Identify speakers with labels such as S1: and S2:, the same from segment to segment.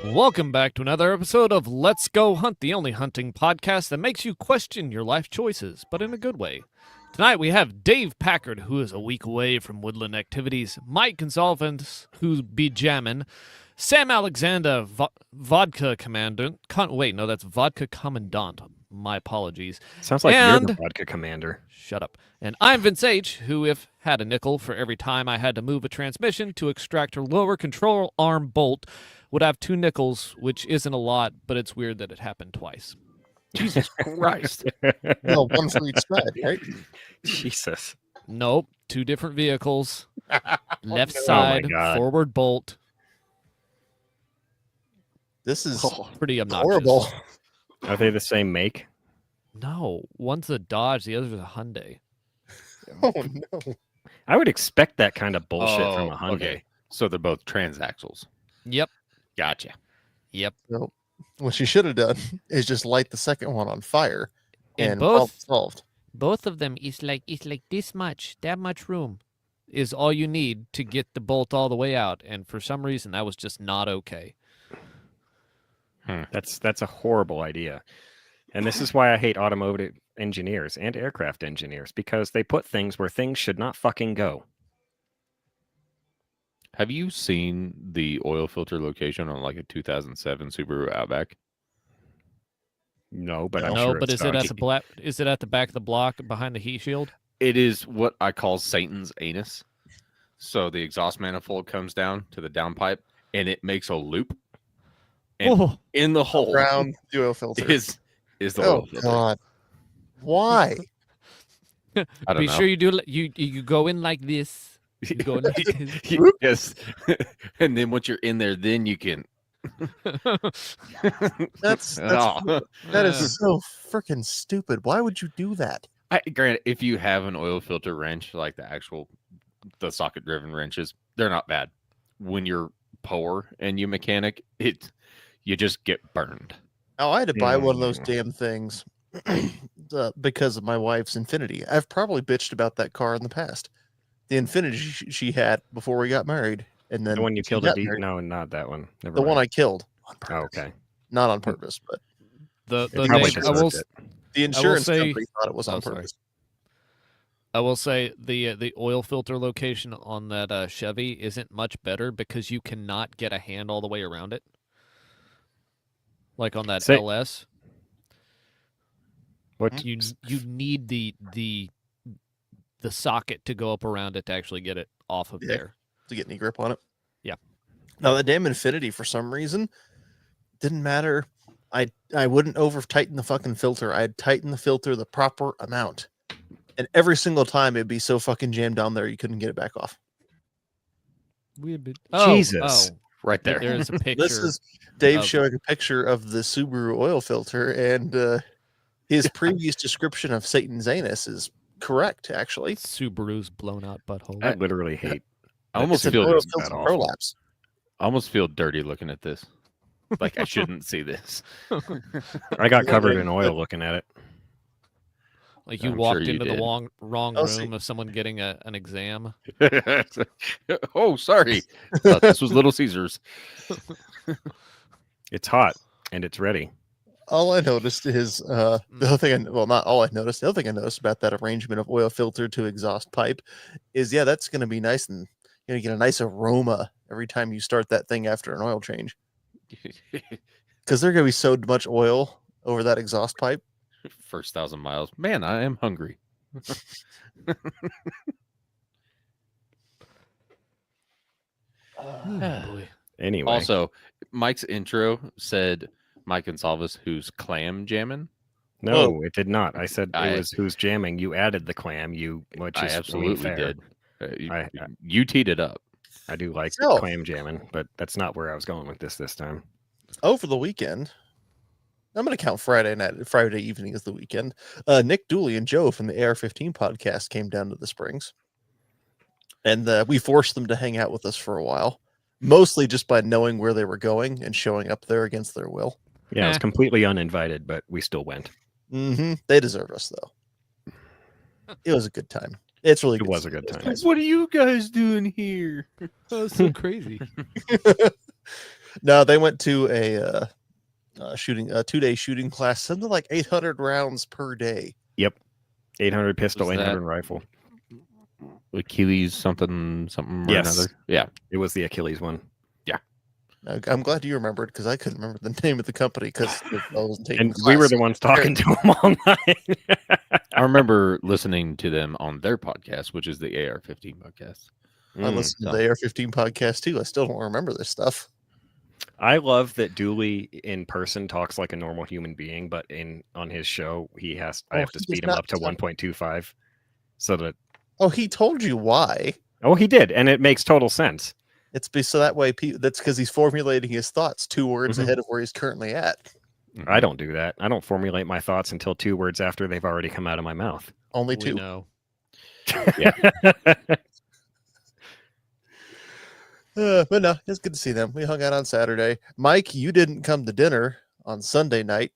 S1: Welcome back to another episode of Let's Go Hunt, the only hunting podcast that makes you question your life choices, but in a good way. Tonight we have Dave Packard, who is a week away from woodland activities, Mike Gonsalves, who be jammin', Sam Alexander, Vodka Commandant. Wait, no, that's Vodka Commandant. My apologies.
S2: Sounds like you're the vodka commander.
S1: Shut up. And I'm Vince H., who, if had a nickel for every time I had to move a transmission to extract a lower control arm bolt, would have 2 nickels, which isn't a lot, but it's weird that it happened twice.
S3: Jesus Christ.
S4: Well, one for each side, right?
S2: Jesus.
S1: Nope. 2 different vehicles. Left
S2: Oh
S1: side,
S2: my God.
S1: forward bolt.
S4: This is
S1: Pretty obnoxious.
S4: horrible.
S2: Are they the same make?
S1: No. One's a Dodge, the other's a Hyundai.
S4: Oh no!
S2: I would expect that kind of bullshit from a Hyundai.
S3: Okay. So they're both transaxles.
S1: Yep.
S3: Gotcha.
S1: Yep.
S4: No. What she should have done is just light the second one on fire,
S1: And
S4: and
S1: both-
S4: problem solved.
S1: Both of them is like this much, that much room is all you need to get the bolt all the way out. And for some reason, that was just not okay.
S2: That's a horrible idea. And this is why I hate automotive engineers and aircraft engineers, because they put things where things should not fucking go.
S3: Have you seen the oil filter location on like a 2007 Subaru Outback?
S2: No, but I'm
S1: No,
S2: sure
S1: but
S2: it's
S1: is it
S2: dodgy.
S1: at the black? Is it at the back of the block behind the heat shield?
S3: It is what I call Satan's anus. So the exhaust manifold comes down to the downpipe and it makes a loop. And
S1: Oh,
S3: in the hole
S4: Brown oil filter.
S3: is the
S4: Oh
S3: oil filter.
S4: God! Why?
S3: I don't
S1: be
S3: know.
S1: sure you do. You go in like this. You go in like this.
S3: Yes. And then once you're in there, then you can.
S4: That's
S3: Oh.
S4: that is so freaking stupid. Why would you do that?
S3: Granted, if you have an oil filter wrench, like the socket driven wrenches, they're not bad. When you're poor and you mechanic, you just get burned.
S4: Oh, I had to buy one of those
S2: Mm.
S4: damn things because of my wife's Infinity. I've probably bitched about that car in the past. The Infinity she had before we got married, and then
S2: The one you
S4: she
S2: killed
S4: got
S2: a
S4: married.
S2: No, not that one. Never
S4: The one I
S2: mind.
S4: killed on
S2: Oh,
S4: purpose.
S2: okay.
S4: Not on purpose, but
S1: The
S2: It probably
S1: name, I will
S2: deserved it.
S4: the insurance
S1: say-
S4: company thought it was
S1: Oh,
S4: on
S1: sorry.
S4: purpose.
S1: I will say the oil filter location on that Chevy isn't much better because you cannot get a hand all the way around it. Like on that
S2: Say-
S1: LS,
S2: What?
S1: you need the socket to go up around it to actually get it off of
S4: Yeah.
S1: there.
S4: To get any grip on it.
S1: Yeah.
S4: Now the damn Infinity, for some reason, didn't matter. I wouldn't over tighten the fucking filter. I'd tighten the filter the proper amount, and every single time it'd be so fucking jammed down there you couldn't get it back off.
S2: Jesus.
S3: Right there.
S1: There's a picture.
S4: This is Dave
S1: of-
S4: showing a picture of the Subaru oil filter, and his previous description of Satan's anus is correct. Actually,
S1: Subaru's blown out butthole.
S2: I literally hate.
S3: I almost
S4: it's an
S3: feel
S4: oil
S2: that
S4: filter
S2: awful.
S4: prolapse.
S3: I almost feel dirty looking at this. Like I shouldn't see this.
S2: I got covered in oil looking at it.
S1: Like you
S3: I'm sure
S1: walked
S3: you
S1: into the
S3: did.
S1: wrong
S4: Oh,
S1: room
S4: see.
S1: of someone getting an exam.
S3: Oh, sorry. Thought this was Little Caesars.
S2: It's hot and it's ready.
S4: All I noticed is the other thing. Not all I noticed. The other thing I noticed about that arrangement of oil filter to exhaust pipe is, that's going to be nice, and you're going to get a nice aroma every time you start that thing after an oil change, because there's going to be so much oil over that exhaust pipe.
S3: First 1,000 miles. Man, I am hungry.
S1: Oh, boy.
S2: Anyway,
S3: Also, Mike's intro said Mike Gonsalves, who's clam jamming.
S2: no, it did not. I said
S3: I-
S2: it was who's jamming. You added the clam. Which
S3: I
S2: is
S3: absolutely
S2: fair.
S3: did.
S2: I-
S3: You teed it up.
S2: I do like
S4: So-
S2: clam jamming, but that's not where I was going with this time.
S4: Over the weekend, I'm going to count Friday evening as the weekend. Nick Dooley and Joe from the AR-15 podcast came down to the Springs, and we forced them to hang out with us for a while, mostly just by knowing where they were going and showing up there against their will.
S2: Yeah, it was
S1: Eh.
S2: completely uninvited, but we still went.
S4: They deserve us, though. It was a good time. It's really
S2: It was a good time.
S3: What are you guys doing here?
S1: That's so crazy.
S4: No, they went to a shooting a 2-day shooting class, something like 800 rounds per day.
S2: 800 pistol,
S3: Was that-
S2: 800 rifle.
S3: Achilles something or
S2: Yes.
S3: another. Yeah.
S2: It was the Achilles one.
S4: I'm glad you remembered because I couldn't remember the name of the company because I wasn't taking.
S2: And we were the ones talking to him all night.
S3: I remember listening to them on their podcast, which is the AR-15 podcast.
S4: I listened to the AR-15 podcast too. I still don't remember this stuff.
S2: I love that Dooley in person talks like a normal human being, but on his show, I have to
S4: he
S2: speed
S4: does
S2: him
S4: not
S2: up to
S4: sound-
S2: 1.25 so that.
S4: Oh, he told you why.
S2: Oh, he did, and it makes total sense.
S4: So that way, that's because he's formulating his thoughts 2 words
S2: Mhm.
S4: ahead of where he's currently at.
S2: I don't do that. I don't formulate my thoughts until 2 words after they've already come out of my mouth.
S4: Only
S1: We
S4: 2.
S1: know.
S4: But no, it's good to see them. We hung out on Saturday. Mike, you didn't come to dinner on Sunday night,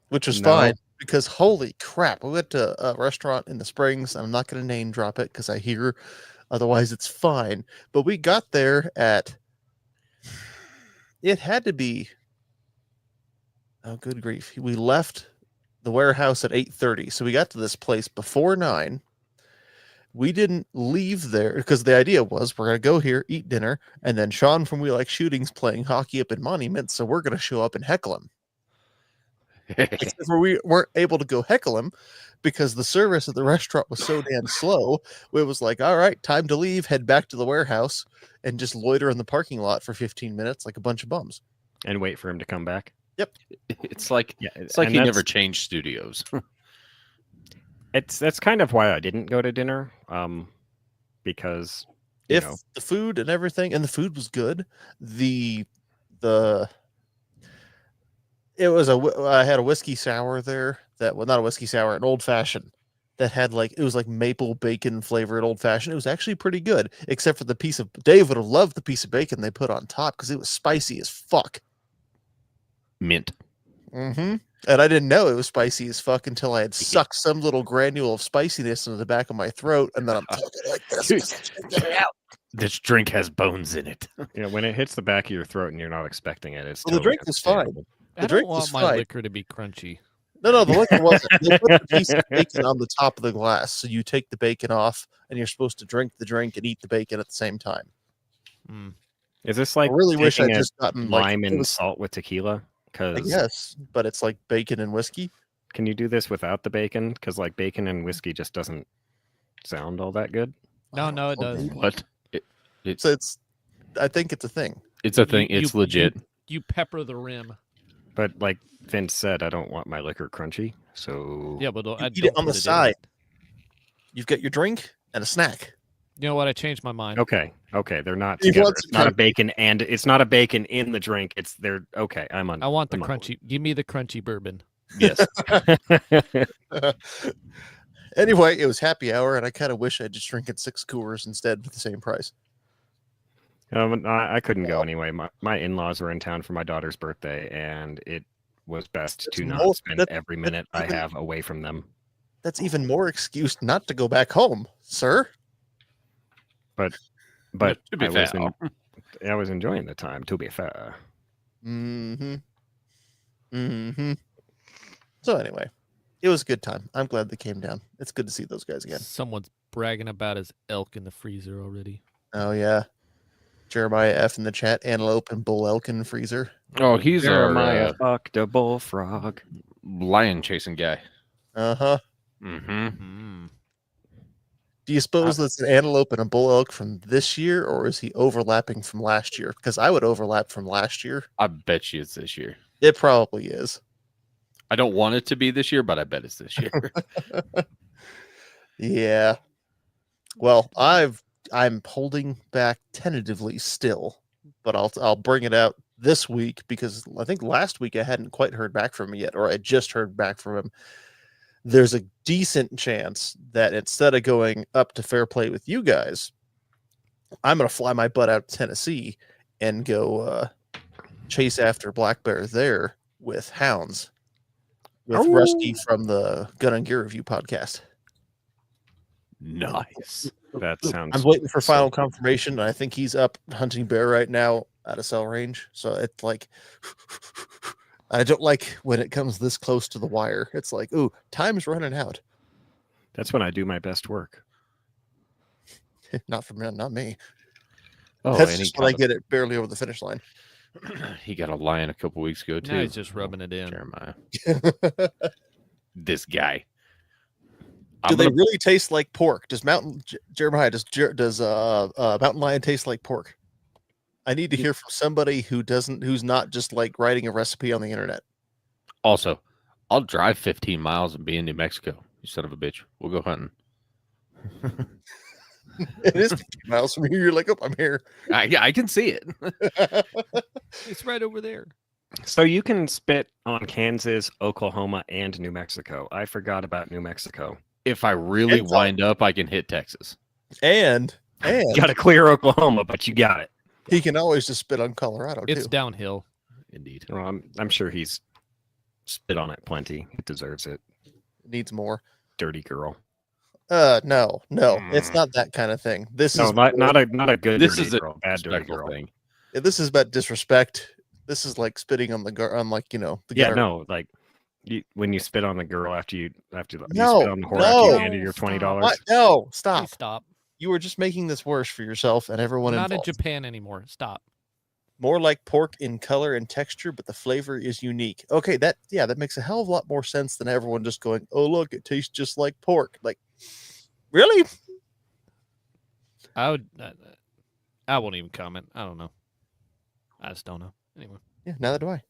S4: which was
S2: No.
S4: fine because holy crap, we went to a restaurant in the Springs. I'm not going to name drop it because I hear otherwise it's fine. But we got there it had to be, oh, good grief. We left the warehouse at 8:30. So we got to this place before 9. We didn't leave there because the idea was we're going to go here, eat dinner, and then Sean from We Like Shooting's playing hockey up in Monument. So we're going to show up and heckle him. Except for we weren't able to go heckle him because the service at the restaurant was so damn slow. It was like, all right, time to leave, head back to the warehouse, and just loiter in the parking lot for 15 minutes like a bunch of bums.
S2: And wait for him to come back.
S3: It's like
S2: Yeah,
S3: it's like
S2: and
S3: he
S2: that's-
S3: never changed studios.
S2: That's kind of why I didn't go to dinner, because
S4: If the food and everything, and the food was good, I had a whiskey sour there not a whiskey sour, an old fashioned that had it was like maple bacon flavored old fashioned. It was actually pretty good, except for the piece of Dave would have loved the piece of bacon they put on top because it was spicy as fuck.
S3: Mint.
S4: Mm-hmm. And I didn't know it was spicy as fuck until I had sucked some little granule of spiciness into the back of my throat, and then I'm talking like this.
S3: This drink has bones in it.
S2: when it hits the back of your throat and you're not expecting it, it's
S4: Well, the
S2: totally
S4: drink was fine.
S2: understandable.
S1: I
S4: The
S1: don't
S4: drink was
S1: want my
S4: fine.
S1: liquor to be crunchy.
S4: No, the liquor wasn't. They put the piece of bacon on the top of the glass, so you take the bacon off, and you're supposed to drink the drink and eat the bacon at the same time.
S1: Mm.
S2: Is this
S4: I
S2: like
S4: really wish I'd
S2: taking a
S4: just gotten
S2: lime
S4: it
S2: and
S4: was,
S2: salt with tequila?
S4: I
S2: Because
S4: guess, but it's like bacon and whiskey.
S2: can you do this without the bacon? Because like bacon and whiskey just doesn't sound all that good.
S1: No, no, it
S4: know,
S1: does.
S4: dude.
S3: What?
S4: So I think it's a thing.
S3: It's a thing.
S1: You-
S3: It's
S1: you-
S3: legit.
S1: You pepper the rim.
S2: But like Vince said, I don't want my liquor crunchy. So
S1: Yeah, but I
S4: eat it
S1: don't
S4: on the
S1: put in
S4: side. You've got your drink and a snack.
S1: You know what? I changed my mind.
S2: okay, they're not
S4: He
S2: together.
S4: wants
S2: It's
S4: to
S2: not a
S4: crunchy.
S2: bacon and it's not a bacon in the drink. It's they're okay.
S1: I want the
S2: I'm on board.
S1: crunchy. Give me the crunchy bourbon.
S3: Yes.
S4: Anyway, it was happy hour, and I kind of wish I'd just drink it 6 Coors instead for the same price.
S2: I couldn't go anyway. My in-laws were in town for my daughter's birthday, and it was best
S4: That's
S2: to
S4: more-
S2: not spend
S4: that's-
S2: every
S4: that's
S2: minute I
S4: even-
S2: have away from them.
S4: That's even more excuse not to go back home, sir.
S2: But
S3: to be
S2: I was,
S3: fair.
S2: I was enjoying the time. To be fair,
S4: Mm-hmm. Mm-hmm. So anyway, it was a good time. I'm glad they came down. It's good to see those guys again.
S1: Someone's bragging about his elk in the freezer already.
S4: Oh yeah. Jeremiah F in the chat, antelope and bull elk in the freezer.
S3: Oh, he's
S2: Jeremiah
S3: our
S2: fucked a bullfrog.
S3: lion chasing guy.
S4: Uh-huh.
S3: Mm-hmm.
S1: Mm.
S4: Do you suppose that's an antelope and a bull elk from this year, or is he overlapping from last year? Because I would overlap from last year.
S3: I bet you it's this year.
S4: It probably is.
S3: I don't want it to be this year, but I bet it's this year.
S4: Yeah. Well, I'm holding back tentatively still, but I'll bring it out this week because I think last week I hadn't quite heard back from him yet, or I just heard back from him. There's a decent chance that instead of going up to Fair Play with you guys, I'm gonna fly my butt out to Tennessee and go chase after black bear there with hounds with Rusty from the Gun and Gear Review podcast.
S3: Nice.
S2: That
S4: I'm
S2: sounds.
S4: waiting for
S2: so
S4: final
S2: good.
S4: confirmation. And I think he's up hunting bear right now out of cell range. So it's like, I don't like when it comes this close to the wire. It's like, ooh, time's running out.
S2: That's when I do my best work.
S4: Not for me, not me.
S3: Oh,
S4: That's
S3: and
S4: just when I get it barely over the finish line.
S3: he got a lion a couple weeks ago too.
S1: Now he's just rubbing it in.
S3: Jeremiah,
S4: Do
S3: this guy.
S4: they really taste like pork? Does Jeremiah does mountain lion taste like pork? I need to hear from somebody who's not just like writing a recipe on the internet.
S3: Also, I'll drive 15 miles and be in New Mexico. You son of a bitch. We'll go hunting.
S4: It is 50 miles from here. You're like, oh, I'm here.
S3: I can see it.
S1: It's right over there.
S2: So you can spit on Kansas, Oklahoma, and New Mexico. I forgot about New Mexico.
S3: If I really
S4: It's all-
S3: wind up, I can hit Texas.
S4: And
S2: You got to clear Oklahoma, but you got it.
S4: he can always just spit on Colorado
S1: It's
S4: too.
S1: downhill.
S3: Indeed.
S2: Well, I'm sure he's spit on it plenty. He deserves it.
S4: Needs more.
S2: Dirty girl.
S4: No, it's not that kind of thing. This
S2: No,
S4: is
S2: not a good
S3: This
S2: dirty
S3: is a
S2: girl. Bad dirty
S3: Respectful
S2: girl.
S3: thing.
S4: this is about disrespect. This is like spitting on on like the
S2: Yeah,
S4: guy.
S2: no, like when you spit on the girl after you
S4: No,
S2: spit on the whore after you
S4: no.
S2: handed your $20.
S4: What? No,
S1: Please
S4: stop.
S1: stop.
S4: You were just making this worse for yourself and everyone
S1: Not in
S4: involved.
S1: Japan anymore. Stop.
S4: More like pork in color and texture, but the flavor is unique. Okay, that makes a hell of a lot more sense than everyone just going, "Oh, look, it tastes just like pork." Like, really?
S1: I would. I won't even comment. I don't know. I just don't know. Anyway.
S4: Yeah, neither do I.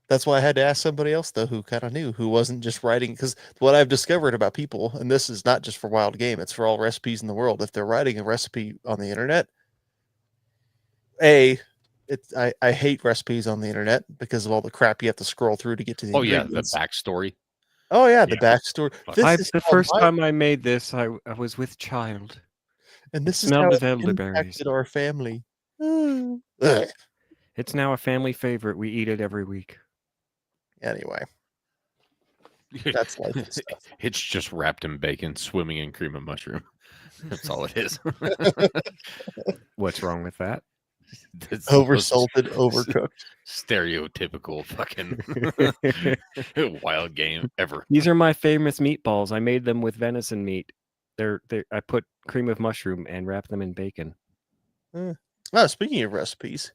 S4: That's why I had to ask somebody else though, who kind of knew, who wasn't just writing. Because what I've discovered about people, and this is not just for Wild Game, it's for all recipes in the world. If they're writing a recipe on the internet, I hate recipes on the internet because of all the crap you have to scroll through to get to the
S3: Oh, yeah. The
S4: ingredients.
S3: backstory.
S4: Oh yeah, the
S2: Yeah.
S4: backstory.
S2: The first time I made this, I was with child.
S4: and this is
S2: smelled
S4: how
S2: of
S4: it
S2: elderberries.
S4: impacted our family. Ugh.
S2: It's now a family favorite. We eat it every week.
S4: Anyway, that's life. and stuff.
S3: It's just wrapped in bacon, swimming in cream of mushroom. That's all it is.
S2: What's wrong with that?
S3: That's the most
S4: Oversalted, overcooked.
S3: stereotypical fucking Wild Game ever.
S2: These are my famous meatballs. I made them with venison meat. I put cream of mushroom and wrap them in bacon.
S4: Oh, speaking of recipes,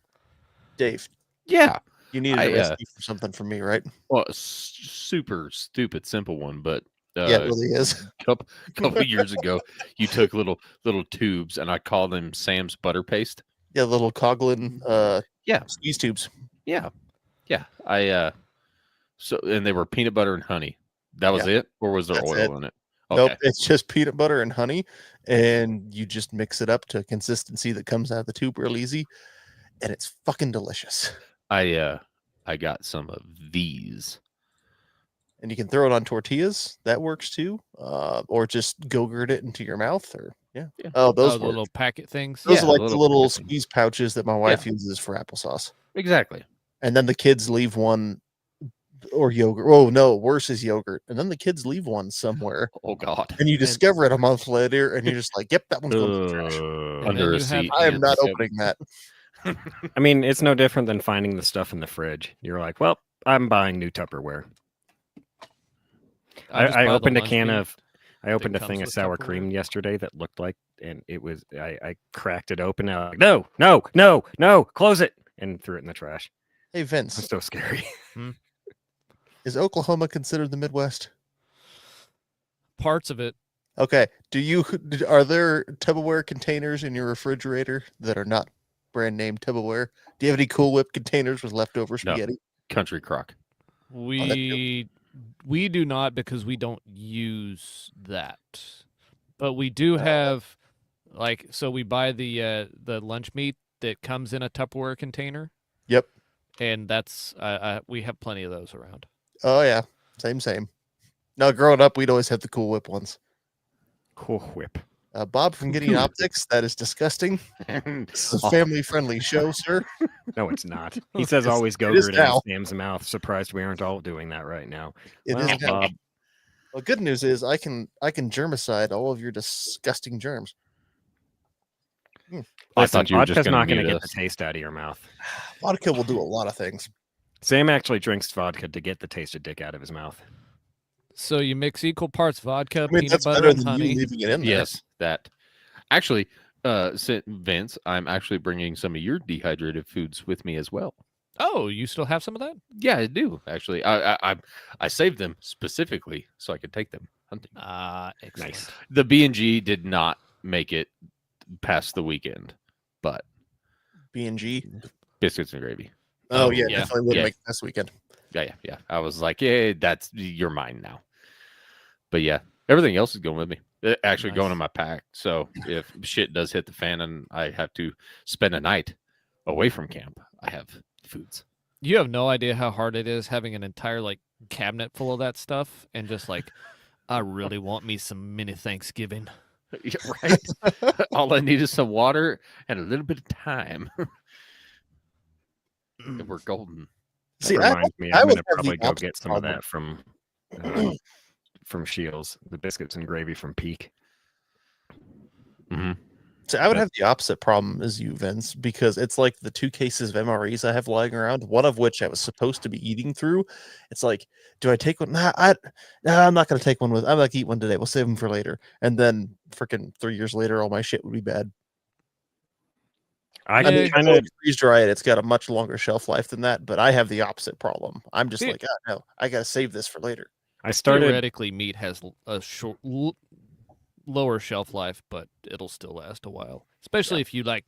S4: Dave,
S3: Yeah.
S4: you needed
S3: I,
S4: a recipe for something from me, right?
S3: Well, super stupid simple one, but
S4: Yeah, it really is.
S3: couple years ago, you took little tubes, and I call them Sam's butter paste.
S4: Yeah, little Coughlin
S3: Yeah.
S4: squeeze tubes.
S3: Yeah. So and they were peanut butter and honey. That was it, or was there
S4: That's
S3: oil
S4: it.
S3: in it?
S4: Nope, it's just peanut butter and honey, and you just mix it up to a consistency that comes out of the tube real easy, and it's fucking delicious.
S3: I got some of these.
S4: And you can throw it on tortillas. That works too. Or just Go-Gurt it into your mouth. Or
S3: Yeah.
S4: Oh, those
S1: the
S4: work.
S1: little packet things.
S4: Those
S3: Yeah,
S4: are like the
S3: little
S4: little
S3: packet things.
S4: squeeze pouches that my wife uses for applesauce.
S3: Exactly.
S4: And then the kids leave one, or yogurt. Oh no, worse is yogurt. And then the kids leave one somewhere,
S3: Oh God.
S4: and you discover it a month later, and you're just like, "Yep, that one's going to the trash."
S1: And
S3: Under
S1: then
S3: a
S1: you have
S3: seat.
S4: I am
S3: and-
S4: not opening that.
S2: I mean, it's no different than finding the stuff in the fridge. You're like, well, I'm buying new Tupperware.
S1: I just
S2: I
S1: buy the
S2: opened a
S1: lunch
S2: can
S1: meat.
S2: of I opened a
S1: comes
S2: thing of
S1: with
S2: sour
S1: Tupperware.
S2: cream yesterday that looked like, and it was I cracked it open. And I was like, no, close it, and threw it in the trash.
S4: Hey
S2: It's
S4: Vince,
S2: so scary.
S4: is Oklahoma considered the Midwest?
S1: Parts of it.
S4: Okay. Are there Tupperware containers in your refrigerator that are not brand name Tupperware? Do you have any Cool Whip containers with leftover
S3: No.
S4: spaghetti?
S3: Country crock.
S1: We do not, because we don't use that. But we do have, so we buy the lunch meat that comes in a Tupperware container,
S4: Yep.
S1: and that's we have plenty of those around.
S4: Oh yeah. Same. Now growing up, we'd always have the Cool Whip ones.
S2: Cool Whip.
S4: Bob from Getting Optics, that is disgusting. This is a family-friendly show, sir.
S2: No, it's not. He says
S4: It's-
S2: always
S4: it is
S2: Go-Gurt
S4: now.
S2: in Sam's mouth. Surprised we aren't all doing that right now.
S4: It
S2: Well,
S4: is now.
S2: Bob,
S4: Well, good news is I can germicide all of your disgusting germs.
S3: I
S2: Listen,
S3: thought you were just
S2: vodka's
S3: gonna
S2: not going to
S3: mute
S2: get the
S3: us.
S2: taste out of your mouth.
S4: Vodka will do a lot of things.
S2: Sam actually drinks vodka to get the taste of dick out of his mouth.
S1: So you mix equal parts vodka,
S4: I mean,
S1: peanut
S4: that's
S1: butter,
S4: better
S1: and
S4: than
S1: honey.
S4: you leaving it in there.
S3: Yes, that. Actually, Vince, I'm actually bringing some of your dehydrated foods with me as well.
S1: Oh, you still have some of that?
S3: Yeah, I do actually. I saved them specifically so I could take them hunting.
S1: Excellent.
S2: Nice.
S3: The B&G did not make it past the weekend, but
S4: B&G.
S3: biscuits and gravy.
S4: Oh,
S1: Oh,
S4: yeah,
S1: yeah.
S4: definitely wouldn't
S3: Yeah.
S4: make it this weekend.
S3: Yeah. I was like, yeah, that's you're mine now. But yeah, everything else is going with me. Actually going
S1: Nice.
S3: in my pack. So if shit does hit the fan and I have to spend a night away from camp, I have foods.
S1: You have no idea how hard it is having an entire like cabinet full of that stuff and just like, I really want me some mini Thanksgiving.
S3: Yeah, right. All I need is some water and a little bit of time. And we're golden.
S4: See,
S2: That reminds me,
S4: I
S2: I'm
S4: would
S2: going to
S4: have the
S2: probably go
S4: opposite
S2: get some of
S4: problem.
S2: that from Shields, the biscuits and gravy from Peak.
S3: Mm-hmm.
S4: So I would have the opposite problem as you, Vince, because it's like the 2 cases of MREs I have lying around, one of which I was supposed to be eating through. It's like, do I take one? Nah, I'm not going to take one with. I'm like, eat one today. We'll save them for later. And then freaking 3 years later, all my shit would be bad.
S2: I
S1: Yeah,
S4: I
S2: can
S4: mean,
S2: kind
S4: if
S2: of
S4: you freeze dry it, it's got a much longer shelf life than that, but I have the opposite problem. I'm just
S1: See-
S4: like, oh, no, I got to save this for later.
S2: I started
S1: Theoretically, meat has a lower shelf life, but it'll still last a while. Especially if you like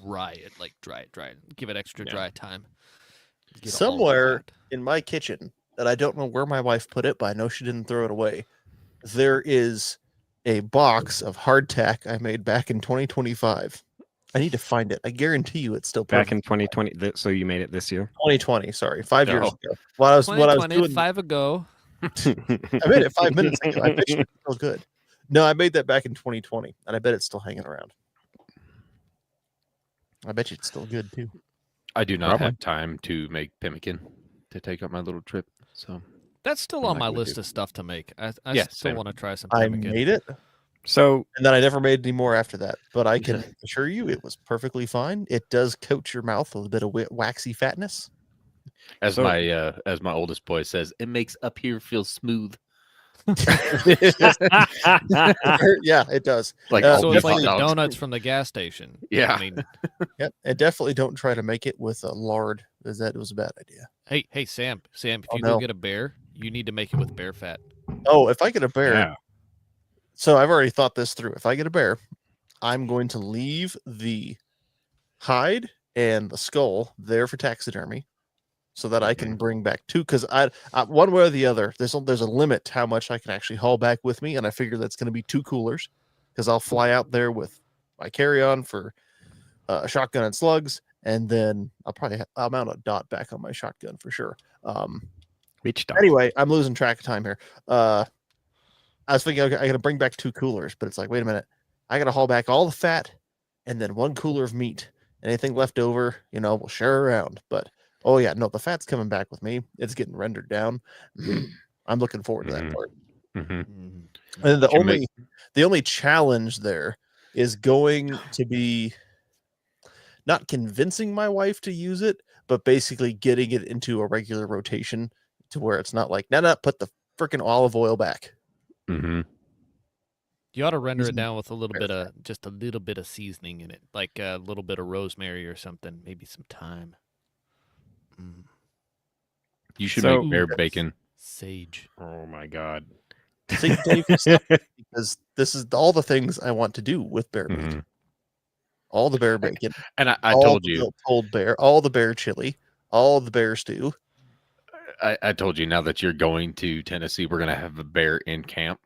S1: dry it, give it extra
S2: Yeah.
S1: dry time. Get all the
S4: Somewhere
S1: fat.
S4: in my kitchen, that I don't know where my wife put it, but I know she didn't throw it away. There is a box of hardtack I made back in 2025. I need to find it. I guarantee you it's still
S2: back
S4: perfect.
S2: in 2020. So you made it this year?
S4: 2020. Sorry, 5 years
S3: Oh.
S4: ago. What I was
S1: 2020,
S4: doing,
S1: 5 ago.
S4: I made it 5 minutes ago. I bet you it's still good. No, I made that back in 2020, and I bet it's still hanging around. I bet you it's still good too.
S3: I do not
S2: Probably.
S3: have time to make pemmican to take on my little trip. So
S1: That's still
S3: I'm
S1: on
S3: not
S1: my
S3: gonna
S1: list
S3: do-
S1: of stuff to make. I
S3: Yeah,
S1: still
S3: same.
S1: want to try some
S4: I
S1: pemmican.
S4: made it,
S2: So
S4: and then I never made any more after that. But I can assure you, it was perfectly fine. It does coat your mouth with a bit of waxy fatness.
S3: as
S2: So-
S3: my oldest boy says, it makes up here feel smooth.
S4: Yeah, it does.
S3: Like
S4: Uh,
S3: all
S1: So
S3: beef
S1: it's like
S3: hot
S1: the
S3: dogs.
S1: donuts from the gas station.
S3: Yeah.
S1: I mean,
S4: Yep, and definitely don't try to make it with a lard, as that was a bad idea.
S1: hey, Sam, if
S4: Oh,
S1: you
S4: no.
S1: go get a bear, you need to make it with bear fat.
S4: Oh, if I get a bear,
S2: yeah,
S4: so I've already thought this through. If I get a bear, I'm going to leave the hide and the skull there for taxidermy, so that I can bring back two. Because I one way or the other, there's a limit to how much I can actually haul back with me, and I figure that's going to be 2 coolers, because I'll fly out there with my carry-on for shotgun and slugs, and then I'll mount a dot back on my shotgun for sure.
S2: beach dog.
S4: Anyway, I'm losing track of time here. I was thinking, okay, I got to bring back 2 coolers, but it's like, wait a minute, I got to haul back all the fat and then 1 cooler of meat. Anything left over, we'll share around. But oh yeah, no, the fat's coming back with me. It's getting rendered down. I'm looking forward to that
S3: Mhm.
S4: part.
S2: Mhm.
S4: And the
S3: Did you make-
S4: only challenge there is going to be not convincing my wife to use it, but basically getting it into a regular rotation to where it's not like, no, put the freaking olive oil back.
S3: Mm-hmm.
S1: You ought to render it
S4: Using
S1: down with a little
S4: bear
S1: bit of just a little bit of seasoning in it, like a little bit of rosemary or something, maybe some thyme.
S3: You should
S2: So-
S3: make bear bacon.
S1: Sage.
S2: Oh my god.
S4: See, Dave, stop, because this is all the things I want to do with bear meat.
S3: Mhm.
S4: All the bear bacon,
S3: And I
S4: all
S3: told
S4: the
S3: you,
S4: pulled bear, all the bear chili, all the bear stew.
S3: I told you now that you're going to Tennessee, we're gonna have a bear in camp.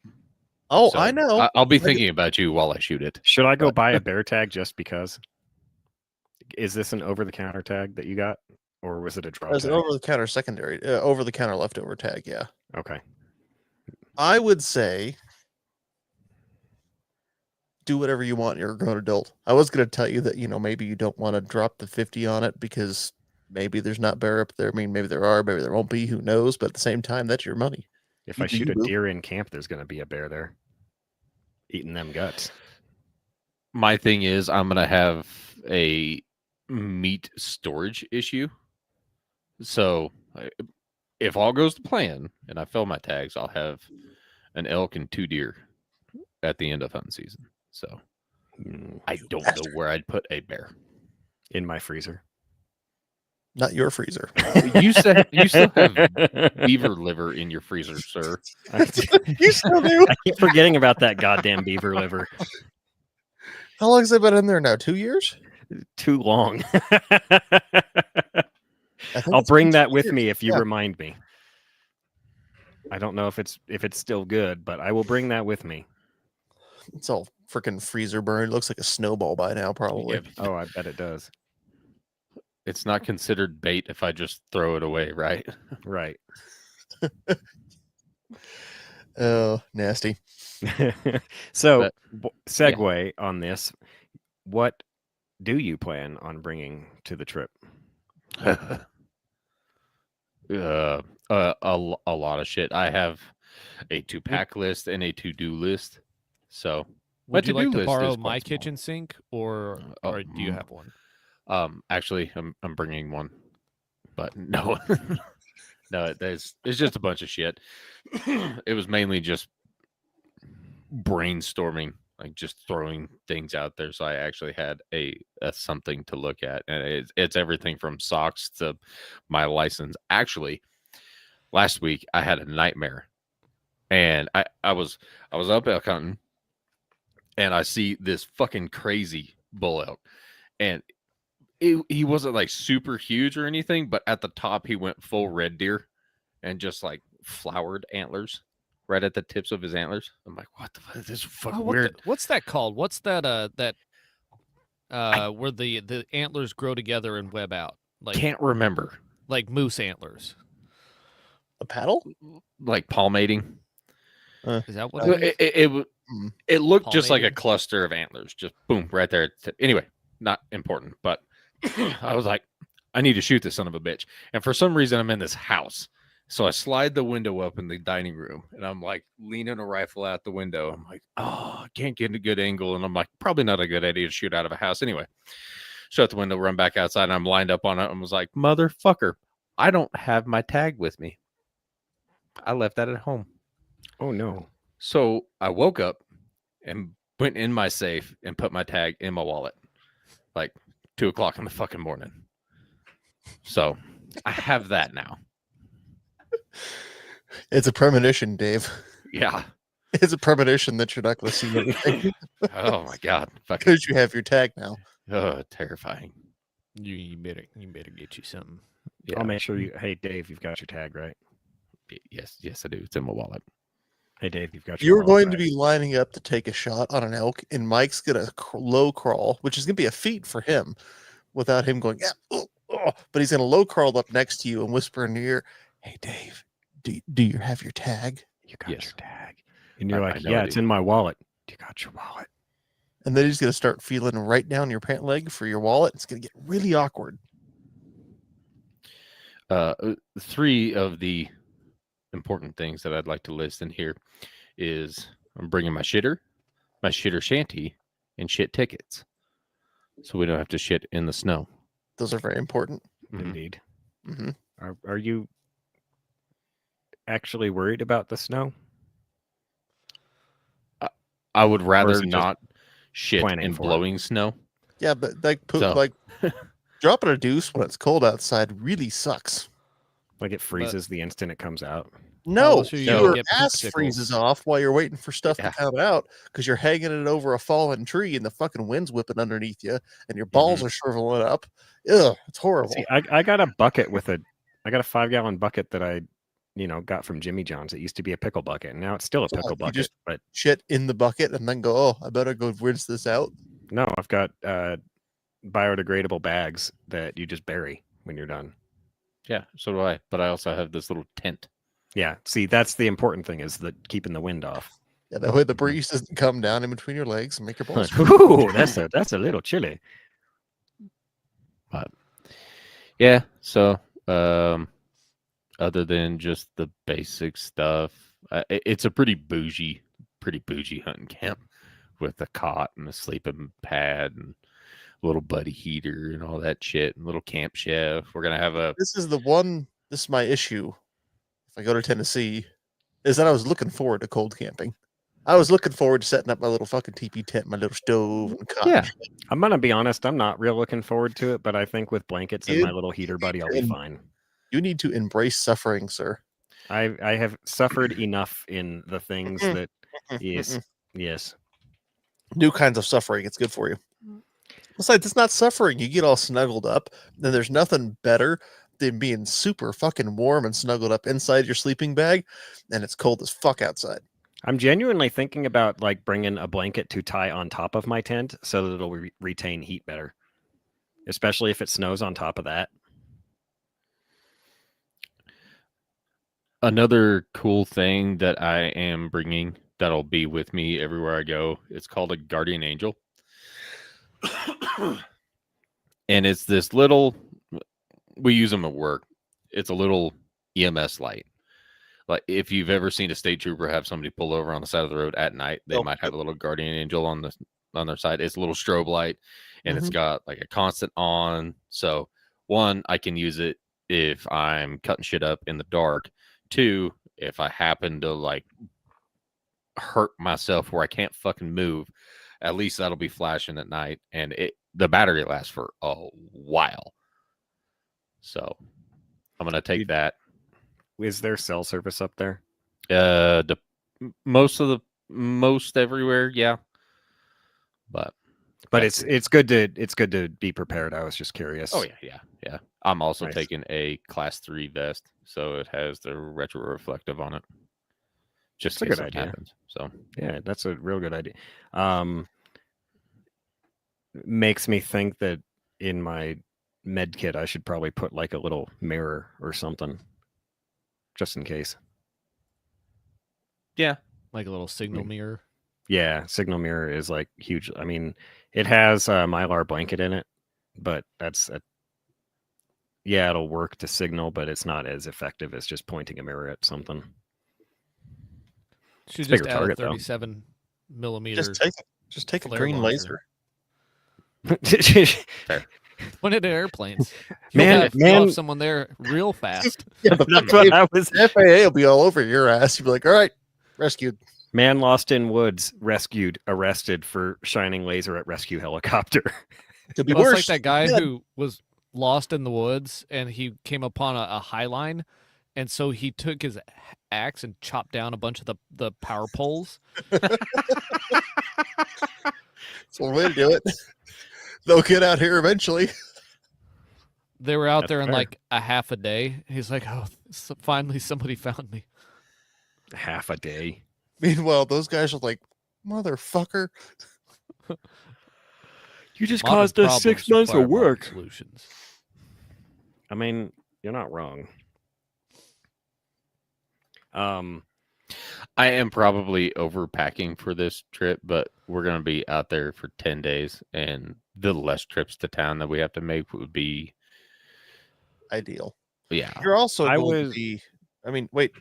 S4: Oh,
S3: So
S4: I know.
S3: I'll be
S4: I did-
S3: thinking about you while I shoot it.
S2: Should I go buy a bear tag just because? Is this an over-the-counter tag that you got, or was it a draw
S4: As
S2: tag?
S4: an over-the-counter secondary, over-the-counter leftover tag. Yeah,
S2: Okay.
S4: I would say do whatever you want. You're a grown adult. I was going to tell you that maybe you don't want to drop the 50 on it because maybe there's not bear up there. I mean, maybe there are, maybe there won't be. Who knows? But at the same time, that's your money.
S2: If
S4: You
S2: I
S4: do
S2: shoot
S4: you,
S2: a
S4: boo.
S2: deer in camp, there's going to be a bear there eating them guts.
S3: My thing is, I'm gonna have a meat storage issue. So, if all goes to plan and I fill my tags, I'll have an elk and 2 deer at the end of hunting season. So, I
S4: You
S3: don't know
S4: bastard.
S3: where I'd put a bear.
S2: In my freezer.
S4: Not your freezer.
S3: You still have beaver liver in your freezer, sir.
S4: You still do.
S2: I keep forgetting about that goddamn beaver liver.
S4: How long has it been in there now? 2 years?
S2: Too long.
S4: I think
S2: I'll
S4: it's
S2: bring
S4: been
S2: that
S4: 2
S2: with
S4: years.
S2: me if you
S4: Yeah.
S2: remind me. I don't know if it's still good, but I will bring that with me.
S4: It's all freaking freezer burned. It looks like a snowball by now, probably.
S3: Yeah,
S2: Oh, I bet it does.
S3: it's not considered bait if I just throw it away, right?
S2: Right.
S4: Oh, nasty.
S2: So,
S3: But-
S2: segue on this. What do you plan on bringing to the trip?
S3: A lot of shit. I have a 2-pack list and a to-do list. So
S1: Would you like
S3: to-do
S1: to
S3: list
S1: borrow
S3: is
S1: my
S3: quite small.
S1: kitchen sink, or do you have one?
S3: Actually, I'm bringing one, but no, no, it's just a bunch of shit. It was mainly just brainstorming, like just throwing things out there. So I actually had a something to look at, and it's everything from socks to my license. Actually, last week I had a nightmare, and I was up elk hunting, and I see this fucking crazy bull elk, and he wasn't like super huge or anything, but at the top he went full red deer and just like flowered antlers right at the tips of his antlers. I'm like, what the fuck? This is fucking weird.
S1: What's that called? What's that? Where the antlers grow together and web out, like
S3: Can't remember.
S1: like moose antlers.
S4: A paddle?
S3: Like palmating.
S1: Is that what
S3: Well,
S1: it is?
S4: Mm.
S3: it looked just like a
S1: Palmating?
S3: cluster of antlers, just boom, right there. Anyway, not important, but I was like, I need to shoot this son of a bitch. And for some reason, I'm in this house. So I slide the window up in the dining room, and I'm like leaning a rifle out the window. I'm like, oh, I can't get a good angle. And I'm like, probably not a good idea to shoot out of a house. Anyway, shut the window, run back outside, and I'm lined up on it and was like, motherfucker, I don't have my tag with me. I left that at home.
S2: Oh no.
S3: So I woke up and went in my safe and put my tag in my wallet, like 2:00 in the fucking morning. So I have that now.
S4: It's a premonition, Dave.
S3: Yeah.
S4: It's a premonition that you're not going to see anything
S3: Oh my god. Fucking
S4: because you have your tag now.
S3: terrifying.
S1: You better get you something.
S3: Yeah.
S2: I'll make sure you. Hey, Dave, you've got your tag, right?
S3: Yes, I do. It's in my wallet.
S2: Hey, Dave, you've got your.
S4: You're
S2: wallet,
S4: going to
S2: right?
S4: be lining up to take a shot on an elk, and Mike's going to low crawl, which is going to be a feat for him without him going, yeah, but he's going to low crawl up next to you and whisper in your ear, hey, Dave, do you have your tag?
S2: You got
S3: Yes.
S2: your tag, and you're
S3: I
S2: like,
S3: know
S2: yeah,
S3: I
S2: it's
S3: do.
S2: in my wallet. You got your wallet.
S4: And then he's going to start feeling right down your pant leg for your wallet. It's going to get really awkward.
S3: 3 of the important things that I'd like to list in here is I'm bringing my shitter shanty, and shit tickets, so we don't have to shit in the snow.
S4: Those are very important.
S3: Mhm.
S2: Indeed.
S4: Hmm
S2: Are you actually worried about the snow?
S3: I would rather
S2: is it just
S3: not shit
S2: planning
S3: in
S2: for it?
S3: blowing snow.
S4: Yeah, but like,
S3: So-
S4: like dropping a deuce when it's cold outside really sucks.
S2: Like it freezes the instant it comes out.
S4: No,
S1: else are you
S3: gonna
S4: your
S1: get
S4: ass
S1: poopsicles?
S4: freezes off while you're waiting for stuff
S3: Yeah.
S4: to come out because you're hanging it over a fallen tree and the fucking wind's whipping underneath you and your balls are shriveling up. Ugh, it's horrible.
S2: See, I got a bucket with I got a 5-gallon bucket that I, got from Jimmy John's. It used to be a pickle bucket, and now it's still a
S4: So,
S2: pickle
S4: like, you
S2: bucket.
S4: just-
S2: But
S4: Shit in the bucket and then go, oh, I better go rinse this out.
S2: no, I've got biodegradable bags that you just bury when you're done.
S3: Yeah, so do I. But I also have this little tent.
S2: Yeah, see, that's the important thing is that keeping the wind off.
S4: Yeah, that way the breeze doesn't come down in between your legs and make your balls.
S2: Ooh, that's a little chilly.
S3: Yeah. So, other than just the basic stuff, it's a pretty bougie hunting camp with a cot and a sleeping pad and a little buddy heater and all that shit and little camp chef. We're gonna have a
S4: This is my issue. If I go to Tennessee, is that I was looking forward to cold camping. I was looking forward to setting up my little fucking teepee tent, my little stove and cot.
S3: Yeah.
S2: I'm gonna be honest, I'm not real looking forward to it, but I think with blankets and my
S4: Dude,
S2: little heater buddy, I'll be
S4: and-
S2: fine.
S4: You need to embrace suffering, sir.
S2: I have suffered enough in the things that yes.
S4: New kinds of suffering. It's good for you. Besides, it's not suffering. You get all snuggled up, then there's nothing better than being super fucking warm and snuggled up inside your sleeping bag, and it's cold as fuck outside.
S2: I'm genuinely thinking about like bringing a blanket to tie on top of my tent so that it'll retain heat better, especially if it snows on top of that.
S3: Another cool thing that I am bringing that'll be with me everywhere I go. It's called a guardian angel. And it's this little, we use them at work. It's a little EMS light. Like if you've ever seen a state trooper have somebody pull over on the side of the road at night, they might have a little guardian angel on their side. It's a little strobe light, and it's got like a constant on. So one, I can use it if I'm cutting shit up in the dark. Two, if I happen to like hurt myself where I can't fucking move, at least that'll be flashing at night, and the battery lasts for a while. So I'm gonna take that.
S2: Is there cell service up there?
S3: Most everywhere, yeah. But
S2: it's good to be prepared. I was just curious.
S3: oh yeah. I'm also
S2: Nice.
S3: taking a class 3 vest, so it has the retro reflective on it. Just
S2: That's a
S3: in
S2: good
S3: case
S2: idea.
S3: something happens. So
S2: Yeah, that's a real good idea. Makes me think that in my med kit I should probably put like a little mirror or something, just in case.
S3: yeah,
S1: Like a little signal mirror.
S2: Yeah, signal mirror is like huge. I mean, it has a Mylar blanket in it, but yeah, it'll work to signal, but it's not as effective as just pointing a mirror at something.
S1: Should
S2: It's
S1: just
S2: bigger
S1: add
S2: target,
S1: a
S2: though.
S1: 37 millimeter.
S4: Just take a
S1: flare
S4: green
S1: launcher.
S4: laser.
S1: Point it at airplanes.
S2: Man,
S1: You'll have someone there real fast.
S4: Yeah,
S2: That's what I was.
S4: the FAA will be all over your ass. You'll be like, all right, rescued.
S2: Man lost in woods, arrested for shining laser at rescue helicopter.
S4: Could be
S1: Well, it's
S4: worse.
S1: like that guy
S4: Yeah.
S1: who was lost in the woods and he came upon a high line, and so he took his axe and chopped down a bunch of the power poles.
S4: That's one way to do it. They'll get out here eventually.
S1: They were out
S2: That's
S1: there in
S2: fair.
S1: like a half a day. He's like, oh, finally somebody found me.
S2: Half a day.
S4: Meanwhile, those guys are like, motherfucker.
S2: You just
S1: Modern
S2: caused us
S1: problems
S2: 6 months
S1: require
S2: of
S1: modern
S2: work.
S1: Solutions.
S2: I mean, you're not wrong.
S3: I am probably overpacking for this trip, but we're going to be out there for 10 days, and the less trips to town that we have to make would be,
S4: Ideal.
S3: yeah.
S4: You're also
S2: I
S4: going
S2: was-
S4: to be, I mean, wait,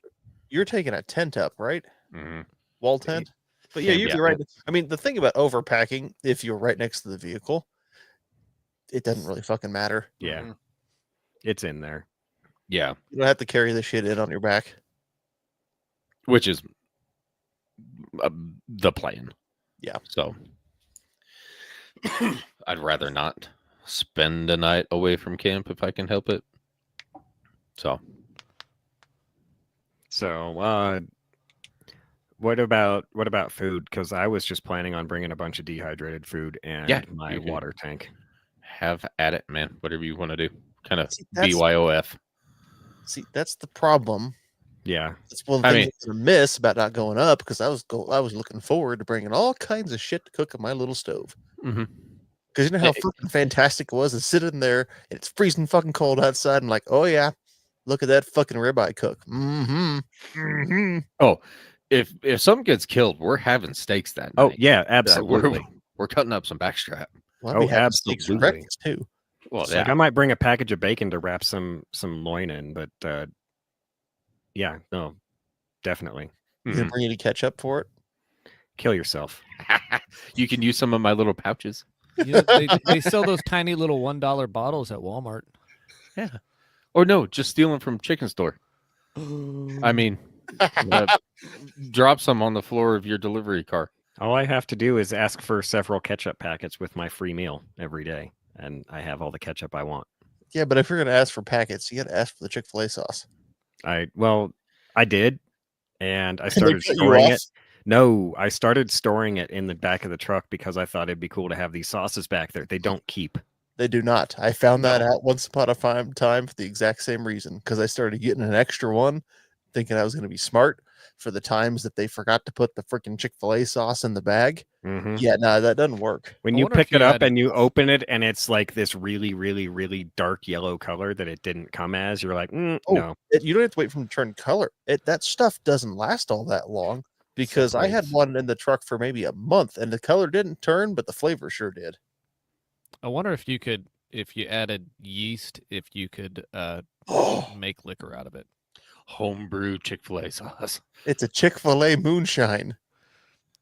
S4: you're taking a tent up, right?
S3: Mhm.
S4: Wall tent? But yeah,
S3: Yeah,
S4: you'd
S3: yeah.
S4: be right. I mean, the thing about overpacking, if you're right next to the vehicle, it doesn't really fucking matter.
S2: Yeah,
S3: Mhm.
S2: it's in there.
S3: Yeah,
S4: You don't have to carry the shit in on your back.
S3: which is the plan.
S4: Yeah.
S3: So I'd rather not spend a night away from camp if I can help it. So
S2: So, what about food? Because I was just planning on bringing a bunch of dehydrated food and
S3: Yeah,
S2: my
S3: you can-
S2: water tank.
S3: have at it, man. Whatever you want to do. Kind of
S4: See, that's-
S3: BYOF.
S4: See, that's the problem.
S2: Yeah,
S4: That's one of the
S3: I
S4: things
S3: mean-
S4: I'm gonna miss about not going up because I was looking forward to bringing all kinds of shit to cook in my little stove.
S3: Mm-hmm.
S4: Because you know how
S3: Hey.
S4: fucking fantastic it was to sit in there and it's freezing fucking cold outside and like, oh yeah, look at that fucking ribeye cook. Mm-hmm. Mm-hmm.
S3: If something gets killed, we're having steaks that
S2: Oh
S3: night.
S2: yeah,
S3: We're,
S2: absolutely.
S3: we're cutting up some backstrap.
S4: Well, I'll be
S2: Oh,
S4: having steaks for
S2: absolutely.
S4: breakfast too.
S3: Well,
S2: It's like I might bring a package of bacon to wrap some loin in, but yeah, no, definitely.
S4: You gonna bring any ketchup for it?
S2: Kill yourself.
S3: You can use some of my little pouches.
S1: You know, they sell those tiny little $1 bottles at Walmart.
S3: Or no, just steal them from chicken store. I mean, drop some on the floor of your delivery car.
S2: All I have to do is ask for several ketchup packets with my free meal every day, and I have all the ketchup I want.
S4: Yeah, but if you're gonna ask for packets, you gotta ask for the Chick-fil-A sauce.
S2: I did, and I
S4: And they
S2: started
S4: cut you
S2: storing
S4: off?
S2: it. No, I started storing it in the back of the truck because I thought it'd be cool to have these sauces back there. They don't keep.
S4: They do not. I found that out once upon a time for the exact same reason, because I started getting an extra one, thinking I was going to be smart for the times that they forgot to put the freaking Chick-fil-A sauce in the bag.
S2: Mhm.
S4: Yeah, no, that doesn't work.
S2: When
S1: I
S2: you
S1: wonder if
S2: pick it
S1: you
S2: up
S1: had-
S2: and you open it and it's like this really, really, really dark yellow color that it didn't come as, you're like,
S4: Oh,
S2: no.
S4: You don't have to wait for them to turn color. That stuff doesn't last all that long, because I had
S2: Separates.
S4: one in the truck for maybe a month and the color didn't turn, but the flavor sure did.
S1: I wonder if you could, if you added yeast, if you could
S4: Oh,
S1: make liquor out of it.
S3: Homebrew Chick-fil-A sauce.
S4: it's a Chick-fil-A moonshine.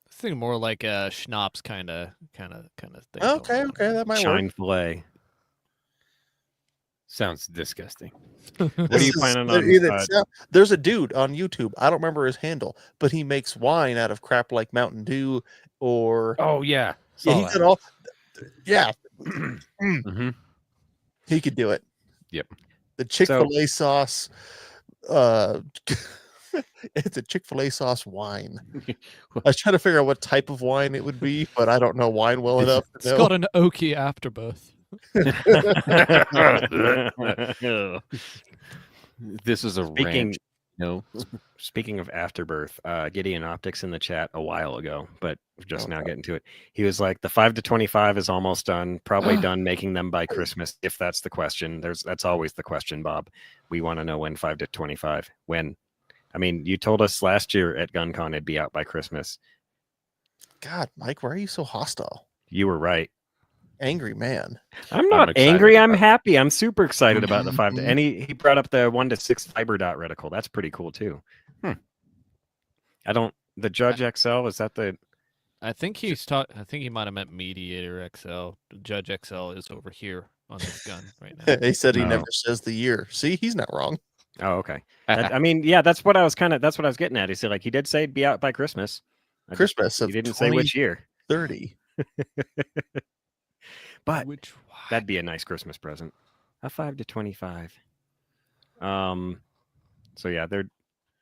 S1: This thing more like a schnapps kind of thing.
S4: Okay,
S1: going
S4: okay,
S1: on.
S4: that might
S2: Shine
S4: work.
S2: fillet.
S3: Sounds disgusting.
S2: What are
S4: This
S2: you
S4: is-
S2: planning
S4: there-
S2: on?
S4: there's a dude on YouTube. I don't remember his handle, but he makes wine out of crap like Mountain Dew or
S3: Oh yeah.
S4: yeah,
S3: Saw
S4: he
S3: that.
S4: did all. Yeah,
S3: Mhm.
S4: he could do it.
S3: Yep.
S4: The Chick-fil-A sauce. It's a Chick-fil-A sauce wine. I was trying to figure out what type of wine it would be, but I don't know wine well enough
S1: It's
S4: to know.
S1: got an oaky afterbirth.
S3: This is a
S2: Speaking-
S3: ranch. No.
S2: Speaking of afterbirth, Gideon Optics in the chat a while ago, but just now
S4: Okay.
S2: getting to it. He was like, the 5 to 25 is almost done. Probably done making them by Christmas, if that's the question. That's always the question, Bob. We want to know when 5 to 25. When? I mean, you told us last year at GunCon it'd be out by Christmas.
S4: God, Mike, why are you so hostile?
S2: You were right.
S4: Angry man.
S2: I'm not
S3: excited
S2: angry. I'm
S3: about it.
S2: happy. I'm super excited about the 5 to.
S4: Mhm.
S2: And he brought up the 1 to 6 fiber dot reticle. That's pretty cool too. I don't. The Judge XL, is that the?
S1: I think I think he might have meant Mediator XL. Judge XL is over here on this gun right now.
S4: He said he
S2: No.
S4: never says the year. See, he's not wrong.
S2: Oh, okay. I mean, yeah, that's what I was getting at. He said like he did say it'd be out by Christmas.
S4: Christmas
S2: He
S4: of
S2: didn't say which year,
S4: 2030.
S2: but
S1: Which
S2: that'd be a nice Christmas present. A 5 to 25. So yeah, they're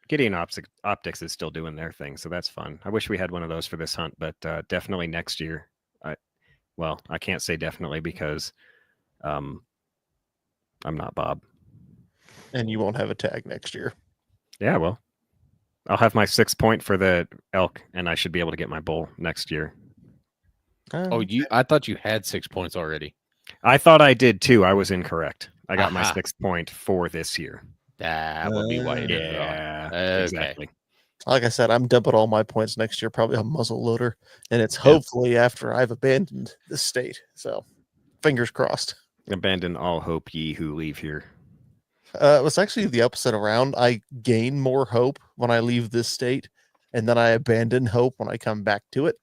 S2: Gideon Optics is still doing their thing, so that's fun. I wish we had one of those for this hunt, but definitely next year. I can't say definitely because I'm not Bob.
S4: And you won't have a tag next year.
S2: Yeah, well, I'll have my 6 point for the elk, and I should be able to get my bull next year.
S3: Oh, I thought you had 6 points already.
S2: I thought I did too. I was incorrect. I got my
S3: Aha.
S2: 6 point for this year.
S3: That would be why you did it wrong.
S2: Yeah,
S3: Okay.
S2: exactly.
S4: Like I said, I'm dumping all my points next year, probably on muzzle loader, and it's hopefully after I've abandoned the state. So, fingers crossed.
S2: Abandon all hope, ye who leave here.
S4: It was actually the opposite around. I gain more hope when I leave this state, and then I abandon hope when I come back to it.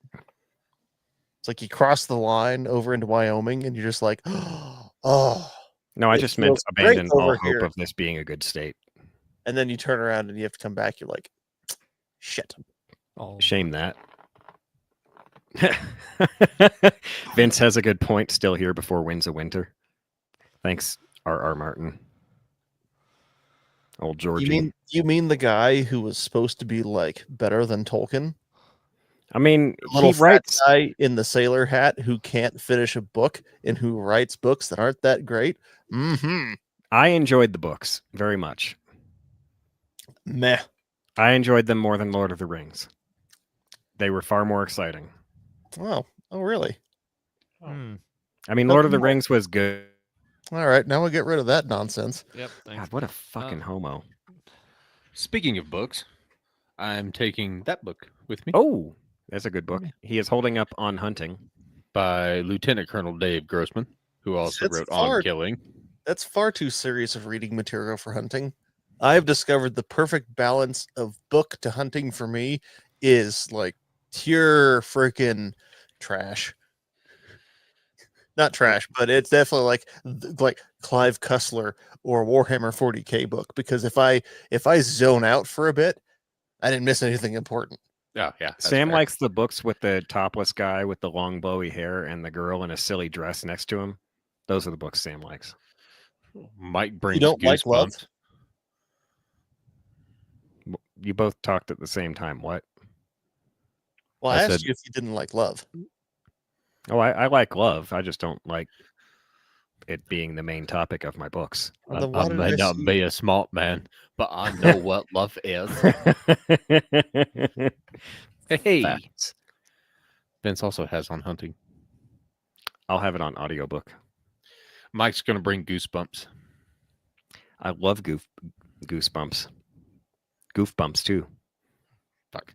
S4: It's like you cross the line over into Wyoming, and you're just like, oh.
S2: No, I
S4: It
S2: just meant
S4: feels great
S2: abandon all
S4: over
S2: hope
S4: here.
S2: of this being a good state.
S4: And then you turn around and you have to come back. You're like, shit.
S1: Oh,
S2: Shame that. Vince has a good point. Still here before Winds of Winter. Thanks, R.R. Martin. Old Georgie.
S4: You mean the guy who was supposed to be like better than Tolkien?
S2: I mean,
S4: The little
S2: he writes.
S4: fat guy in the sailor hat who can't finish a book and who writes books that aren't that great. Mm-hmm.
S2: I enjoyed the books very much.
S4: Meh.
S2: I enjoyed them more than Lord of the Rings. They were far more exciting.
S4: Oh, really?
S1: hmm.
S2: I mean,
S4: Oh,
S2: Lord of the
S4: come on.
S2: Rings was good.
S4: All right, now we'll get rid of that nonsense.
S1: Yep. Thanks.
S2: God, what a fucking homo.
S3: Speaking of books, I'm taking that book with me
S2: Oh, that's a good book. He is holding up On Hunting.
S3: by Lieutenant Colonel Dave Grossman, who also
S4: That's
S3: wrote
S4: hard.
S3: On Killing.
S4: That's far too serious of reading material for hunting. I've discovered the perfect balance of book to hunting for me is like pure freaking trash. Not trash, but it's definitely like Clive Cussler or Warhammer 40K book, because if I zone out for a bit, I didn't miss anything important.
S3: Oh yeah. that's
S2: Sam
S3: fair.
S2: likes the books with the topless guy with the long blowy hair and the girl in a silly dress next to him. Those are the books Sam likes.
S3: Mike brings
S4: don't like love?
S3: goosebumps.
S2: You both talked at the same time. What?
S4: Well,
S3: I
S4: I asked
S3: said-
S4: you if you didn't like love.
S2: Oh, I like love. I just don't like it being the main topic of my books.
S4: Well, then
S3: I
S4: why did
S3: may
S4: I
S3: not
S4: see-
S3: be a smart man, but I know what love is.
S2: Hey,
S3: Facts. Vince also has on hunting.
S2: I'll have it on audiobook.
S3: Mike's gonna bring goosebumps.
S2: I love goosebumps. Goofbumps too.
S3: Fuck.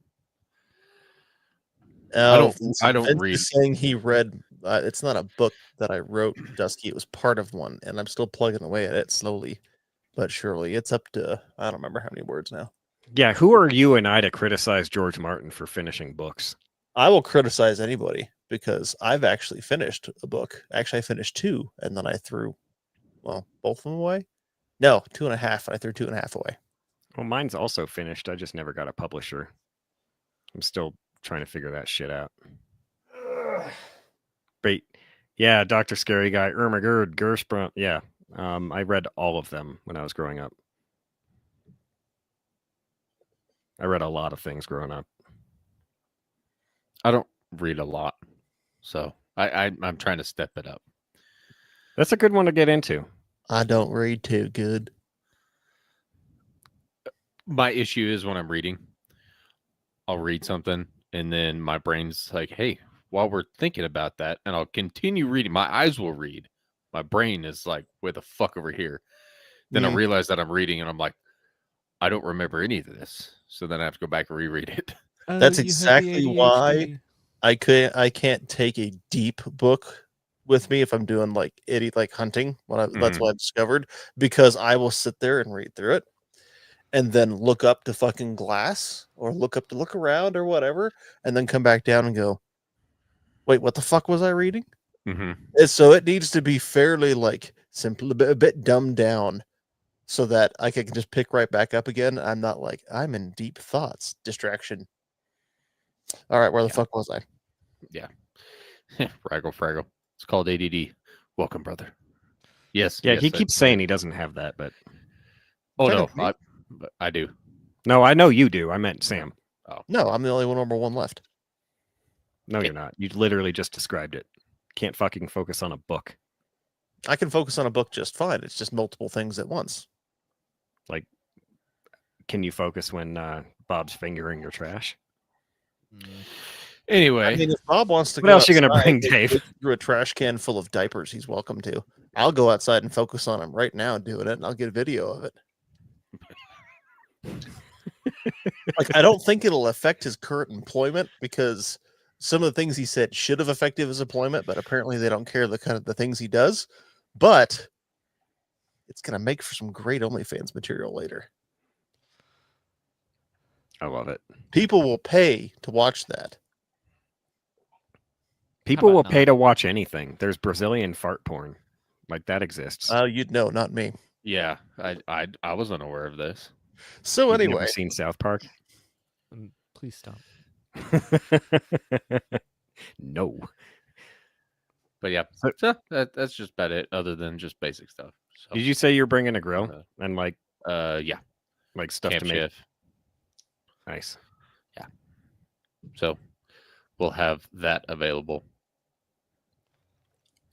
S4: I
S3: don't
S4: Vince
S3: read.
S4: is saying he read. It's not a book that I wrote, Dusky. It was part of one, and I'm still plugging away at it slowly, but surely. It's up to I don't remember how many words now.
S2: Yeah, who are you and I to criticize George Martin for finishing books?
S4: I will criticize anybody because I've actually finished a book. Actually, I finished 2, and then I threw, well, both of them away. No, 2.5. I threw 2.5 away.
S2: Well, mine's also finished. I just never got a publisher. I'm still trying to figure that shit out. But yeah, Dr. Scary Guy, Ermagerd, Gershbrum. Yeah, I read all of them when I was growing up. I read a lot of things growing up.
S3: I don't read a lot, so I'm trying to step it up.
S2: That's a good one to get into.
S4: I don't read too good.
S3: My issue is when I'm reading, I'll read something and then my brain's like, hey, while we're thinking about that, and I'll continue reading, my eyes will read. My brain is like, where the fuck over here? Then I realize that I'm reading and I'm like, I don't remember any of this. So then I have to go back and reread it.
S4: That's exactly why I can't take a deep book with me if I'm doing like hunting. That's what I discovered, because I will sit there and read through it and then look up to fucking glass or look up to look around or whatever, and then come back down and go, wait, what the fuck was I reading?
S3: Mm-hmm.
S4: And so it needs to be fairly like simple, a bit dumbed down, so that I can just pick right back up again. I'm not like I'm in deep thoughts, distraction. All right, where the fuck was I?
S3: Fraggle Fraggle. It's called ADD. Welcome, brother. Yes.
S2: Yeah,
S3: yes,
S2: he keeps saying he doesn't have that, but
S3: Oh
S4: Kind
S3: no,
S4: of
S3: but I do.
S2: no, I know you do. I meant Sam.
S4: No, I'm the only number one left.
S2: No, you're not. You literally just described it. Can't fucking focus on a book.
S4: I can focus on a book just fine. It's just multiple things at once.
S2: Can you focus when Bob's fingering your trash?
S3: Anyway,
S4: I mean, if Bob wants to
S2: What
S4: go
S2: else you gonna
S4: outside
S2: bring,
S4: and
S2: Dave?
S4: dig through a trash can full of diapers, he's welcome to. I'll go outside and focus on him right now doing it, and I'll get video of it. Like, I don't think it'll affect his current employment, because some of the things he said should have affected his employment, but apparently they don't care the kind of the things he does. But it's gonna make for some great OnlyFans material later.
S2: I love it.
S4: People will pay to watch that.
S2: People will
S3: about
S2: pay to watch anything. There's Brazilian fart porn. Like that exists.
S4: You'd know, not me.
S3: yeah, I was unaware of this.
S4: So
S2: You've
S4: anyway,
S2: never seen South Park?
S1: Please stop.
S2: No.
S3: But yeah, so that's just about it. Other than just basic stuff. So,
S2: Did you say you're bringing a grill and like
S3: yeah,
S2: stuff
S3: Camp
S2: to make?
S3: Chef.
S2: Nice.
S3: So we'll have that available.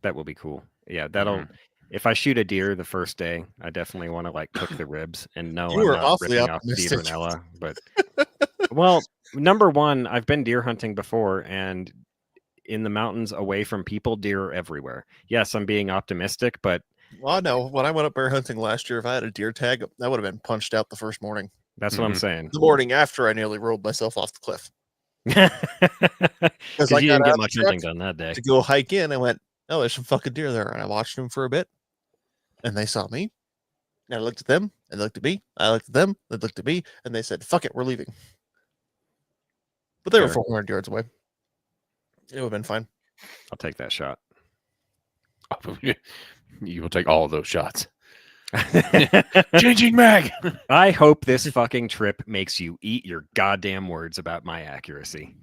S2: That will be cool. Yeah, that'll.
S3: Mhm.
S2: If I shoot a deer the first day, I definitely want to like cook the ribs. And no,
S4: You
S2: I'm
S4: were
S2: not
S4: awfully
S2: ripping off Steve
S4: optimistic.
S2: Ranella, but well, number one, I've been deer hunting before, and in the mountains away from people, deer are everywhere. Yes, I'm being optimistic, but
S4: well, no. When I went up bear hunting last year, if I had a deer tag, that would have been punched out the first morning.
S2: that's what I'm
S3: Mhm.
S2: saying.
S4: The morning after, I nearly rolled myself off the cliff.
S2: Because
S4: I
S2: you
S4: got
S2: didn't
S4: out
S2: get
S4: of
S2: much
S4: the
S2: hunting
S4: truck
S2: done that day.
S4: to go hike in, I went, oh, there's some fucking deer there. And I watched them for a bit, and they saw me. And I looked at them, And they looked at me. I looked at them. They looked at me, and they said, "Fuck it, we're leaving." But they were
S2: Fair.
S4: 400 yards away. It would have been fine.
S2: I'll take that shot.
S3: You will take all of those shots. Changing mag.
S2: I hope this fucking trip makes you eat your goddamn words about my accuracy.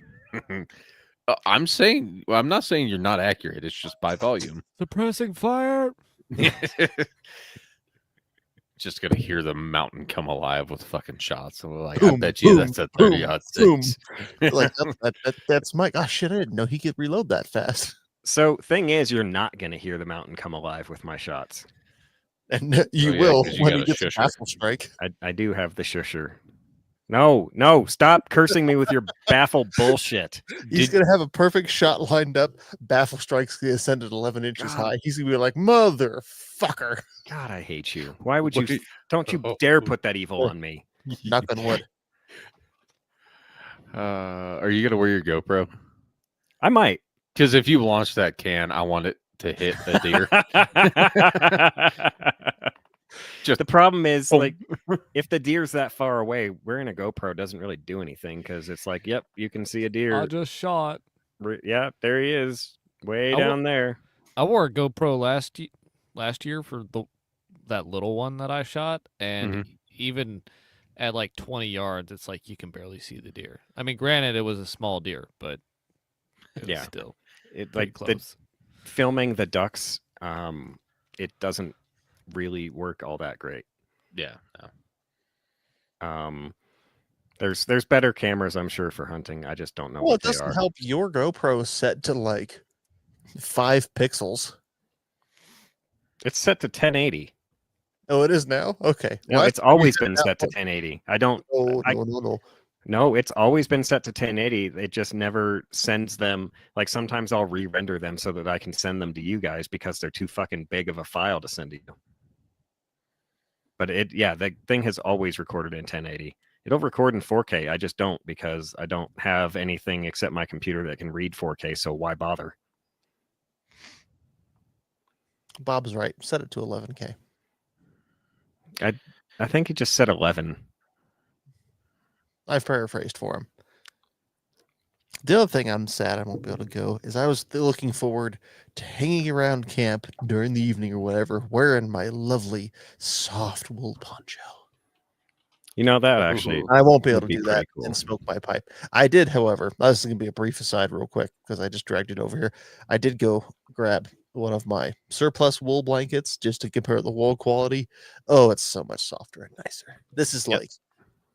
S3: I'm not saying you're not accurate. It's just by volume.
S1: Suppressing fire.
S3: Just gonna hear the mountain come alive with fucking shots. And we're like, I
S4: Boom,
S3: bet you
S4: boom,
S3: that's a
S4: boom,
S3: 30 odd
S4: boom.
S3: six.
S4: Like that's Mike. Oh shit! I didn't know he could reload that fast.
S2: So, thing is, you're not going to hear the mountain come alive with my shots.
S4: And you
S3: yeah,
S4: will
S3: 'cause you
S4: when
S3: got
S4: he
S3: a
S4: gets a
S3: shusher.
S4: baffle strike.
S2: I do have the shusher. No, stop cursing me with your baffle bullshit.
S4: He's gonna have a perfect shot lined up. Baffle strikes the ascended 11 inches
S2: God.
S4: high. He's gonna be like, "Motherfucker!"
S2: God, I hate you. Why would you?
S3: Wait.
S2: Don't you dare put that evil on me.
S4: Knock on wood.
S3: Are you gonna wear your GoPro?
S2: I might.
S3: Because if you launch that can, I want it to hit a deer. Just
S2: the problem is,
S3: boom.
S2: like, if the deer's that far away, wearing a GoPro doesn't really do anything because it's like, yep, you can see a
S1: I
S2: deer.
S1: just shot.
S2: Yeah, there he is, way
S1: I
S2: down there.
S1: I wore a GoPro last year for that little one that I shot, and even at like 20 yards, it's like you can barely see the deer. I mean, granted, it was a small deer, but it was
S2: Yeah.
S1: still
S2: It
S1: pretty
S2: like
S1: close.
S2: filming the ducks, it doesn't really work all that great.
S3: yeah. No.
S2: There's better cameras, I'm sure, for hunting. I just don't know
S4: Well,
S2: what
S4: it
S2: they
S4: doesn't
S2: are.
S4: help. Your GoPro is set to like 5 pixels.
S2: It's set to 1080.
S4: Oh, it is now. Okay.
S2: No,
S4: Well,
S2: it's always been
S4: that
S2: set to
S4: one.
S2: 1080. I don't.
S4: Oh
S2: I-
S4: no.
S2: No, it's always been set to 1080. It just never sends them. Like sometimes I'll re-render them so that I can send them to you guys because they're too fucking big of a file to send to you. But the thing has always recorded in 1080. It'll record in 4K. I just don't because I don't have anything except my computer that can read 4K. So why bother?
S4: Bob's right. Set it to 11K.
S2: I think he just said 11.
S4: I've paraphrased for him. The other thing I'm sad I won't be able to go is I was still looking forward to hanging around camp during the evening or whatever, wearing my lovely soft wool poncho.
S2: You know that actually.
S4: I won't be able to
S2: would be
S4: do that
S2: pretty cool.
S4: and smoke my pipe. I did, however, this is going to be a brief aside real quick because I just dragged it over here. I did go grab one of my surplus wool blankets just to compare the wool quality. Oh, it's so much softer and nicer. This is
S2: Yep.
S4: like,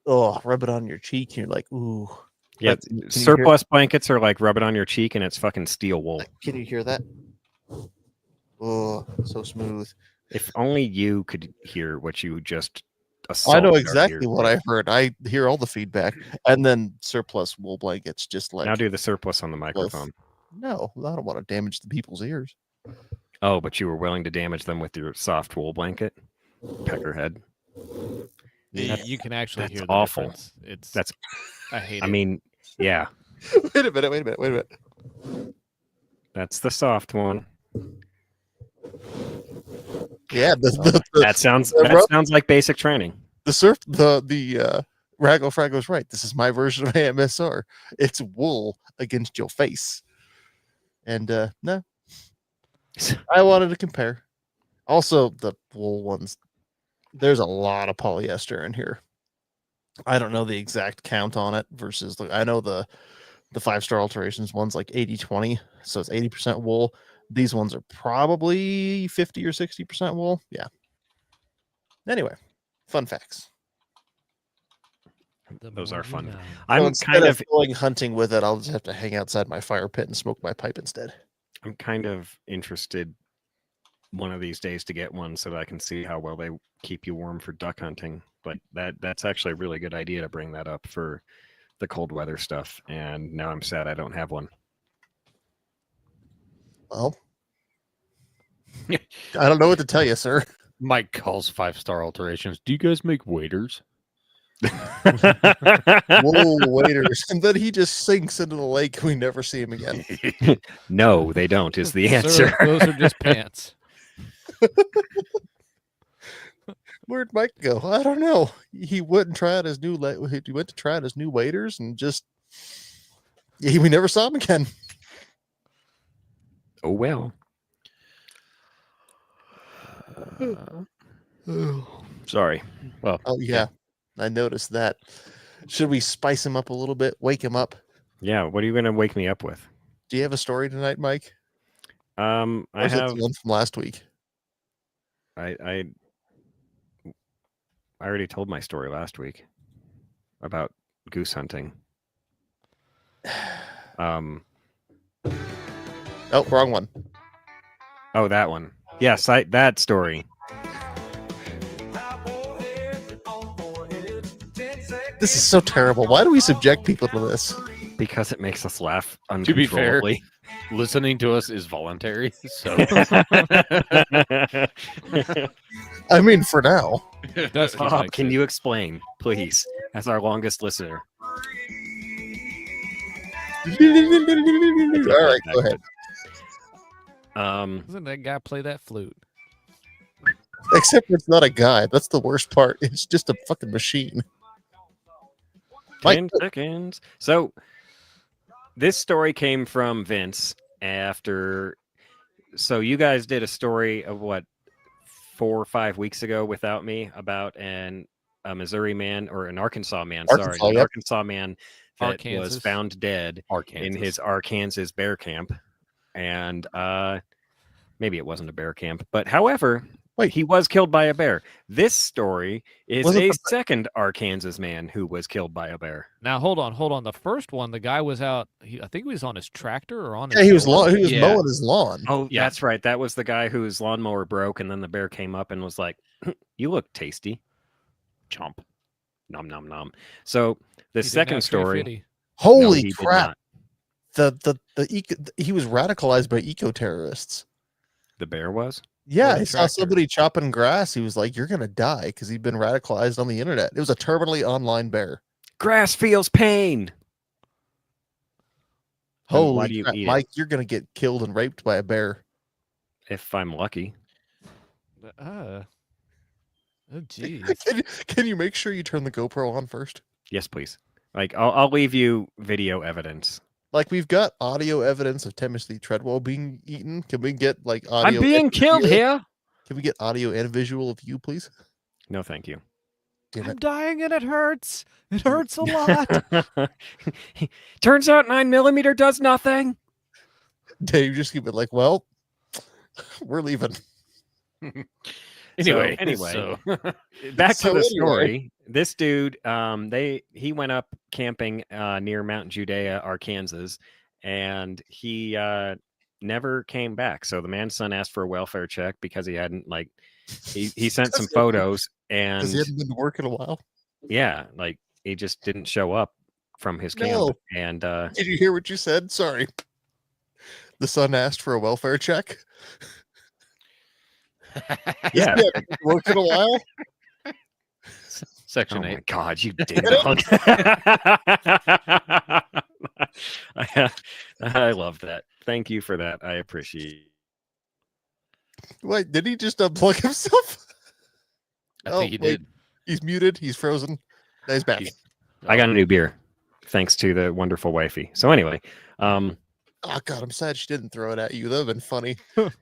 S4: oh, rub it on your cheek and you're like, ooh.
S2: Yeah,
S4: Can you hear-
S2: surplus blankets are like rub it on your cheek and it's fucking steel wool.
S4: Can you hear that? Oh, so smooth.
S2: If only you could hear what you just
S4: I
S2: assaulted
S4: know
S2: our
S4: exactly
S2: ears
S4: what
S2: with.
S4: I heard. I hear all the feedback. And then surplus wool blankets just like,
S2: Now do the surplus on the microphone.
S4: no, I don't want to damage the people's ears.
S2: Oh, but you were willing to damage them with your soft wool blanket? Peckerhead.
S1: You can actually
S2: that's
S1: hear the
S2: awful.
S1: difference. It's
S2: That's
S1: I hate
S2: I
S1: it.
S2: mean, yeah,
S4: Wait a minute.
S2: that's the soft one.
S4: Yeah,
S2: That sounds like basic training.
S4: the Raggle Fraggo's right. This is my version of AMSR. It's wool against your face. And no, I wanted to compare. Also, the wool ones, there's a lot of polyester in here. I don't know the exact count on it versus I know the 5-star alterations one's like 80-20, so it's 80% wool. These ones are probably 50 or 60% wool. Yeah. Anyway, fun facts.
S1: The
S2: Those
S1: more
S2: are
S1: you
S2: fun.
S1: know.
S2: I'm
S4: Instead
S2: kind of
S4: going hunting with it, I'll just have to hang outside my fire pit and smoke my pipe instead.
S2: I'm kind of interested one of these days to get one so that I can see how well they keep you warm for duck hunting. But that's actually a really good idea to bring that up for the cold weather stuff. And now I'm sad I don't have one.
S4: Well, I don't know what to tell you, sir.
S3: Mike calls 5-star alterations. Do you guys make waiters?
S4: Whoa, waiters. And then he just sinks into the lake and we never see him again.
S2: No, they don't is the
S1: Sir,
S2: answer.
S1: those are just pants.
S4: Where'd Mike go? I don't know. He went and tried his new. He went to try out his new waders and just. Yeah, we never saw him again.
S2: Oh well. Sorry.
S3: Well,
S4: Oh yeah, I noticed that. Should we spice him up a little bit? Wake him up?
S2: Yeah. What are you gonna wake me up with?
S4: Do you have a story tonight, Mike?
S2: I
S4: Or is it
S2: have.
S4: the one from last week.
S2: I already told my story last week about goose hunting.
S4: Oh, wrong one.
S2: Oh, that one. Yes, that story.
S4: This is so terrible. Why do we subject people to this?
S2: Because it makes us laugh
S3: To be fair,
S2: uncontrollably.
S3: listening to us is voluntary. So
S4: I mean, for now.
S1: That's what
S2: Bob,
S1: Mike
S2: can
S1: said.
S2: you explain, please, as our longest listener?
S4: All right, go ahead.
S1: Doesn't that guy play that flute?
S4: Except it's not a guy. That's the worst part. It's just a fucking machine. Mike-
S2: 10 seconds. So this story came from Vince after. So you guys did a story of what 4 or 5 weeks ago without me about a Missouri man or an Arkansas man.
S4: Arkansas,
S2: Sorry, an
S4: yep.
S2: Arkansas man that was
S1: Arkansas.
S2: found dead
S3: Arkansas.
S2: in his Arkansas bear camp, and maybe it wasn't a bear camp, but however.
S4: Wait.
S2: He was killed by a bear. This story is
S4: Was it
S2: a
S4: the-
S2: second Arkansas man who was killed by a bear.
S1: Now hold on. The first one, the guy was out. I think he was on his tractor or on.
S4: Yeah,
S1: his
S4: he was
S1: mower.
S4: he was
S3: Yeah.
S4: mowing his lawn.
S2: Oh,
S3: Yeah.
S2: that's right. That was the guy whose lawnmower broke, and then the bear came up and was like, "You look tasty." Chomp. Nom nom nom. So the
S1: He did
S2: second
S1: not trade
S2: story.
S1: Fitty.
S4: Holy
S2: he did
S4: crap!
S2: not.
S4: He was radicalized by eco terrorists.
S2: The bear was.
S4: Yeah,
S1: the
S4: I saw
S1: tractor.
S4: somebody chopping grass. He was like, "You're gonna die" because he'd been radicalized on the internet. It was a terminally online bear.
S2: Grass feels pain. Then why
S4: Holy
S2: do you
S4: crap,
S2: eat it?
S4: Mike! You're gonna get killed and raped by a bear.
S2: If I'm lucky.
S1: Oh, geez.
S4: Can you make sure you turn the GoPro on first?
S2: Yes, please. Like I'll leave you video evidence.
S4: Like we've got audio evidence of Timothy Treadwell being eaten. Can we get like audio?
S2: I'm being
S4: and
S2: killed
S4: video?
S2: here.
S4: Can we get audio and visual of you, please?
S2: No, thank you.
S4: Damn
S1: I'm
S4: it.
S1: dying and it hurts. It hurts a lot.
S2: Turns out 9mm does nothing.
S4: Dave just keep it like, well, we're leaving.
S2: Anyway,
S3: so
S2: back
S4: So
S2: to the
S4: anyway.
S2: story. This dude, he went up camping near Mount Judea, Arkansas, and he never came back. So the man's son asked for a welfare check because he hadn't he sent some photos, and
S4: Because he hadn't been to work in a while.
S2: yeah, like he just didn't show up from his camp.
S4: No.
S2: And
S4: Did you hear what you said? Sorry. The son asked for a welfare check.
S2: yeah.
S4: Work in a while.
S3: Section
S2: Oh
S3: 8.
S2: my God, you ding dong. I love that. Thank you for that. I appreciate it.
S4: Wait, did he just unplug himself?
S3: I
S4: Oh,
S3: think he
S4: wait.
S3: did.
S4: He's muted. He's frozen. Now he's back.
S2: I got a new beer thanks to the wonderful wifey. So anyway,
S4: Oh God, I'm sad she didn't throw it at you. That would have been funny.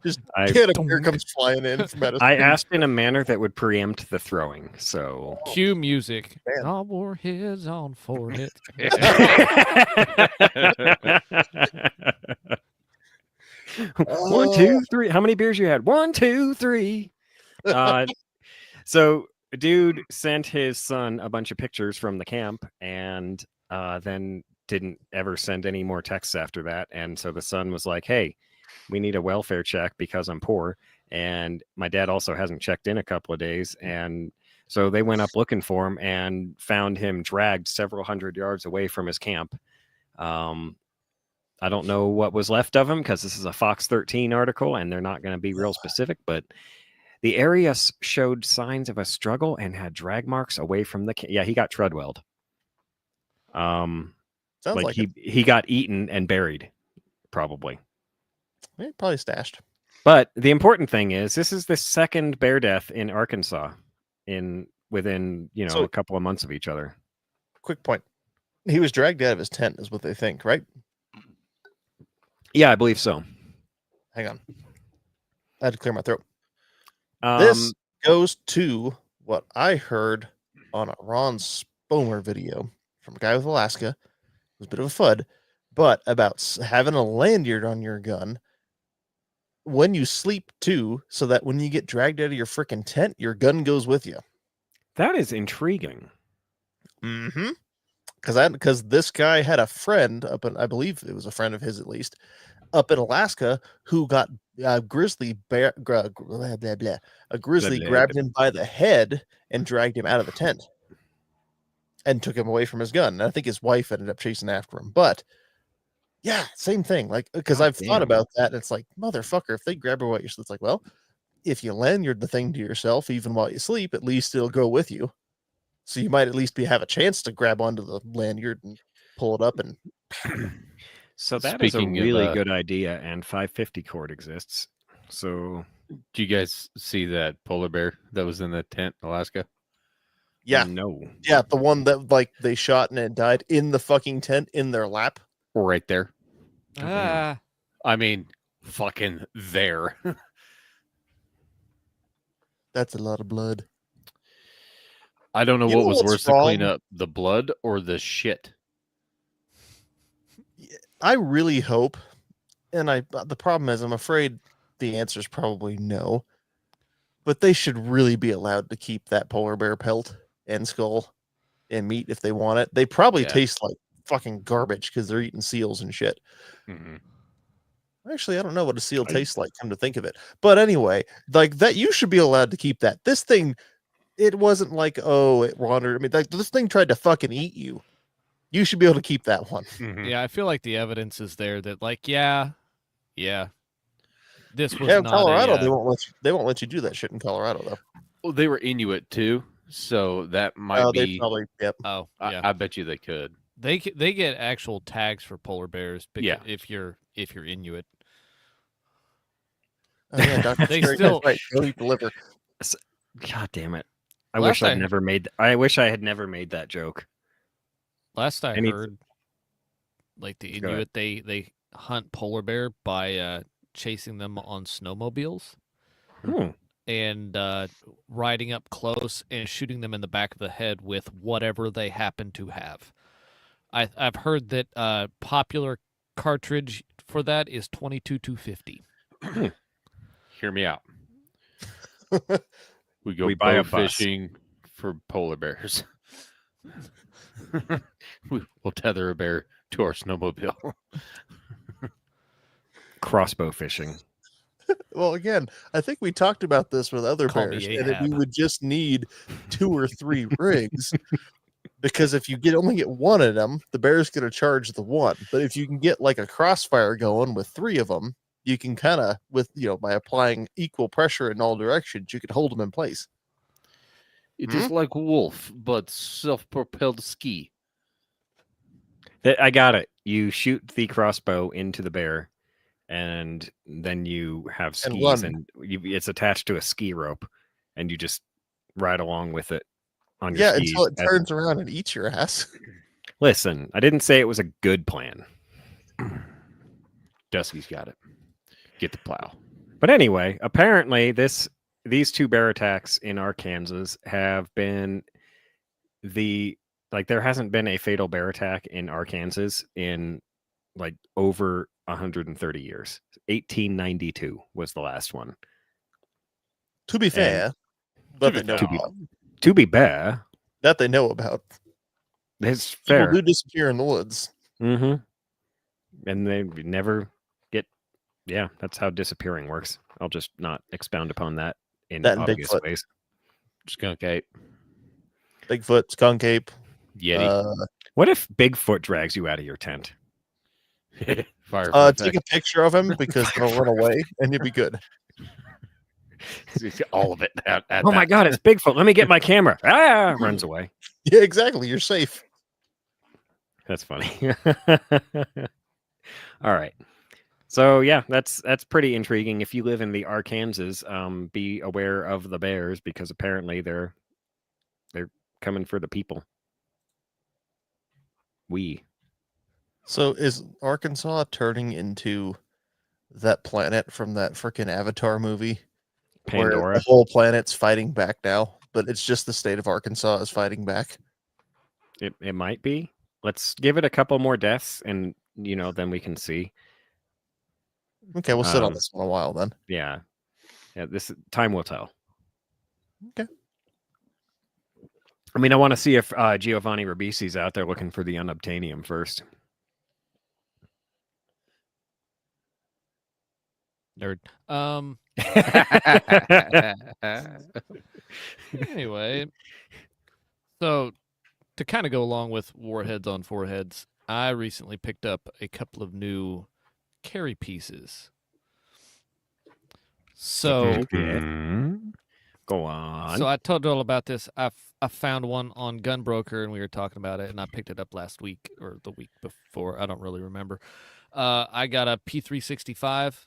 S4: Just
S2: I
S4: get a beer comes flying in from out of
S2: I
S4: space.
S2: asked in a manner that would preempt the throwing. So
S1: Cue music.
S4: Man.
S1: All warheads on forehead.
S2: 1, 2, 3. How many beers you had? 1, 2, 3. So a dude sent his son a bunch of pictures from the camp, and then didn't ever send any more texts after that. And so the son was like, "Hey, we need a welfare check because I'm poor, and my dad also hasn't checked in a couple of days." And so they went up looking for him and found him dragged several hundred yards away from his camp. I don't know what was left of him because this is a Fox 13 article and they're not going to be real specific, but the area showed signs of a struggle and had drag marks away from the yeah, he got Treadwelled.
S4: Sounds like
S2: he got eaten and buried, probably.
S4: probably stashed.
S2: But the important thing is this is the second bear death in Arkansas within
S4: So-
S2: a couple of months of each other.
S4: Quick point. He was dragged out of his tent, is what they think, right?
S2: Yeah, I believe so.
S4: Hang on. I had to clear my throat.
S2: Um,
S4: This goes to what I heard on a Ron Spomer video from a guy with Alaska. It was a bit of a FUD, but about having a lanyard on your gun when you sleep too, so that when you get dragged out of your freaking tent, your gun goes with you.
S2: that is intriguing.
S4: Mm-hmm. Because this guy had a friend up in, I believe it was a friend of his at least, up in Alaska who got a grizzly bear, blah, blah, blah. A grizzly
S2: blah.
S4: grabbed him by the head and dragged him out of the tent and took him away from his gun. And I think his wife ended up chasing after him. But yeah, same thing. Like, because
S2: God
S4: I've thought
S2: damn.
S4: about that, and it's like, motherfucker, if they grab her while you're sleeping, it's like, well, if you lanyard the thing to yourself, even while you sleep, at least it'll go with you. So you might at least have a chance to grab onto the lanyard and pull it up. And
S2: So that is a
S3: Speaking of,
S2: really good idea, and 550 cord exists. So
S3: Do you guys see that polar bear that was in the tent, in Alaska?
S4: yeah,
S2: no.
S4: yeah, the one that like they shot and it died in the fucking tent in their lap.
S3: Right there.
S1: Ah,
S3: I mean, fucking there.
S4: That's a lot of blood.
S3: I don't know
S4: You
S3: what
S4: know
S3: was
S4: what's
S3: worse to clean
S4: wrong?
S3: up, the blood or the shit.
S4: I really hope, and the problem is I'm afraid the answer is probably no, but they should really be allowed to keep that polar bear pelt and skull and meat if they want it. They probably
S3: Yeah.
S4: taste like fucking garbage because they're eating seals and shit.
S3: Mhm.
S4: Actually, I don't know what a seal
S2: I-
S4: tastes like, come to think of it. But anyway, like that, you should be allowed to keep that. This thing, it wasn't like, oh, it wandered. I mean, like this thing tried to fucking eat you. You should be able to keep that one.
S3: Mhm.
S1: yeah. I feel like the evidence is there that, like, yeah, this was
S4: Yeah, in
S1: not
S4: Colorado,
S1: a,
S4: they won't let you do that shit in Colorado though.
S3: Well, they were Inuit too, so that might
S4: Oh, they
S3: be.
S4: probably, yep.
S1: oh yeah.
S3: I bet you they could.
S1: They get actual tags for polar bears.
S3: Yeah.
S1: If you're Inuit.
S4: Oh, yeah, Dr.
S1: They
S4: Cherry,
S1: still-
S4: right. Go eat the liver.
S2: God damn it! I
S1: Last
S2: wish I'd
S1: I-
S2: never made. I wish I had never made that joke.
S1: Last I
S2: Any-
S1: heard, like the
S2: Go ahead.
S1: Inuit, they hunt polar bear by chasing them on snowmobiles
S2: Hmm.
S1: and riding up close and shooting them in the back of the head with whatever they happen to have. I've heard that popular cartridge for that is 22-250.
S3: Hear me out. We go
S2: We buy a
S3: bow
S2: bus.
S3: fishing for polar bears. We'll tether a bear to our snowmobile.
S2: Crossbow fishing.
S4: Well, again, I think we talked about this with other
S1: Call me
S4: bears, and that we
S1: Ahab.
S4: would just need 2 or 3 rigs. Because if you only get one of them, the bear's going to charge the one. But if you can get like a crossfire going with 3 of them, you can kind of, by applying equal pressure in all directions, you could hold them in place.
S3: It is like wolf, but self-propelled ski.
S2: I got it. You shoot the crossbow into the bear, and then you have
S4: And
S2: skis,
S4: run.
S2: and it's attached to a ski rope, and you just ride along with it on your
S4: Yeah,
S2: skis.
S4: until it turns around and eats your ass.
S2: Listen, I didn't say it was a good plan.
S3: Dusky's got it. Get the plow.
S2: But anyway, apparently these 2 bear attacks in Arkansas have been there hasn't been a fatal bear attack in Arkansas in like over 130 years. 1892 was the last one.
S4: To be fair, but they know
S2: To be-
S4: about.
S2: To be bear,
S4: That they know about.
S2: it's
S4: People
S2: fair.
S4: do disappear in the woods.
S2: Mm-hmm. And they never get. Yeah, that's how disappearing works. I'll just not expound upon that in
S4: That and
S2: obvious
S4: Bigfoot.
S2: ways.
S3: Skunk ape.
S4: Bigfoot, skunk ape.
S3: Yeti.
S2: What if Bigfoot drags you out of your tent?
S3: Firefly
S4: Take a picture of him because they'll run away and you'll be good.
S3: all of it. At
S2: Oh my
S3: that.
S2: God, it's Bigfoot. Let me get my camera. Ah, runs away.
S4: Yeah, exactly. You're safe.
S2: That's funny. All right. So yeah, that's pretty intriguing. If you live in the Arkansas, be aware of the bears because apparently they're They're coming for the people.
S4: So is Arkansas turning into that planet from that freaking Avatar movie where
S2: Pandora.
S4: the whole planet's fighting back now, but it's just the state of Arkansas is fighting back?
S2: It might be. Let's give it a couple more deaths, and then we can see.
S4: Okay, we'll sit on
S2: Um,
S4: this one a while then.
S2: Yeah. This time will tell.
S4: Okay.
S2: I mean, I want to see if Giovanni Ribisi's out there looking for the unobtainium first.
S1: Nerd. Anyway, so to kind of go along with warheads on foreheads, I recently picked up a couple of new carry pieces. So,
S2: Go on.
S1: so I told you all about this. I found one on Gunbroker, and we were talking about it, and I picked it up last week or the week before. I don't really remember. I got a P365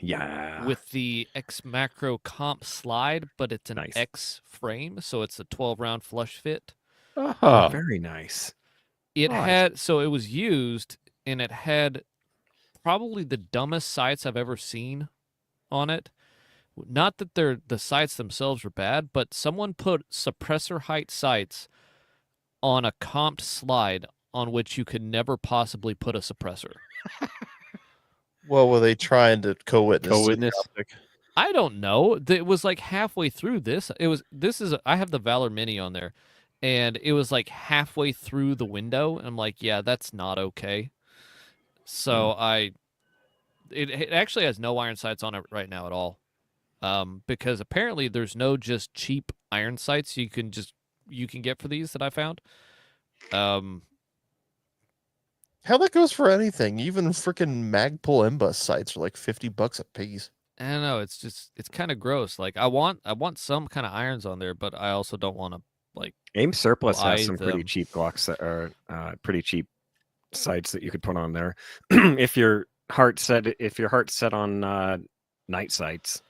S2: Yeah.
S1: with the X Macro Comp slide, but it's an
S2: Nice.
S1: X frame, so it's a 12-round flush fit.
S3: Oh,
S2: Very nice.
S1: It
S2: Nice.
S1: had, so it was used, and it had probably the dumbest sights I've ever seen on it. Not that the sights themselves were bad, but someone put suppressor height sights on a comped slide on which you could never possibly put a suppressor.
S4: Well, were they trying to co-witness?
S3: Co-witness?
S4: the optic?
S1: I don't know. It was like halfway through this. I have the Valor Mini on there, and it was like halfway through the window. And I'm like, yeah, that's not okay. So it actually has no iron sights on it right now at all. Because apparently there's no just cheap iron sights you can get for these that I found.
S4: How that goes for anything? Even freaking Magpul M-Bus sites are like $50 a piece.
S1: I don't know. It's kind of gross. Like I want some kind of irons on there, but I also don't want to
S2: AIM Surplus
S1: buy
S2: has some pretty
S1: them.
S2: cheap Glocks that are pretty cheap sights that you could put on there. if your heart's set on night sights,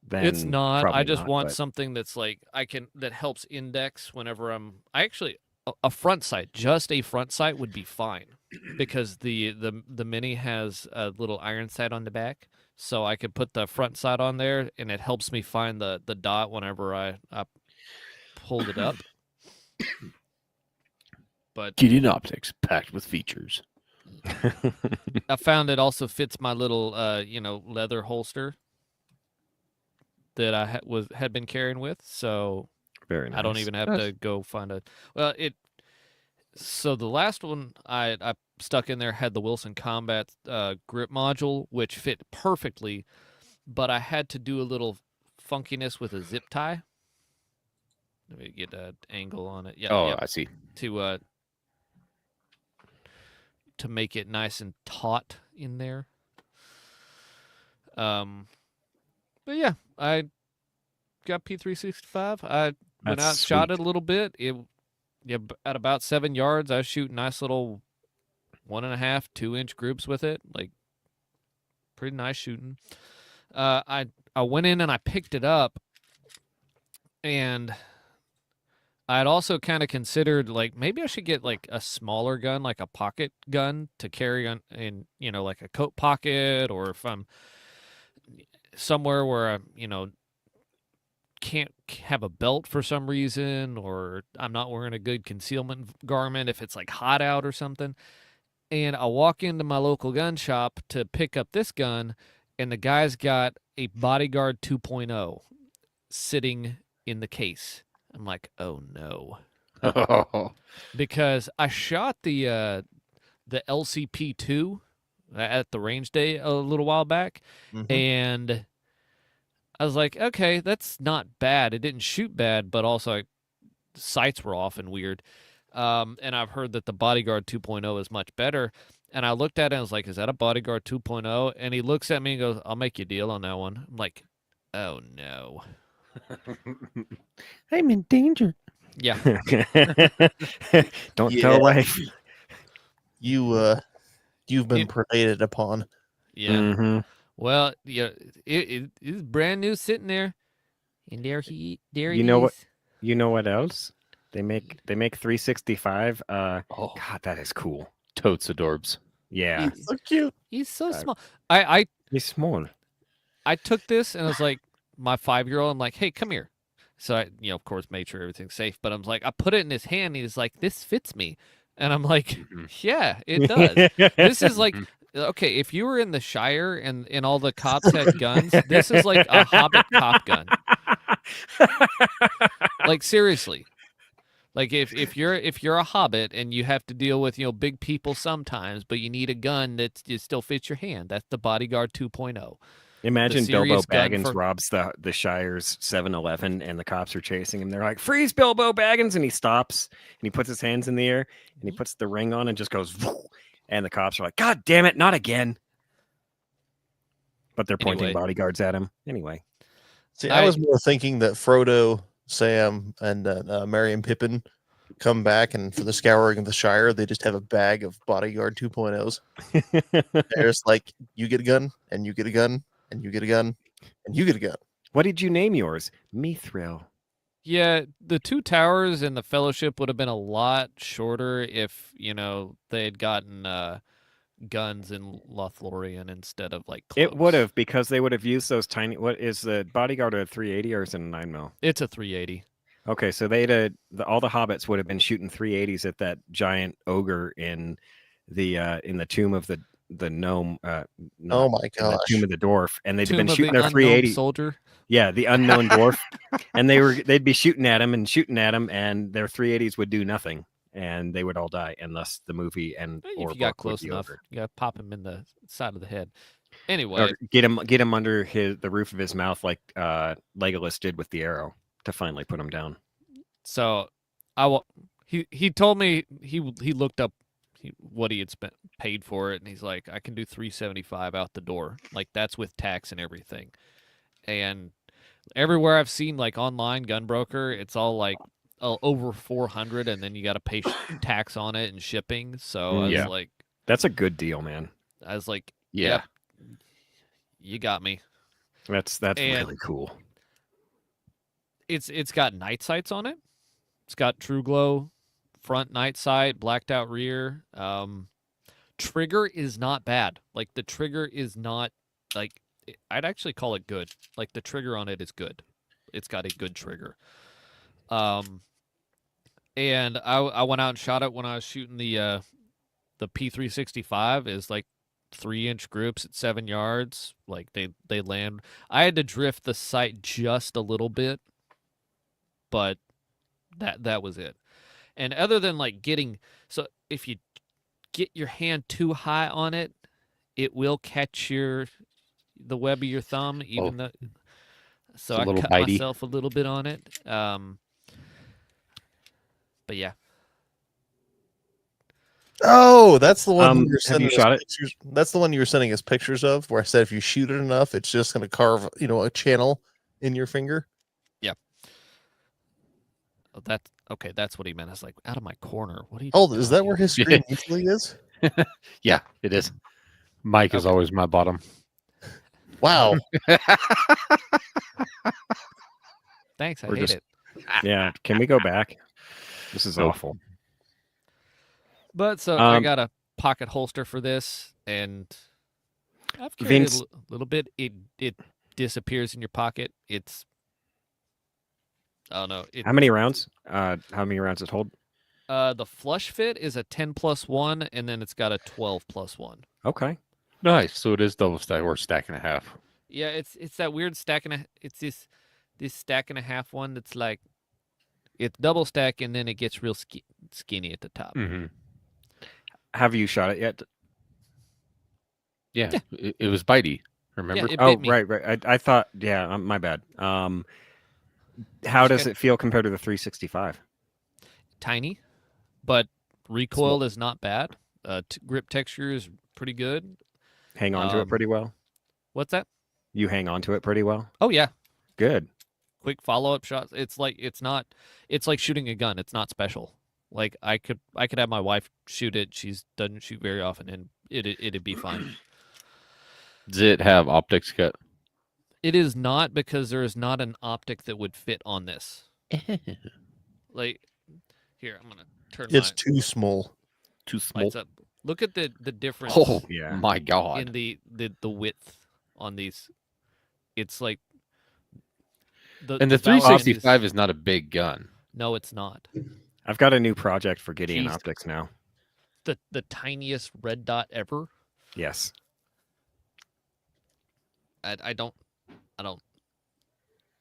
S2: then
S1: It's not. I
S2: probably
S1: just
S2: not,
S1: want
S2: but-
S1: something that's like that helps index whenever I actually a front sight, just a front sight would be fine because the Mini has a little iron sight on the back, so I could put the front sight on there and it helps me find the dot whenever I pulled it up. But
S3: Gideon Optics, packed with features.
S1: I found it also fits my little leather holster that I had been carrying with, so
S2: Very nice.
S1: I don't even have to go find a. Well, so the last one I stuck in there had the Wilson Combat grip module, which fit perfectly, but I had to do a little funkiness with a zip tie. Let me get an angle on it. Yeah.
S3: Oh,
S1: yep,
S3: I see.
S1: to make it nice and taut in there. But yeah, I got P365. I went
S2: That's
S1: out, shot
S2: sweet.
S1: it a little bit. At about 7 yards, I shoot nice little 1.5, 2-inch groups with it. Like, pretty nice shooting. I went in and I picked it up, and I'd also kind of considered like maybe I should get like a smaller gun, like a pocket gun to carry on in, like a coat pocket, or if I'm somewhere where I, can't have a belt for some reason, or I'm not wearing a good concealment garment if it's like hot out or something. And I walk into my local gun shop to pick up this gun, and the guy's got a Bodyguard 2.0 sitting in the case. I'm like, oh no. Because I shot the LCP2 at the range day a little while back,
S4: Mhm.
S1: and I was like, okay, that's not bad. It didn't shoot bad, but also the sights were off and weird. And I've heard that the Bodyguard 2.0 is much better. And I looked at it and I was like, is that a Bodyguard 2.0? And he looks at me and goes, I'll make you a deal on that one. I'm like, oh no.
S3: I'm in danger.
S1: Yeah.
S2: Don't
S4: Yeah.
S2: tell wife.
S4: You've been predated upon.
S1: Yeah.
S2: Mhm.
S1: Well, yeah, it's brand new sitting there. And there he
S2: You know what-
S1: is.
S2: You know what else? They make 365.
S3: Oh,
S2: God, that is cool.
S3: totes adorbs.
S2: Yeah,
S4: So cute.
S1: He's so
S2: Uh,
S1: small. I
S2: he's small.
S1: I took this and I was like, my 5-year-old. I'm like, hey, come here. So I, of course, made sure everything's safe. But I'm like, I put it in his hand. And he's like, this fits me, and I'm like,
S3: Mhm.
S1: yeah, it does. This is like, okay, if you were in the Shire and all the cops had guns, this is like a Hobbit cop gun. Like seriously. Like if you're a hobbit and you have to deal with big people sometimes, but you need a gun that still fits your hand, that's the Bodyguard 2.0.
S2: Imagine Bilbo
S1: serious gun
S2: Baggins
S1: for-
S2: robs the Shire's 7-Eleven and the cops are chasing him. They're like, "Freeze, Bilbo Baggins!" And he stops and he puts his hands in the air and he puts the ring on and just goes, "Whoa." And the cops are like, "God damn it, not again!" But they're pointing
S1: Anyway.
S2: bodyguards at him anyway.
S4: See, I was more thinking that Frodo, Sam, and Merry and Pippin come back, and for the scouring of the Shire, they just have a bag of Bodyguard 2.0s. They're just like, you get a gun, and you get a gun, and you get a gun, and you get a gun.
S2: What did you name yours? Mithril.
S1: Yeah, the Two Towers and the Fellowship would have been a lot shorter if they had gotten guns in Lothlorien instead of like cloaks.
S2: It would have, because they would have used those tiny. What is the bodyguard a 380 or is it a 9mm?
S1: It's a 380.
S2: Okay, so all the hobbits would have been shooting 380s at that giant ogre in the tomb of the gnome.
S4: Oh
S2: not-
S4: my
S2: in the
S4: gosh.
S2: tomb of the dwarf, and they'd
S1: Tomb
S2: been
S1: of
S2: shooting
S1: the
S2: their
S1: Unknown
S2: 380.
S1: soldier.
S2: Yeah, the unknown dwarf, and they'd be shooting at him, and their 380s would do nothing, and they would all die, and thus the movie and
S1: If
S2: or
S1: you got
S2: book would
S1: close
S2: be
S1: enough,
S2: over.
S1: you gotta pop him in the side of the head. Anyway,
S2: Or get him under the roof of his mouth like Legolas did with the arrow to finally put him down.
S1: so he told me he looked up what he had paid for it, and he's like, I can do 375 out the door. Like that's with tax and everything. And everywhere I've seen like online gunbroker, it's all like over 400, and then you got to pay tax on it and shipping. So I was
S3: Yeah.
S1: like,
S2: That's a good deal, man.
S3: Yeah.
S1: Yep, you got me.
S2: That's
S1: And-
S2: really cool.
S1: It's got night sights on it. It's got True Glow front night sight, blacked out rear. Trigger is not bad. Like the trigger is not like I'd actually call it good. Like the trigger on it is good. It's got a good trigger. And I went out and shot it when I was shooting the P365 is like 3-inch groups at 7 yards. Like they land. I had to drift the sight just a little bit, but that was it. And other than like if you get your hand too high on it, it will catch the web of your thumb, even though. So
S3: It's a
S1: I
S3: little
S1: cut
S3: bitey.
S1: myself a little bit on it. But yeah,
S4: Oh, that's the one
S2: Have
S4: you
S2: you
S4: were sending us
S2: shot it?
S4: pictures. That's the one you were sending us pictures of, where I said if you shoot it enough, it's just going to carve, a channel in your finger.
S1: oh, that's okay. That's what he meant. I was like, out of my corner. What are you?
S4: Oh, is that where
S1: talking
S4: his screen usually is?
S3: Yeah, it is. Mike is
S1: Okay.
S3: always my bottom.
S4: Wow.
S1: Thanks. I
S2: We're
S1: hate
S2: just-
S1: it.
S2: Yeah, can we go back? This is
S3: Oh.
S2: awful.
S1: But so I
S2: Um,
S1: got a pocket holster for this, and I've carried it
S2: Vince-
S1: a little bit. It disappears in your pocket. It's I don't know.
S2: How many rounds? How many rounds does it hold?
S1: The flush fit is a 10+1, and then it's got a 12+1.
S2: Okay.
S3: Nice. So it is double stack or stack and a half.
S1: Yeah, it's that weird stack it's this stack and a half one that's like it's double stack, and then it gets real skinny at the top.
S3: Mm-hmm.
S2: Have you shot it yet?
S3: Yeah. It was bitey. Remember?
S1: Yeah, it
S2: Oh,
S1: bit me.
S2: right. I thought. Yeah, my bad. How does it feel compared to the 365?
S1: Tiny, but recoil is not bad. Grip texture is pretty good.
S2: Hang on to it pretty well.
S1: What's that?
S2: You hang on to it pretty well.
S1: Oh yeah,
S2: Good.
S1: quick follow-up shots. It's like shooting a gun. It's not special. Like I could have my wife shoot it. She doesn't shoot very often, and it'd be fine.
S3: Does it have optics cut?
S1: It is not, because there is not an optic that would fit on this. Like Here, I'm gonna turn
S4: It's
S1: my
S4: too small.
S3: Too small.
S1: lights up. Look at the difference
S3: Oh
S2: Yeah.
S3: my god!
S1: in the width on these. It's like
S3: And the
S1: Valorant
S3: 365 is not a big gun.
S1: no, it's not.
S2: I've got a new project for Gideon
S1: Jesus.
S2: Optics now.
S1: The tiniest red dot ever.
S2: Yes.
S1: I don't.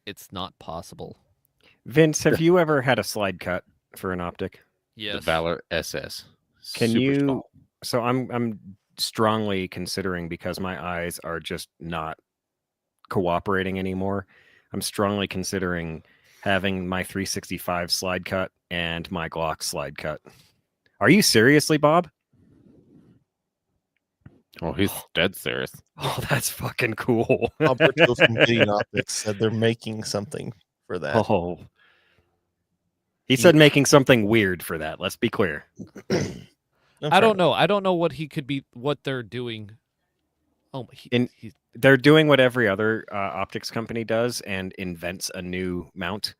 S1: It's not possible.
S2: Vince, have you ever had a slide cut for an optic?
S1: Yes.
S3: The Valor SS.
S2: Can
S3: Super
S2: you?
S3: small.
S2: So I'm strongly considering, because my eyes are just not cooperating anymore. I'm strongly considering having my 365 slide cut and my Glock slide cut. Are you seriously, Bob?
S3: Oh, he's dead serious.
S2: Oh, that's fucking cool.
S4: Alberto from Gideon Optics said they're making something for that.
S2: Oh. He said making something weird for that. Let's be clear.
S1: I don't know. I don't know what he could be. What they're doing. Oh, he's
S2: They're doing what every other optics company does and invents a new mount.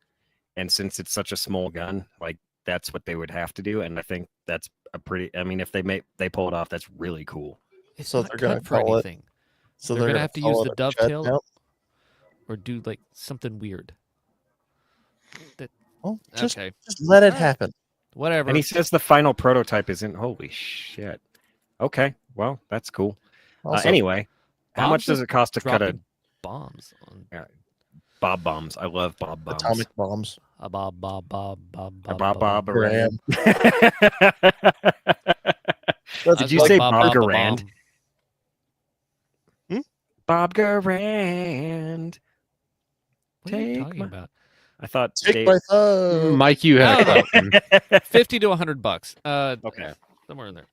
S2: And since it's such a small gun, like that's what they would have to do. And I think that's a pretty. I mean, if they pull it off, that's really cool.
S1: it's
S4: So
S1: not
S4: they're gonna
S1: cut for
S4: call it-
S1: anything.
S4: So
S1: They're gonna have to use
S4: call
S1: the
S4: it a jet
S1: dovetail.
S4: mount?
S1: Or do like something weird.
S4: Well, just
S1: Okay,
S4: let it
S1: Alright.
S4: happen.
S1: whatever.
S2: And he says the final prototype isn't. Holy shit. Okay, well, that's cool.
S4: Also,
S2: Anyway, how
S1: Bombs
S2: much does
S1: is
S2: it cost to cut a
S1: dropping bombs on
S2: Bob bombs? I love Bob bombs.
S4: atomic bombs.
S1: a bob.
S2: A Bob Bob
S4: Graham.
S2: Did
S4: That's
S2: you
S4: like
S2: say
S1: Bob,
S2: Bob
S1: Bob,
S2: Garand?
S1: bomb.
S2: Bob Garand.
S1: What are you
S2: Take
S1: talking
S2: my-
S1: about?
S2: I thought
S4: Take
S2: Dave-
S4: my thumb.
S3: Mike, you had
S1: Oh,
S3: a question.
S1: $50 to $100.
S2: Okay.
S1: Somewhere in there.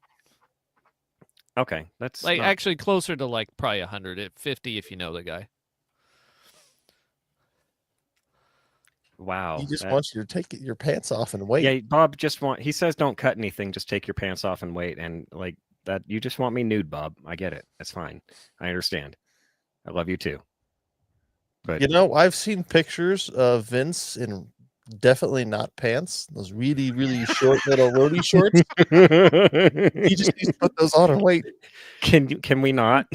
S2: Okay, that's
S1: Like
S2: not-
S1: actually closer to like probably 100 at 50 if you know the guy.
S2: wow.
S4: He just
S2: that-
S4: wants you to take your pants off and wait.
S2: Yeah, Bob just he says don't cut anything, just take your pants off and wait. And like that, you just want me nude, Bob. I get it. That's fine. I understand. I love you too. But
S4: You know, I've seen pictures of Vince in definitely not pants, those really, really short little roadie shorts. He just needs to put those on and wait.
S2: can we not?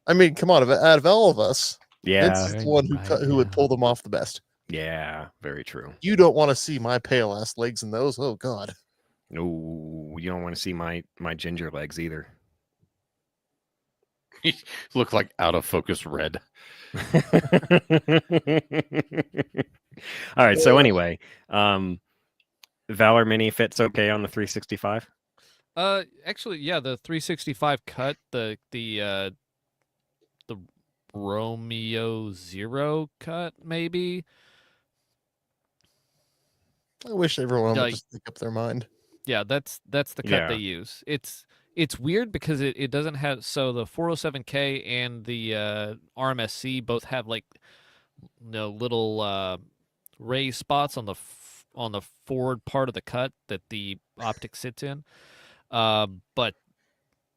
S4: I mean, come on, out of all of us,
S2: Yeah.
S4: Vince is the one who would pull them off the best.
S2: Yeah, very true.
S4: You don't want to see my pale ass legs in those. Oh God.
S2: No, you don't want to see my ginger legs either.
S3: Look like out of focus red.
S2: All right. So anyway, Valor Mini fits okay on the 365.
S1: Actually, yeah, the 365 cut, the Romeo Zero cut, maybe.
S4: I wish everyone would
S1: Like-
S4: just pick up their mind.
S1: Yeah, that's the cut
S2: Yeah.
S1: they use. It's weird because it doesn't have, so the 407K and the RMSC both have like little ray spots on the forward part of the cut that the optic sits in. But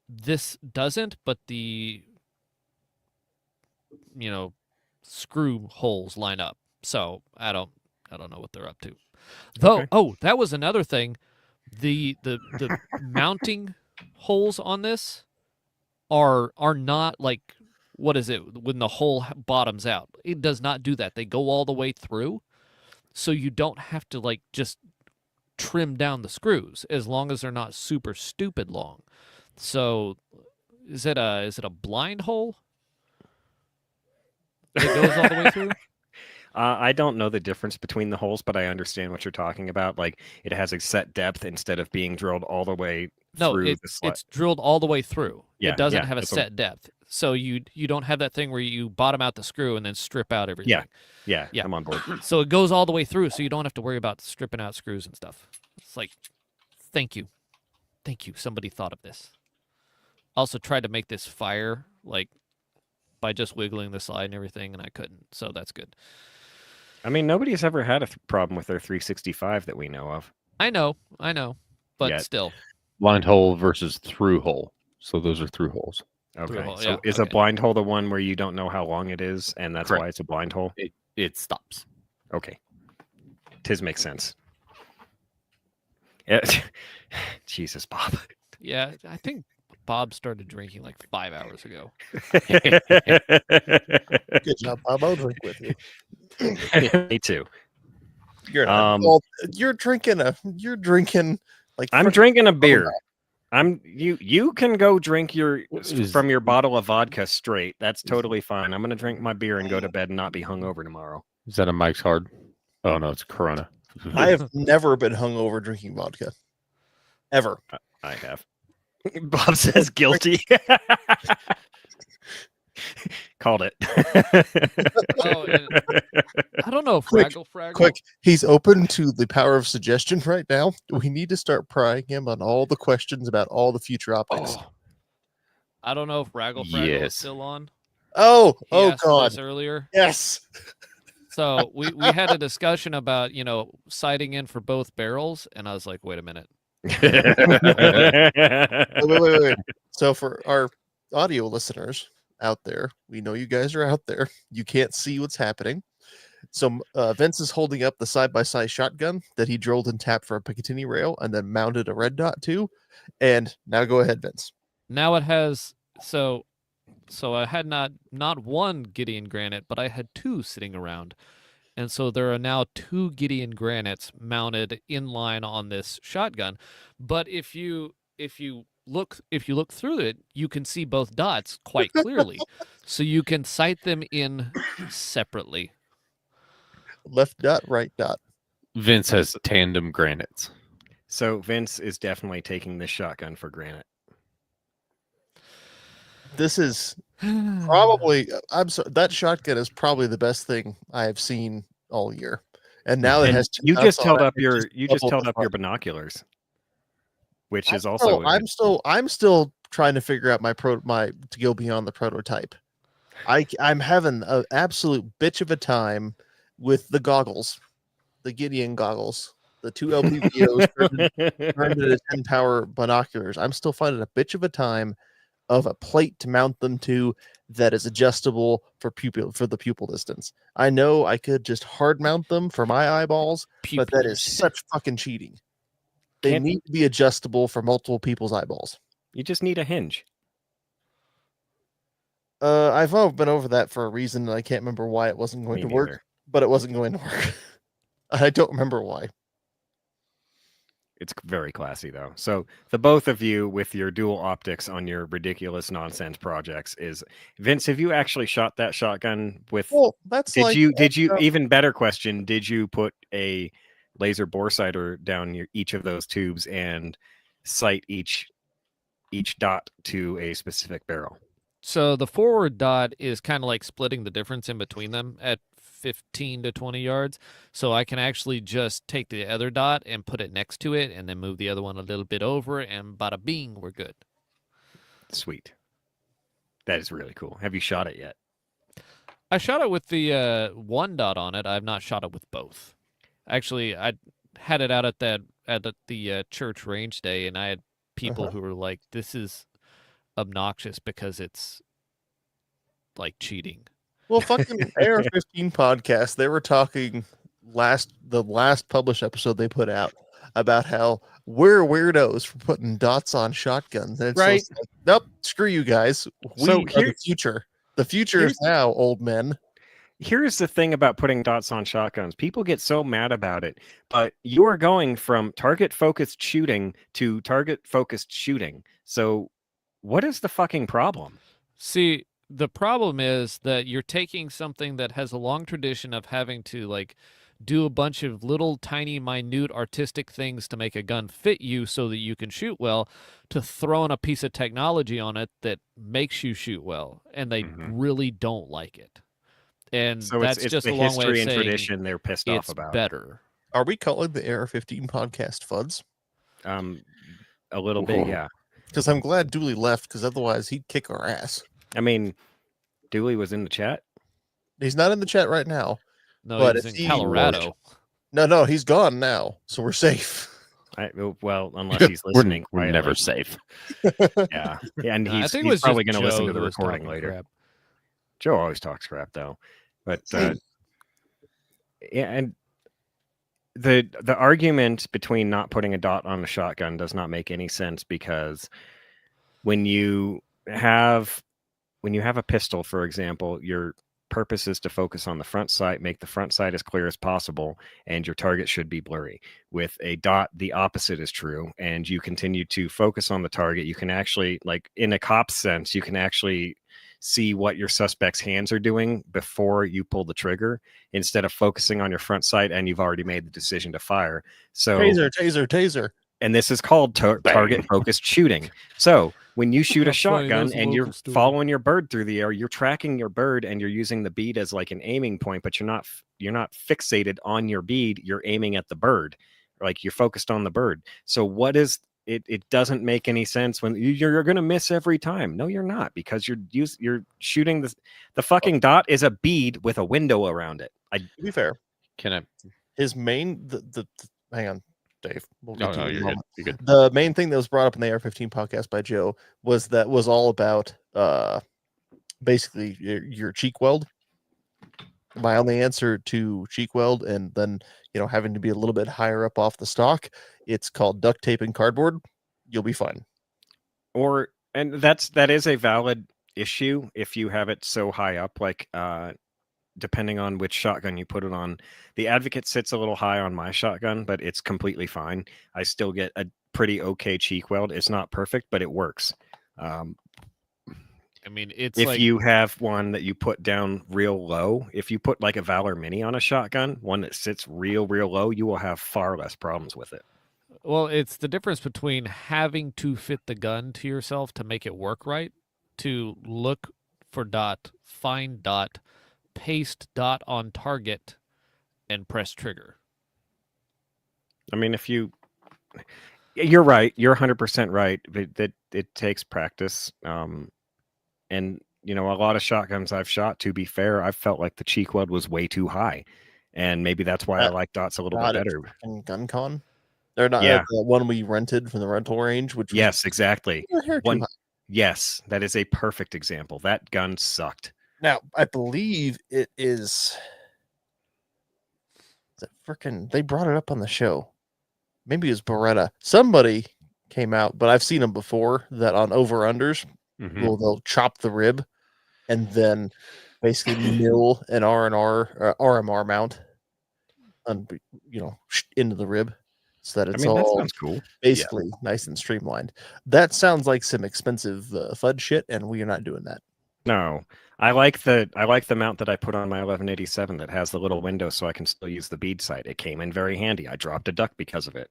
S1: this doesn't, but the screw holes line up. So I don't know what they're up to. Though,
S2: Okay.
S1: oh, that was another thing. The mounting holes on this are not like, what is it, when the hole bottoms out. It does not do that. They go all the way through, so you don't have to like just trim down the screws as long as they're not super stupid long. So is it a blind hole that goes all the way through?
S2: I don't know the difference between the holes, but I understand what you're talking about. Like it has a set depth instead of being drilled all the way
S1: No,
S2: through the slot.
S1: it's drilled all the way through.
S2: Yeah,
S1: It doesn't
S2: yeah,
S1: have a
S2: that's what-
S1: set depth. So you don't have that thing where you bottom out the screw and then strip out everything.
S2: Yeah,
S1: yeah.
S2: I'm on board.
S1: So it goes all the way through, so you don't have to worry about stripping out screws and stuff. It's like, thank you. Somebody thought of this. Also tried to make this fire like by just wiggling the slide and everything, and I couldn't. So that's good.
S2: I mean, nobody's ever had a problem with their 365 that we know of.
S1: I know, but
S2: Yet.
S1: still.
S3: Blind hole versus through hole. So those are through holes.
S2: Okay,
S1: hole,
S2: so
S1: yeah,
S2: is a
S1: okay.
S2: blind hole the one where you don't know how long it is, and that's
S3: Correct.
S2: why it's a blind hole?
S3: It stops.
S2: Okay, tis makes sense. Jesus, Bob.
S1: Yeah, I think Bob started drinking like 5 hours ago.
S4: Good job, Bob. I'll drink with you.
S2: Me too.
S4: You're not. Well, you're drinking like
S2: I'm
S4: frickin'
S2: drinking a
S4: Corona.
S2: beer. You can go drink
S3: Is-
S2: from your bottle of vodka straight. That's totally fine. I'm gonna drink my beer and go to bed and not be hungover tomorrow.
S3: Is that a Mike's Hard? Oh no, it's Corona.
S4: I have never been hungover drinking vodka. Ever.
S2: I have. Bob says guilty. Called it.
S1: Oh, and I don't know if
S4: Quick,
S1: Fraggle.
S4: Quick, he's open to the power of suggestion right now. We need to start prying him on all the questions about all the future optics.
S3: Oh,
S1: I don't know if Fraggle is
S3: Yes.
S1: still on.
S4: Oh,
S1: He
S4: oh
S1: asked
S4: God.
S1: this earlier.
S4: Yes.
S1: So we had a discussion about, sighting in for both barrels, and I was like, wait a minute.
S4: Wait. So for our audio listeners out there, we know you guys are out there. You can't see what's happening. So Vince is holding up the side-by-side shotgun that he drilled and tapped for a Picatinny rail and then mounted a red dot to. And now go ahead, Vince.
S1: Now it has so I had not one Gideon granite, but I had two sitting around. And so there are now two Gideon granites mounted in line on this shotgun. But if you look through it, you can see both dots quite clearly. So you can sight them in separately.
S4: Left dot, right dot.
S3: Vince has tandem granites.
S2: So Vince is definitely taking this shotgun for granted.
S4: This is probably that shotgun is probably the best thing I have seen all year. And now it
S2: And
S4: has two
S2: you
S4: dots
S2: just
S4: on
S2: held
S4: it,
S2: up
S4: it
S2: your
S4: just
S2: you just
S4: doubled
S2: held
S4: the
S2: up your
S4: fun.
S2: binoculars, which is also
S4: I'm still trying to figure out my to go beyond the prototype. I'm having an absolute bitch of a time with the goggles, the Gideon goggles, the two LPVOs turned into 10 power binoculars. I'm still finding a bitch of a time of a plate to mount them to that is adjustable for the pupil distance. I know I could just hard mount them for my eyeballs, but that is such fucking cheating. They
S2: Can't-
S4: need to be adjustable for multiple people's eyeballs.
S2: You just need a hinge.
S4: I've been over that for a reason, and I can't remember why it wasn't going
S2: Me
S4: to work,
S2: neither.
S4: but it wasn't going to work. I don't remember why.
S2: It's very classy though. So the both of you with your dual optics on your ridiculous nonsense projects is Vince. Have you actually shot that shotgun with?
S4: Well, that's
S2: Did
S4: like
S2: you even better question? Did you put a laser bore sighter down each of those tubes and sight each dot to a specific barrel?
S1: So the forward dot is kind of like splitting the difference in between them at 15 to 20 yards. So I can actually just take the other dot and put it next to it and then move the other one a little bit over, and bada bing, we're good.
S2: Sweet. That is really cool. Have you shot it yet?
S1: I shot it with the one dot on it. I've not shot it with both. Actually, I had it out at the church range day, and I had people who were like, this is obnoxious because it's like cheating.
S4: Well, fucking AR-15 podcast, they were talking the last published episode they put out about how we're weirdos for putting dots on shotguns. And it's
S2: Right.
S4: just like, nope, screw you guys. We
S2: So
S4: are the future. The future is now, old men.
S2: Here's the thing about putting dots on shotguns. People get so mad about it, but you are going from target focused shooting to target focused shooting. So what is the fucking problem?
S1: See, the problem is that you're taking something that has a long tradition of having to like do a bunch of little tiny minute artistic things to make a gun fit you so that you can shoot well, to throwing a piece of technology on it that makes you shoot well, and they really don't like it. And
S2: So
S1: that's
S2: it's
S1: just
S2: the
S1: a long way of
S2: history and
S1: saying
S2: tradition they're pissed off
S1: it's
S2: about.
S1: better.
S4: Are we calling the AR-15 podcast FUDs?
S2: A little bit, yeah.
S4: Because I'm glad Dooley left, because otherwise he'd kick our ass.
S2: I mean, Dooley was in the chat.
S4: He's not in the chat right now.
S1: No,
S4: But
S1: he's
S4: if
S1: in
S4: he-
S1: Colorado.
S4: No, he's gone now, so we're safe.
S2: Well, unless he's listening.
S3: We're never
S2: quietly.
S3: safe.
S2: Yeah, and
S1: No, I
S2: he's
S1: think it was
S2: probably
S1: just
S2: going to listen
S1: Joe
S2: to the
S1: who was
S2: recording
S1: talking
S2: later.
S1: crap.
S2: Joe always talks crap though, but yeah, and the argument between not putting a dot on a shotgun does not make any sense, because when you have a pistol, for example, your purpose is to focus on the front sight, make the front sight as clear as possible, and your target should be blurry. With a dot, the opposite is true, and you continue to focus on the target. You can actually, like in a cop's sense, you can actually see what your suspect's hands are doing before you pull the trigger, instead of focusing on your front sight and you've already made the decision to fire. So
S4: Taser.
S2: and this is called target focused shooting. So when you shoot a
S1: That's funny,
S2: shotgun
S1: that's a
S2: and you're
S1: local story.
S2: following your bird through the air, you're tracking your bird and you're using the bead as like an aiming point, but you're not fixated on your bead. You're aiming at the bird, like you're focused on the bird. So what is it? It doesn't make any sense when you're going to miss every time. No, you're not, because you're shooting the fucking dot is a bead with a window around it.
S4: To be fair,
S3: Can I?
S4: his main the hang on, Dave. We'll get
S3: No,
S4: to
S3: no,
S4: you in a
S3: you're good.
S4: moment.
S3: You're good.
S4: The main thing that was brought up in the AR-15 podcast by Joe was all about basically your cheek weld. My only answer to cheek weld, and then having to be a little bit higher up off the stock, it's called duct tape and cardboard. You'll be fine.
S2: And that is a valid issue if you have it so high up, like depending on which shotgun you put it on. The Advocate sits a little high on my shotgun, but it's completely fine. I still get a pretty okay cheek weld. It's not perfect, but it works.
S1: I mean, it's
S2: If
S1: like,
S2: you have one that you put down real low, if you put like a Valor Mini on a shotgun, one that sits real low, you will have far less problems with it.
S1: well, it's the difference between having to fit the gun to yourself to make it work right, to look for dot, find dot, paste dot on target, and press trigger.
S2: I mean, you're right, you're 100% right, but that it takes practice. And a lot of shotguns I've shot, to be fair, I've felt like the cheek weld was way too high, and maybe that's why I like dots a little bit better.
S4: Gun Con, they're not
S2: Yeah.
S4: the one we rented from the rental range, which was
S2: Yes, exactly.
S4: a hair too high.
S2: Yes, that is a perfect example. That gun sucked.
S4: Now, I believe it is that freaking they brought it up on the show. Maybe it was Beretta. Somebody came out, but I've seen them before that on over-unders.
S3: Mhm.
S4: Well, they'll chop the rib and then basically mill an R&R RMR mount into the rib so that it's
S2: that
S4: all
S2: sounds cool.
S4: basically nice and streamlined. That sounds like some expensive FUD shit, and we are not doing that.
S2: No, I like the mount that I put on my 1187 that has the little window, so I can still use the bead sight. It came in very handy. I dropped a duck because of it.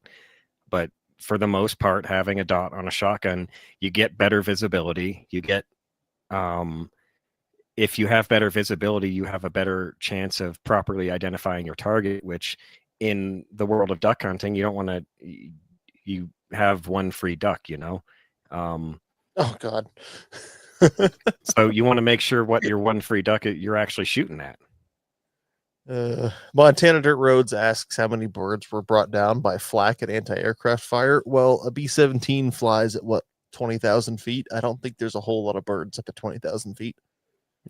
S2: But for the most part, having a dot on a shotgun, you get better visibility. You get, if you have better visibility, you have a better chance of properly identifying your target, which in the world of duck hunting, you don't want to, you have one free duck,
S4: Oh, God.
S2: So you want to make sure what your one free duck you're actually shooting at.
S4: Montana Dirt Roads asks how many birds were brought down by flak and anti-aircraft fire. Well, a B-17 flies at 20,000 feet. I don't think there's a whole lot of birds up at 20,000 feet.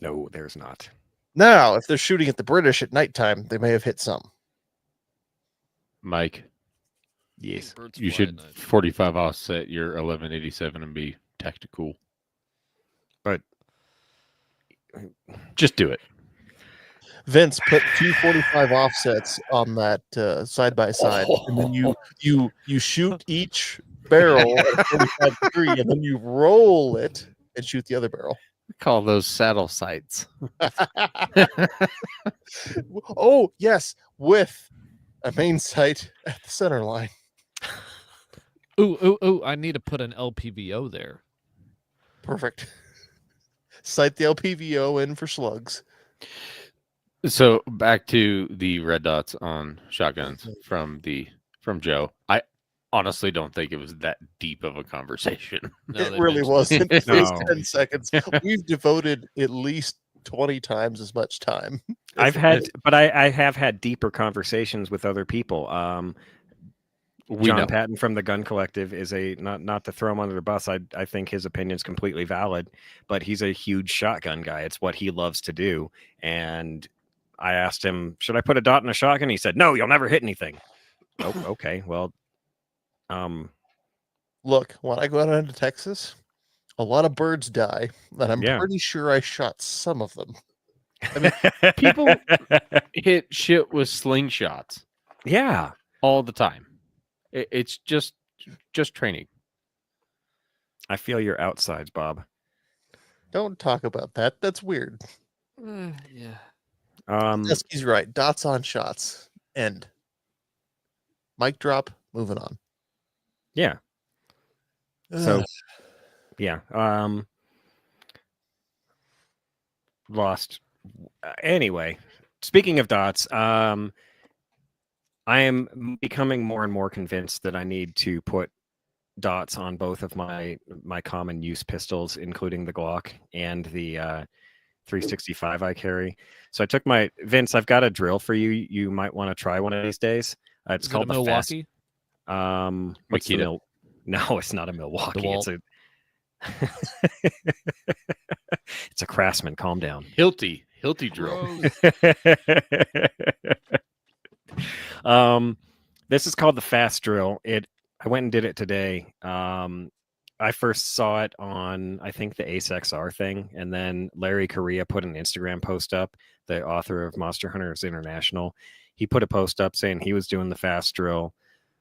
S2: No, there's not.
S4: Now, if they're shooting at the British at nighttime, they may have hit some.
S3: Mike,
S2: Yes.
S1: Birds
S3: you
S1: fly
S3: should
S1: at night.
S3: 45 offset your 1187 and be tactical.
S2: But
S3: Just do it.
S4: Vince put 245 offsets on that side by side, and then you shoot each barrel at a 45 degree, and then you roll it and shoot the other barrel.
S3: We call those saddle sights.
S4: Oh yes, with a main sight at the center line.
S1: Ooh! I need to put an LPVO there.
S4: Perfect. Sight the LPVO in for slugs.
S3: So back to the red dots on shotguns from Joe. I honestly don't think it was that deep of a conversation.
S1: No,
S4: It
S1: they
S4: really
S1: mentioned
S4: wasn't. It was
S2: No.
S4: 10 seconds. We've devoted at least 20 times as much time.
S2: I have had deeper conversations with other people.
S3: We
S2: John
S3: know.
S2: Patton from the Gun Collective is not to throw him under the bus. I think his opinion is completely valid, but he's a huge shotgun guy. It's what he loves to do. And I asked him, should I put a dot in a shotgun? He said, no, you'll never hit anything. Oh, okay. Well,
S4: Look, when I go out into Texas, a lot of birds die, and I'm
S2: Yeah.
S4: pretty sure I shot some of them.
S3: mean, people- hit shit with slingshots
S2: Yeah.
S3: all the time. It's just training.
S2: I feel your outsides, Bob.
S4: Don't talk about that. That's weird.
S1: Yeah.
S4: Dusky's right. Dots on shots. End. Mic drop. Moving on.
S2: Yeah. So, yeah. Lost. Anyway, speaking of dots, I am becoming more and more convinced that I need to put dots on both of my common use pistols, including the Glock and the 365 I carry. So I took my Vince. I've got a drill for you. You might want to try one of these days. It's
S1: Is it
S2: called
S1: a
S2: the fast.
S1: Milwaukee.
S2: What's the
S3: Makita.
S2: No, it's not a Milwaukee.
S1: DeWalt.
S2: It's a it's a Craftsman. Calm down.
S3: Hilty drill.
S2: This is called the fast drill. I went and did it today. I first saw it on, I think, the Ace XR thing, and then Larry Correa put an Instagram post up, the author of Monster Hunters International. He put a post up saying he was doing the fast drill.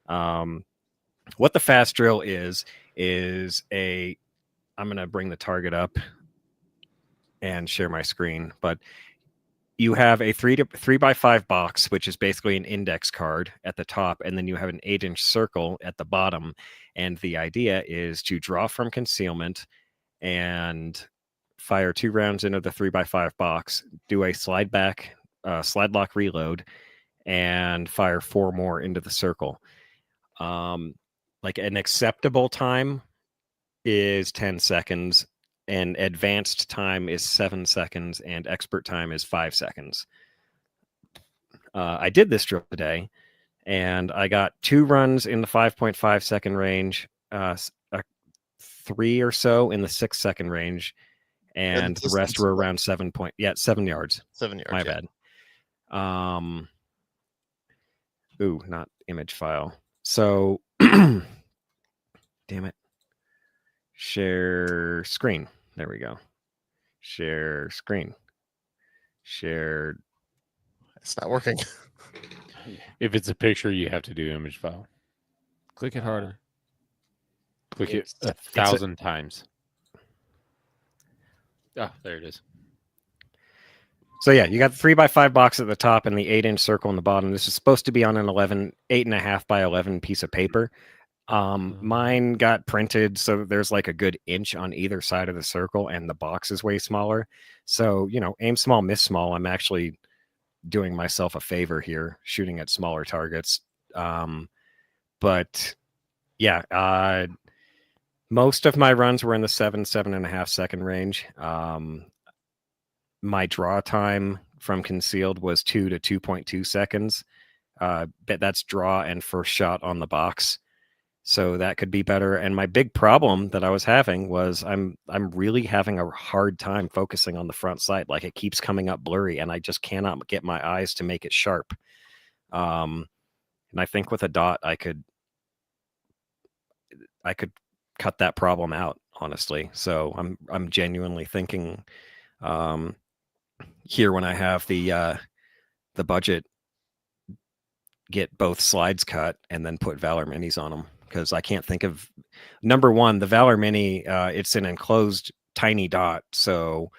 S2: What the fast drill is I'm going to bring the target up and share my screen, but you have a 3x5 box, which is basically an index card at the top, and then you have an 8-inch circle at the bottom. And the idea is to draw from concealment and fire 2 rounds into the 3x5 box, do a slide lock reload, and fire 4 more into the circle. Like an acceptable time is 10 seconds. And advanced time is 7 seconds, and expert time is 5 seconds. I did this drill today, and I got 2 runs in the 5.5 second range, 3 or so in the 6 second range, and the rest were around 7 yards.
S4: 7 yards.
S2: My
S4: yeah.
S2: bad. Not image file. So, damn it. Share screen. There we go. Share screen. Share.
S4: It's not working.
S3: If it's a picture, you have to do image file.
S1: Click it harder.
S3: Click it
S2: It's-
S3: 1,000 times. Oh, there it is.
S2: So yeah, you got the 3x5 box at the top and the 8-inch circle in the bottom. This is supposed to be on an 8.5 by 11 piece of paper. Mine got printed so there's like a good inch on either side of the circle, and the box is way smaller. So, aim small, miss small. I'm actually doing myself a favor here, shooting at smaller targets. But yeah, most of my runs were in the 7.5 second range. My draw time from concealed was 2 to 2.2 seconds. But that's draw and first shot on the box. So that could be better. And my big problem that I was having was I'm really having a hard time focusing on the front sight. Like, it keeps coming up blurry, and I just cannot get my eyes to make it sharp. And I think with a dot, I could cut that problem out, honestly. So I'm genuinely thinking here, when I have the budget, get both slides cut and then put Valor Minis on them. Because I can't think of number one, the Valor Mini. It's an enclosed tiny dot, so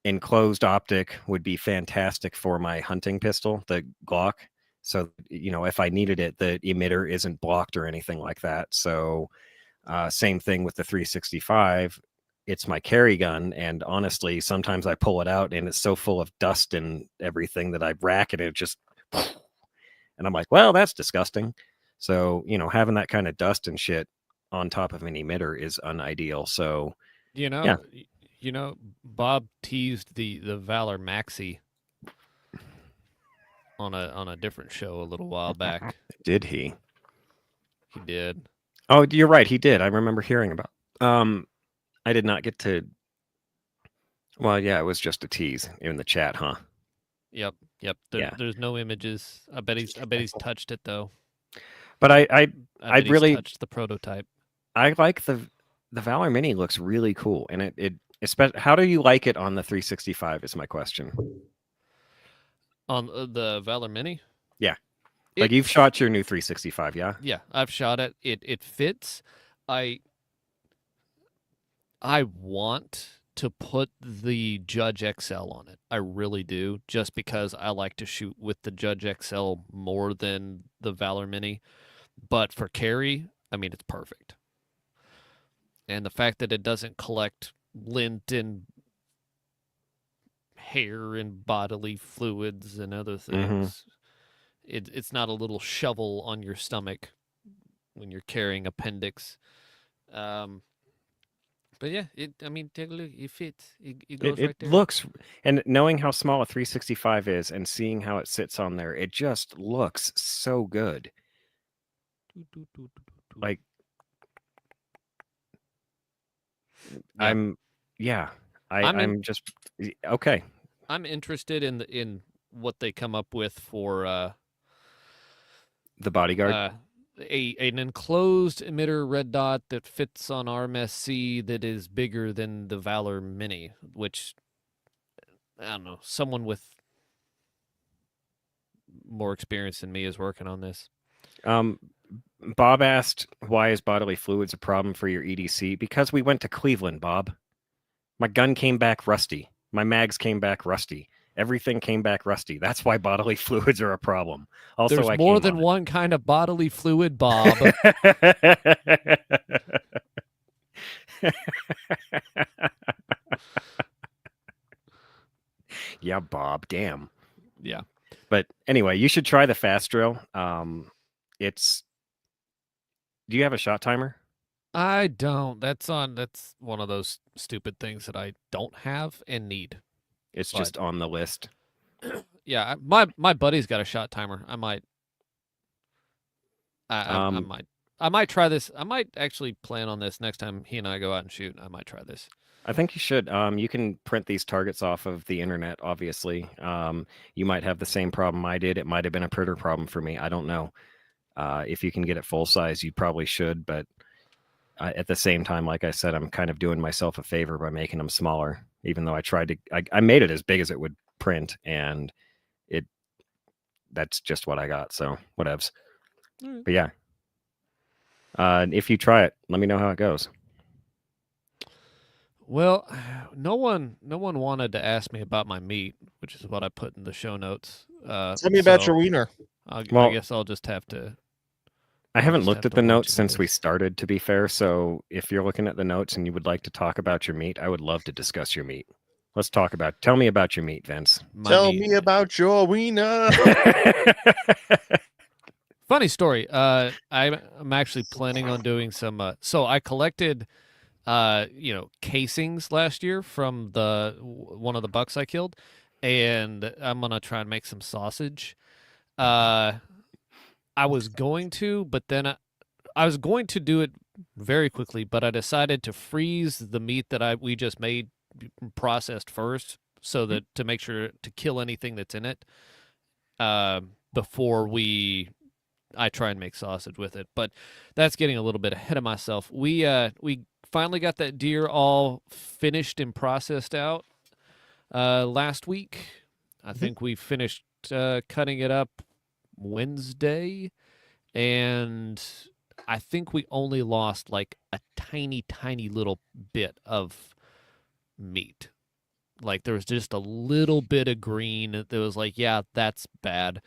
S2: enclosed optic would be fantastic for my hunting pistol, the Glock. So if I needed it, the emitter isn't blocked or anything like that. So same thing with the 365. It's my carry gun, and honestly, sometimes I pull it out and it's so full of dust and everything that I rack it. It just, and I'm like, well, that's disgusting. So, having that kind of dust and shit on top of an emitter is unideal. So, yeah.
S1: Bob teased the Valor Maxi on a different show a little while back.
S2: Did he?
S1: He did.
S2: Oh, you're right. He did. I remember hearing about. I did not get to. Well, yeah, it was just a tease in the chat, huh?
S1: Yep.
S2: Yeah.
S1: There's no images. I bet he's touched it though.
S2: But
S1: I bet
S2: I'd
S1: he's
S2: really
S1: touched the prototype.
S2: I like the Valor Mini looks really cool, and it especially how do you like it on the 365 is my question.
S1: On the Valor Mini?
S2: Yeah. Like you've shot your new 365, yeah?
S1: Yeah, I've shot it. It fits. I want to put the Judge XL on it. I really do, just because I like to shoot with the Judge XL more than the Valor Mini. But for carry, I mean, it's perfect. And the fact that it doesn't collect lint and hair and bodily fluids and other things. It's not a little shovel on your stomach when you're carrying appendix. But yeah, I mean, take a look. It fits. It goes right there.
S2: Looks, and knowing how small a 365 is and seeing how it sits on there, it just looks so good. Like,
S1: Yeah.
S2: I'm just okay.
S1: I'm interested in what they come up with for
S2: The Bodyguard.
S1: an enclosed emitter red dot that fits on RMSC that is bigger than the Valor Mini, which I don't know, someone with more experience than me is working on this.
S2: Bob asked, why is bodily fluids a problem for your EDC? Because we went to Cleveland, Bob. My gun came back rusty. My mags came back rusty. Everything came back rusty. That's why bodily fluids are a problem. Also,
S1: There's more than one kind of bodily fluid, Bob.
S2: Yeah, Bob. Damn.
S1: Yeah.
S2: But anyway, you should try the fast drill. Do you have a shot timer?
S1: I don't. That's one of those stupid things that I don't have and need.
S2: It's just on the list.
S1: Yeah, my buddy's got a shot timer. I might try this. I might actually plan on this next time he and I go out and shoot. I might try this.
S2: I think you should. You can print these targets off of the internet, obviously. You might have the same problem I did. It might have been a printer problem for me. I don't know. If you can get it full size, you probably should. But at the same time, like I said, I'm kind of doing myself a favor by making them smaller, even though I made it as big as it would print, and that's just what I got. So whatevs. But yeah. If you try it, let me know how it goes.
S1: Well, no one wanted to ask me about my meat, which is what I put in the show notes.
S4: Tell me about your wiener.
S1: I
S2: Well,
S1: guess I'll just have to.
S2: I haven't
S1: just
S2: looked
S1: have
S2: at
S1: to
S2: the
S1: watch
S2: notes
S1: it
S2: since we
S1: first.
S2: started, to be fair. So if you're looking at the notes and you would like to talk about your meat, I would love to discuss your meat. Let's tell me about your meat, Vince.
S4: Tell me about your wiener.
S1: Funny story. I'm actually planning on doing some. So I collected, casings last year from one of the bucks I killed, and I'm gonna try and make some sausage. I was going to, but then I was going to do it very quickly, but I decided to freeze the meat that we just made processed first, so that to make sure to kill anything that's in it before I try and make sausage with it. But that's getting a little bit ahead of myself. We finally got that deer all finished and processed out last week. I think we finished cutting it up Wednesday, and I think we only lost like a tiny little bit of meat. Like there was just a little bit of green that was like, yeah, that's bad.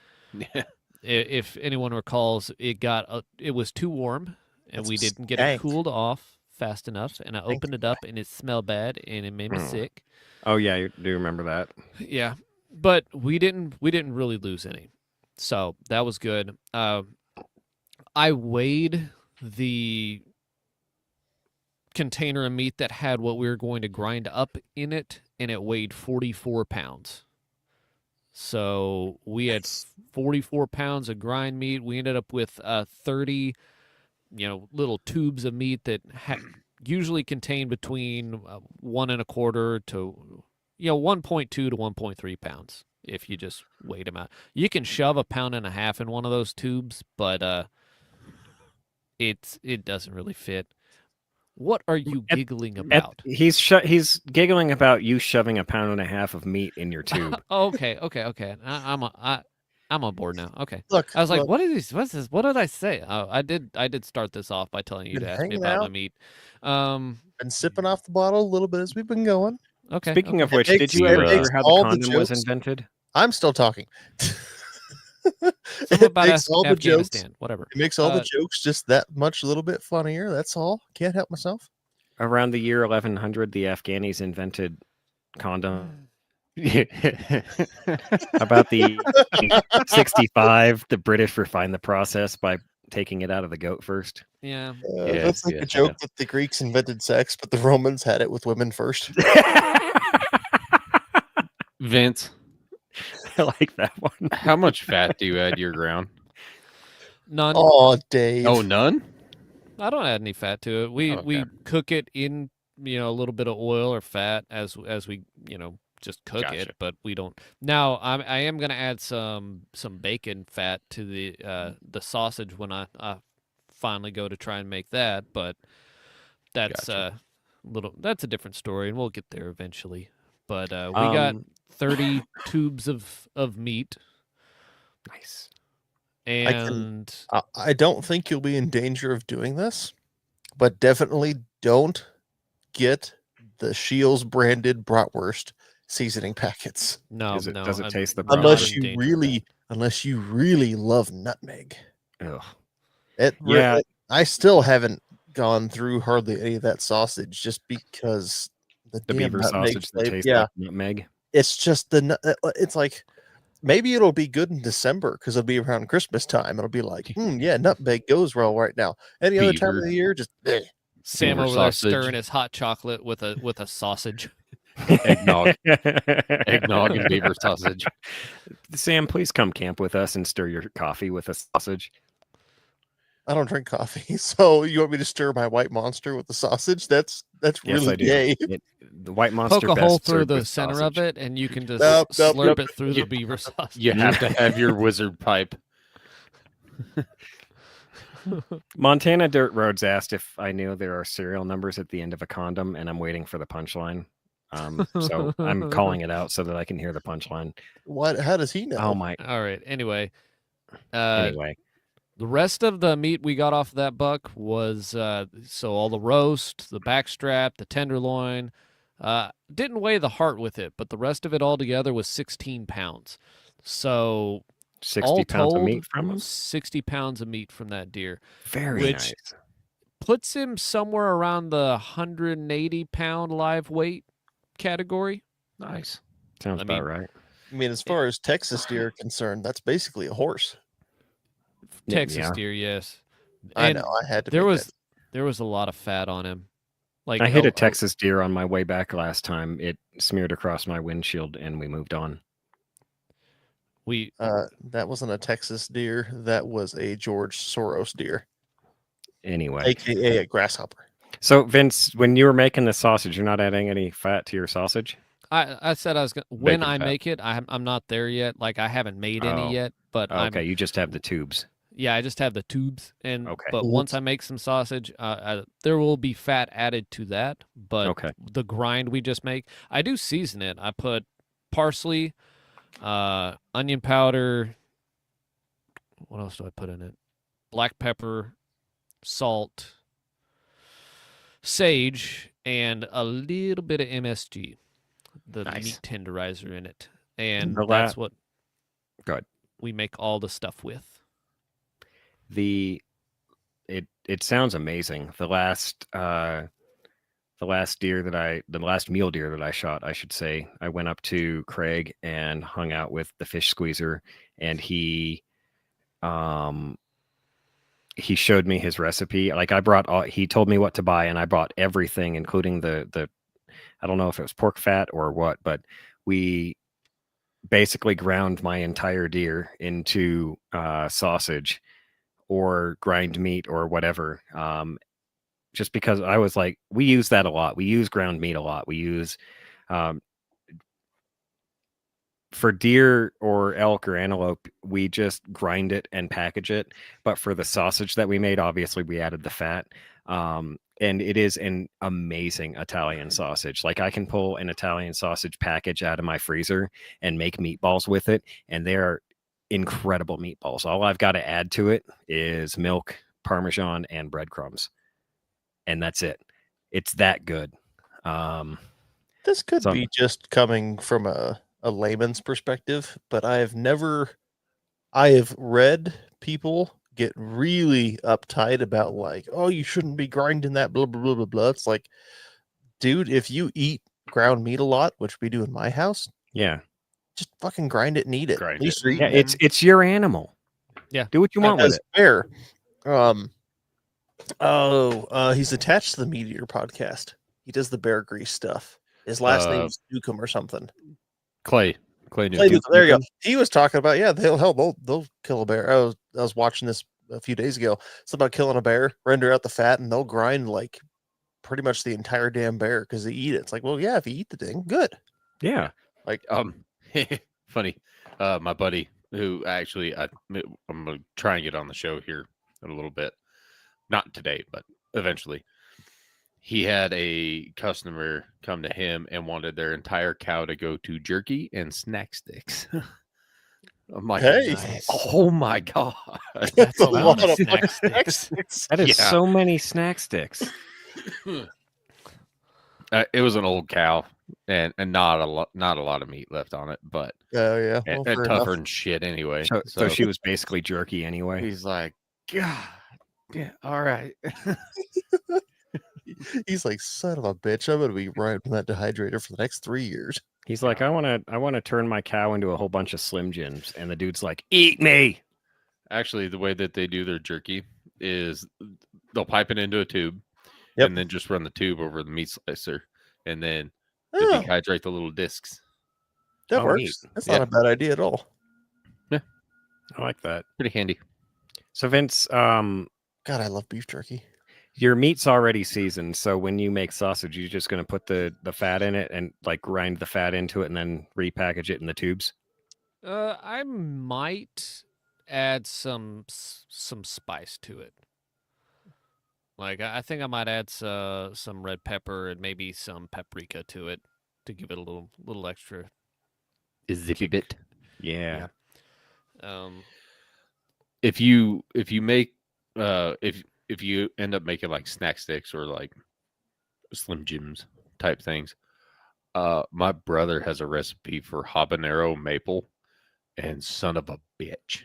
S1: If anyone recalls, it was too warm, and we didn't get it cooled off fast enough, and I opened it up and it smelled bad and it made me sick.
S2: Oh yeah, I do remember that.
S1: Yeah, but we didn't really lose any, so that was good. I weighed the container of meat that had what we were going to grind up in it, and it weighed 44 pounds. So we had 44 pounds of grind meat. We ended up with 30, little tubes of meat that usually contain between 1.25 to 1.2 to 1.3 pounds. If you just weighed them out, you can shove 1.5 pounds in one of those tubes, but it doesn't really fit. What are you
S2: At-
S1: giggling
S2: At-
S1: about?
S2: he's giggling about you shoving 1.5 pounds of meat in your tube.
S1: Oh, okay. I'm on board now. Okay.
S4: Look,
S1: I was like,
S4: look,
S1: what is this? What's this? What did I say? Oh, I did start this off by telling you
S4: Been
S1: to ask me
S4: hanging
S1: about my
S4: out.
S1: meat.
S4: Been sipping off the bottle a little bit as we've been going.
S1: Okay.
S2: Speaking of
S4: It
S2: which,
S4: makes-
S2: did you
S4: it
S2: ever
S4: makes
S2: hear how
S4: all
S2: the
S4: the
S2: condom was
S4: jokes-
S2: invented?
S4: I'm still talking.
S1: Something
S4: It
S1: about
S4: makes all the jokes.
S1: Afghanistan. Whatever.
S4: It makes all
S1: Uh,
S4: the jokes just that much a little bit funnier. That's all. Can't help myself.
S2: Around the year 1100, the Afghanis invented condom. About the 65, the British refined the process by taking it out of the goat first.
S1: Yeah.
S3: Yeah,
S4: That's like
S3: yeah,
S4: a joke
S3: yeah.
S4: that the Greeks invented sex, but the Romans had it with women first.
S3: Vince,
S2: I like that one.
S3: how much fat do you add to your ground?
S1: None.
S4: Oh, Dave.
S3: Oh, none.
S1: I don't add any fat to it. We
S3: Okay.
S1: cook it in a little bit of oil or fat as we just cook it,
S3: Gotcha.
S1: but we don't. Now I am gonna add some bacon fat to the sausage when I finally go to try and make that, but that's
S3: Gotcha.
S1: that's a different story, and we'll get there eventually. But we got 30 tubes of meat,
S2: Nice.
S1: and
S4: I don't think you'll be in danger of doing this, but definitely don't get the Shields branded bratwurst seasoning packets
S1: no,
S2: Does it-
S1: no,
S2: does it
S1: I'm
S2: taste the
S1: not
S4: unless
S1: in
S4: you
S1: danger of that.
S4: really love nutmeg.
S2: Ugh.
S4: Yeah, I still haven't gone through hardly any of that sausage just because the
S2: The
S4: damn
S2: beaver
S4: nutmeg
S2: sausage that
S4: flavor.
S2: tastes
S4: Yeah,
S2: like nutmeg.
S4: it's just it's like maybe it'll be good in December because it'll be around Christmas time. It'll be like, yeah, nutmeg goes well right now. Any other time of
S3: Beaver.
S4: the year, just
S1: Sam
S3: Beaver
S1: over there
S3: sausage.
S1: stirring his hot chocolate with a sausage.
S3: Eggnog. Eggnog and beaver sausage.
S2: Sam, please come camp with us and stir your coffee with a sausage.
S4: I don't drink coffee, so you want me to stir my white monster with the sausage? That's
S2: Yes,
S4: really
S2: I do.
S4: gay.
S2: The white monster
S1: Poke a hole
S2: best
S1: through
S2: served
S1: the
S2: with
S1: center
S2: sausage.
S1: of it, and you can just
S4: Nope,
S1: slurp it through
S3: You-
S1: the beaver sausage.
S3: You have to have your wizard pipe.
S2: Montana Dirt Roads asked if I knew there are serial numbers at the end of a condom, and I'm waiting for the punchline. So I'm calling it out so that I can hear the punchline.
S4: What? How does he know?
S2: Oh my!
S1: All right. Anyway,
S2: Anyway,
S1: the rest of the meat we got off that buck was so all the roast, the backstrap, the tenderloin. Didn't weigh the heart with it, but the rest of it all together was 16 pounds. So
S2: 60
S1: all
S2: pounds of
S1: told,
S2: meat from him.
S1: 60 pounds of meat from that deer.
S2: Very
S1: which-
S2: nice.
S1: Puts him somewhere around the 180 pound live weight category.
S3: Nice.
S2: Sounds
S1: I
S2: about
S1: mean,
S2: right.
S4: I mean, as far as Texas deer are concerned, that's basically a horse.
S1: Texas
S2: Yeah.
S1: deer, yes.
S4: I
S1: And
S4: know. I had to.
S1: there
S4: make
S1: was
S4: that.
S1: there was a lot of fat on him. Like
S2: I hit
S1: oh,
S2: a Texas deer on my way back last time. It smeared across my windshield, and we moved on.
S1: we
S4: That wasn't a Texas deer. That was a George Soros deer,
S2: Anyway,
S4: aka a grasshopper.
S2: so Vince, when you were making the sausage, you're not adding any fat to your sausage?
S1: I said I was gonna when
S3: Bacon
S1: I
S3: fat.
S1: make it. I'm not there yet. Like I haven't made
S2: Oh.
S1: any yet, but
S2: Okay, you just have the tubes.
S1: yeah, I just have the tubes. And
S2: Okay.
S1: but once I make some sausage, there will be fat added to that. But
S2: Okay.
S1: the grind we just make, I do season it. I put parsley, onion powder. What else do I put in it? Black pepper, salt, sage, and a little bit of MSG, the
S2: Nice.
S1: meat tenderizer in it. And
S2: The
S1: that's
S2: la-
S1: what
S2: Go ahead.
S1: we make all the stuff with.
S2: It sounds amazing. The last mule deer that I shot, I should say, I went up to Craig and hung out with the fish squeezer, and he showed me his recipe. Like he told me what to buy, and I bought everything, including the I don't know if it was pork fat or what, but we basically ground my entire deer into sausage or grind meat or whatever. Just because I was like, we use that a lot. We use ground meat a lot. We use for deer or elk or antelope, we just grind it and package it. But for the sausage that we made, obviously we added the fat. And it is an amazing Italian sausage. Like I can pull an Italian sausage package out of my freezer and make meatballs with it, and they're incredible meatballs. All I've got to add to it is milk, Parmesan, and breadcrumbs, and that's it. It's that good.
S4: This could
S2: So-
S4: be just coming from a layman's perspective, but I have read people get really uptight about like, oh, you shouldn't be grinding that, blah blah blah blah blah. It's like, dude, if you eat ground meat a lot, which we do in my house,
S2: Yeah,
S4: just fucking grind it and eat it.
S3: Grind
S4: At least
S3: it.
S4: you're
S2: yeah.
S4: eating
S2: It's your animal.
S1: Yeah.
S2: Do what you want with
S4: as
S2: it.
S4: fair. He's attached to the Meat Eater podcast. He does the bear grease stuff. His last name's Newcomb or something.
S3: Clay
S4: There
S3: Newton.
S4: you go. He was talking about, yeah, they'll kill a bear. I was watching this a few days ago. It's about killing a bear, render out the fat, and they'll grind like pretty much the entire damn bear because they eat it. It's like, well, yeah, if you eat the thing, good.
S2: Yeah.
S3: Funny. My buddy who actually I'm gonna try and get on the show here in a little bit. Not today, but eventually. He had a customer come to him and wanted their entire cow to go to jerky and snack sticks. I'm like,
S4: Hey.
S1: Nice.
S3: oh my god.
S1: That's a
S4: a
S1: lot of
S4: lot of
S1: snack
S4: fucking
S1: sticks.
S2: That is
S3: Yeah.
S2: so many snack sticks.
S3: It was an old cow and not a lot of meat left on it, but
S4: Oh yeah,
S3: and,
S4: well,
S3: and
S4: fair
S3: tougher
S4: enough.
S3: than shit anyway.
S2: So she was basically jerky anyway.
S3: he's like, God, yeah, all right.
S4: He's like, son of a bitch, I'm gonna be riding that dehydrator for the next 3 years.
S2: He's like, I want to turn my cow into a whole bunch of Slim Jims, and the dude's like, eat me.
S3: Actually, the way that they do their jerky is they'll pipe it into a tube
S4: Yep.
S3: and then just run the tube over the meat slicer and then they
S4: Oh,
S3: dehydrate the little discs.
S4: that
S2: Oh,
S4: works.
S2: neat.
S4: That's
S3: Yeah.
S4: not a bad idea at all.
S2: I like that.
S3: Pretty handy.
S2: So Vince,
S4: God, I love beef jerky.
S2: your meat's already seasoned. So when you make sausage, you're just going to put the fat in it and like grind the fat into it and then repackage it in the tubes.
S1: I might add some spice to it. Like I think I might add some red pepper and maybe some paprika to it to give it a little extra.
S3: Zippy bit.
S2: Yeah.
S3: If you make if you end up making like snack sticks or like Slim Jims type things, my brother has a recipe for habanero maple, and son of a bitch,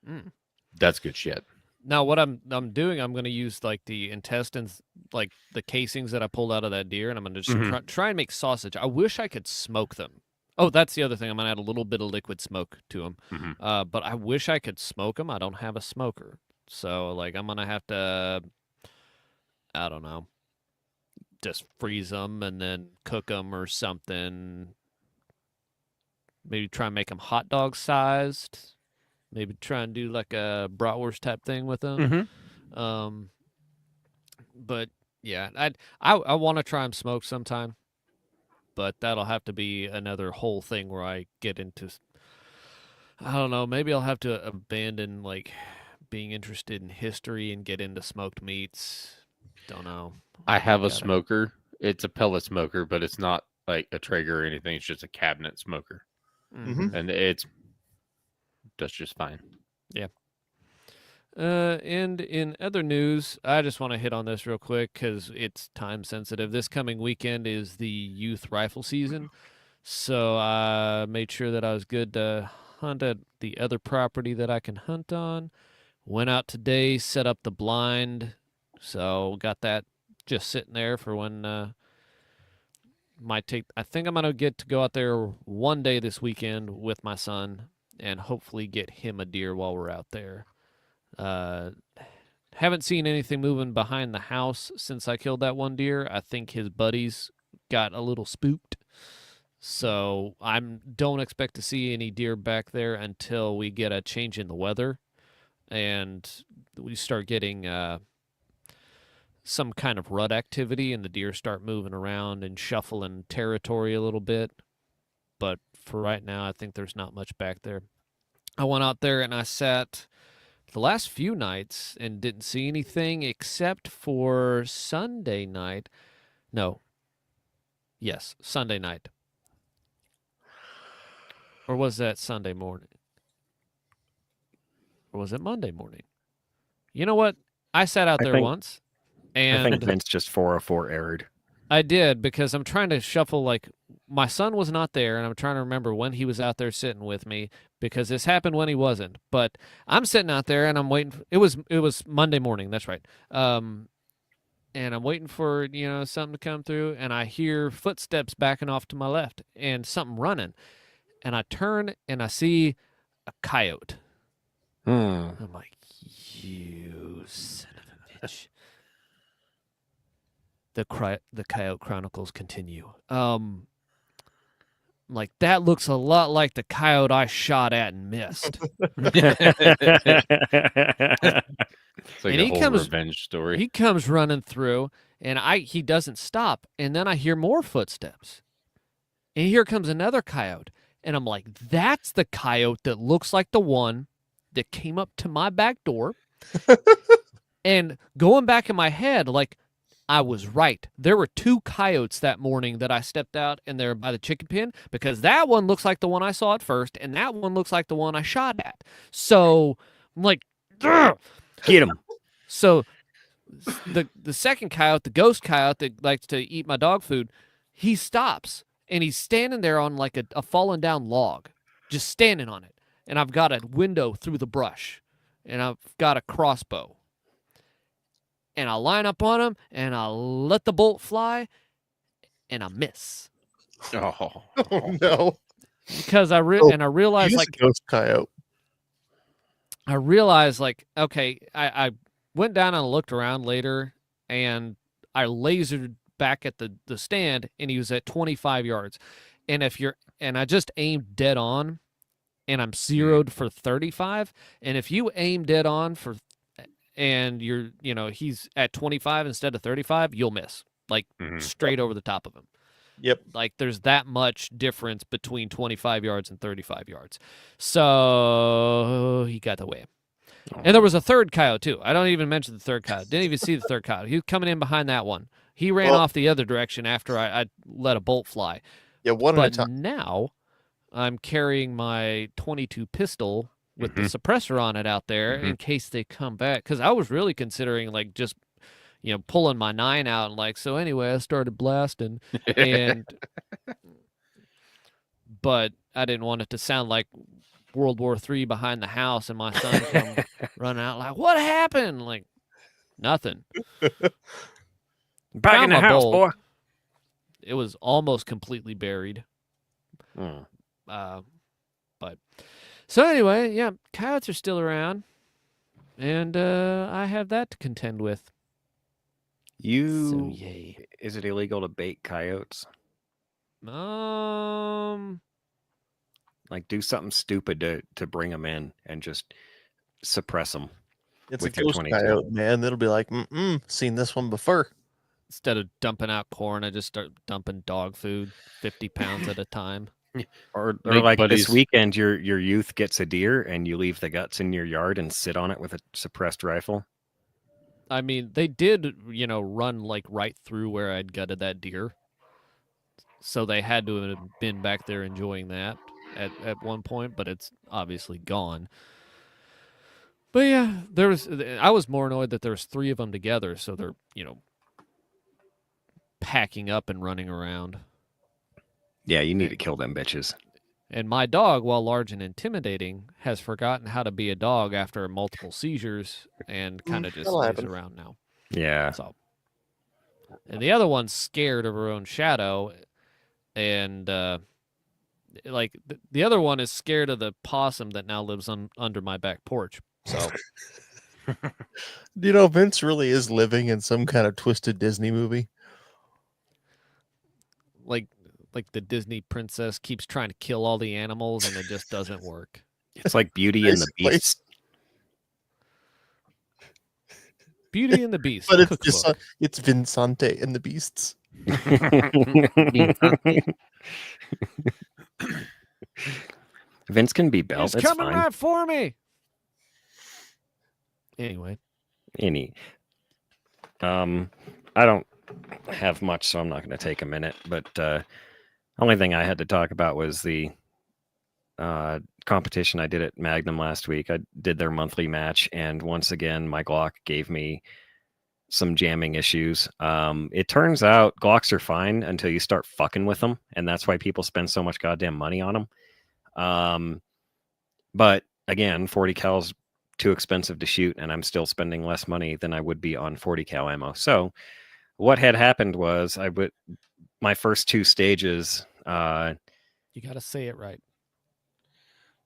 S1: Mm.
S3: that's good shit.
S1: Now what I'm doing, I'm going to use like the intestines, like the casings that I pulled out of that deer, and I'm going to just
S3: Mhm.
S1: try and make sausage. I wish I could smoke them. Oh, that's the other thing. I'm going to add a little bit of liquid smoke to them.
S3: Mhm.
S1: But I wish I could smoke them. I don't have a smoker. So like I'm going to have to, I don't know, just freeze them and then cook them or something. Maybe try and make them hot dog sized. Maybe try and do like a bratwurst type thing with them.
S3: Mm-hmm.
S1: But yeah, I want to try them smoked sometime, but that'll have to be another whole thing where I get into. I don't know. Maybe I'll have to abandon like being interested in history and get into smoked meats. Don't know.
S3: I have a
S1: Gotta-
S3: smoker. It's a pellet smoker, but it's not like a Traeger or anything. It's just a cabinet smoker,
S1: Mhm.
S3: and that's just fine.
S1: And in other news, I just want to hit on this real quick because it's time sensitive. This coming weekend is the youth rifle season, so I made sure that I was good to hunt at the other property that I can hunt on. Went out today, set up the blind, so got that just sitting there for when might take. I think I'm gonna get to go out there one day this weekend with my son and hopefully get him a deer while we're out there. Haven't seen anything moving behind the house since I killed that one deer. I think his buddies got a little spooked. So I don't expect to see any deer back there until we get a change in the weather and we start getting some kind of rut activity and the deer start moving around and shuffling territory a little bit. But for right now, I think there's not much back there. I went out there and I sat the last few nights and didn't see anything except for Sunday night. No. Yes, Sunday night. Or was that Sunday morning? Or was it Monday morning? You know what? I sat out
S2: I
S1: there
S2: think-
S1: once,
S2: I
S1: and
S2: think Vince just 404 errored.
S1: I did, because I'm trying to shuffle, like, my son was not there, and I'm trying to remember when he was out there sitting with me, because this happened when he wasn't. But I'm sitting out there, and I'm waiting. It was Monday morning. That's right. And I'm waiting for something to come through, and I hear footsteps backing off to my left, and something running, and I turn and I see a coyote. I'm like, you son of a bitch. The Coyote Chronicles continue. Like, that looks a lot like the coyote I shot at and missed.
S3: It's like
S1: And
S3: a
S1: he
S3: whole
S1: comes-
S3: revenge story.
S1: He comes running through, and he doesn't stop. And then I hear more footsteps. And here comes another coyote. And I'm like, that's the coyote that looks like the one that came up to my back door. And going back in my head, like, I was right. There were 2 coyotes that morning that I stepped out and they're by the chicken pen, because that one looks like the one I saw at first, and that one looks like the one I shot at. So I'm like, "Ugh."
S2: Get him.
S1: So the second coyote, the ghost coyote that likes to eat my dog food, he stops and he's standing there on like a fallen down log, just standing on it. And I've got a window through the brush, and I've got a crossbow. And I line up on him, and I let the bolt fly, and I miss,
S3: Oh,
S4: Oh no!
S1: because I realized,
S4: He's
S1: like,
S4: a ghost coyote.
S1: okay, I went down and looked around later, and I lasered back at the stand, and he was at 25 yards. And I just aimed dead on, and I'm zeroed for 35. And if you aim dead on and he's at 25 instead of 35, you'll miss, like,
S2: Mhm.
S1: straight over the top of him.
S4: Yep.
S1: Like, there's that much difference between 25 yards and 35 yards. So he got away. And there was a third coyote, too. I don't even mention the third coyote. Didn't even see the third coyote. He was coming in behind that one. He ran
S4: Well-
S1: off the other direction after I let a bolt fly.
S4: Yeah, one at a
S1: But
S4: time.
S1: now I'm carrying my .22 pistol with the suppressor on it out there in case they come back. Because I was really considering, like, just pulling my 9 out and, like, so anyway, I started blasting, and but I didn't want it to sound like World War III behind the house, and my son come running out like, what happened? Like, nothing.
S2: Back in
S1: Found
S2: the
S1: my
S2: house,
S1: bolt.
S2: boy.
S1: It was almost completely buried.
S2: Mm.
S1: But so anyway, yeah, coyotes are still around, and I have that to contend with. So
S2: You
S1: yay.
S2: is it illegal to bait coyotes? Like, do something stupid to bring them in and just suppress them.
S4: It's
S2: with
S4: a
S2: your
S4: ghost
S2: 22.
S4: coyote, man. It'll be like, seen this one before.
S1: Instead of dumping out corn, I just start dumping dog food, 50 pounds at a time.
S2: Or
S3: Make
S2: like
S3: buddies.
S2: this weekend, your youth gets a deer and you leave the guts in your yard and sit on it with a suppressed rifle.
S1: I mean, they did, run like right through where I'd gutted that deer. So they had to have been back there enjoying that at one point, but it's obviously gone. But yeah, I was more annoyed that there was 3 of them together, so they're, packing up and running around.
S2: Yeah, you need to kill them bitches.
S1: And my dog, while large and intimidating, has forgotten how to be a dog after multiple seizures and kind of just
S4: that'll
S1: lays
S4: happen.
S1: around now.
S2: Yeah.
S1: So, and the other one's scared of her own shadow, and the other one is scared of the possum that now lives under my back porch. So
S4: Vince really is living in some kind of twisted Disney movie.
S1: like the Disney princess keeps trying to kill all the animals, and it just doesn't work.
S2: It's like Beauty and the
S4: Basically.
S2: Beast.
S1: Beauty and the Beast.
S4: But it's
S1: cookbook.
S4: it's Vincente and the Beasts.
S2: Vince can be belt.
S1: He's
S2: It's
S1: coming
S2: fine.
S1: right for me. Anyway,
S2: I don't have much, so I'm not going to take a minute. But only thing I had to talk about was the competition I did at Magnum last week. I did their monthly match, and once again, my Glock gave me some jamming issues. It turns out Glocks are fine until you start fucking with them, and that's why people spend so much goddamn money on them. But again, 40 cal's too expensive to shoot, and I'm still spending less money than I would be on 40 cal ammo. So what had happened was my first two stages.
S1: you got to say it right.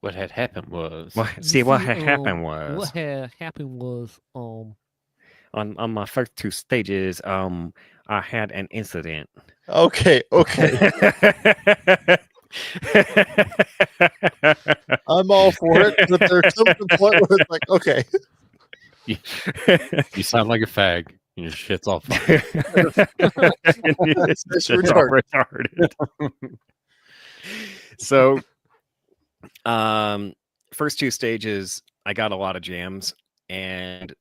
S3: What had happened was
S2: What had happened was
S1: What had happened was
S2: on my first two stages, I had an incident.
S4: Okay. I'm all for it, but there's some point where it's like, okay.
S3: you sound like a fag. Your shit's all fucked.
S4: It's
S2: It's
S4: retarded.
S2: So, first two stages, I got a lot of jams, and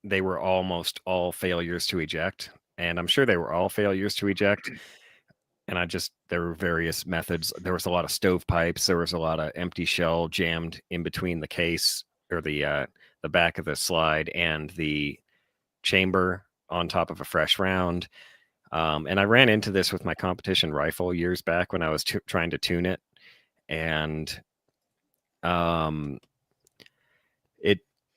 S2: they were almost all failures to eject. And I'm sure they were all failures to eject. And there were various methods. There was a lot of stovepipes. There was a lot of empty shell jammed in between the case or the back of the slide and the chamber on top of a fresh round. And I ran into this with my competition rifle years back when I was trying to tune it. And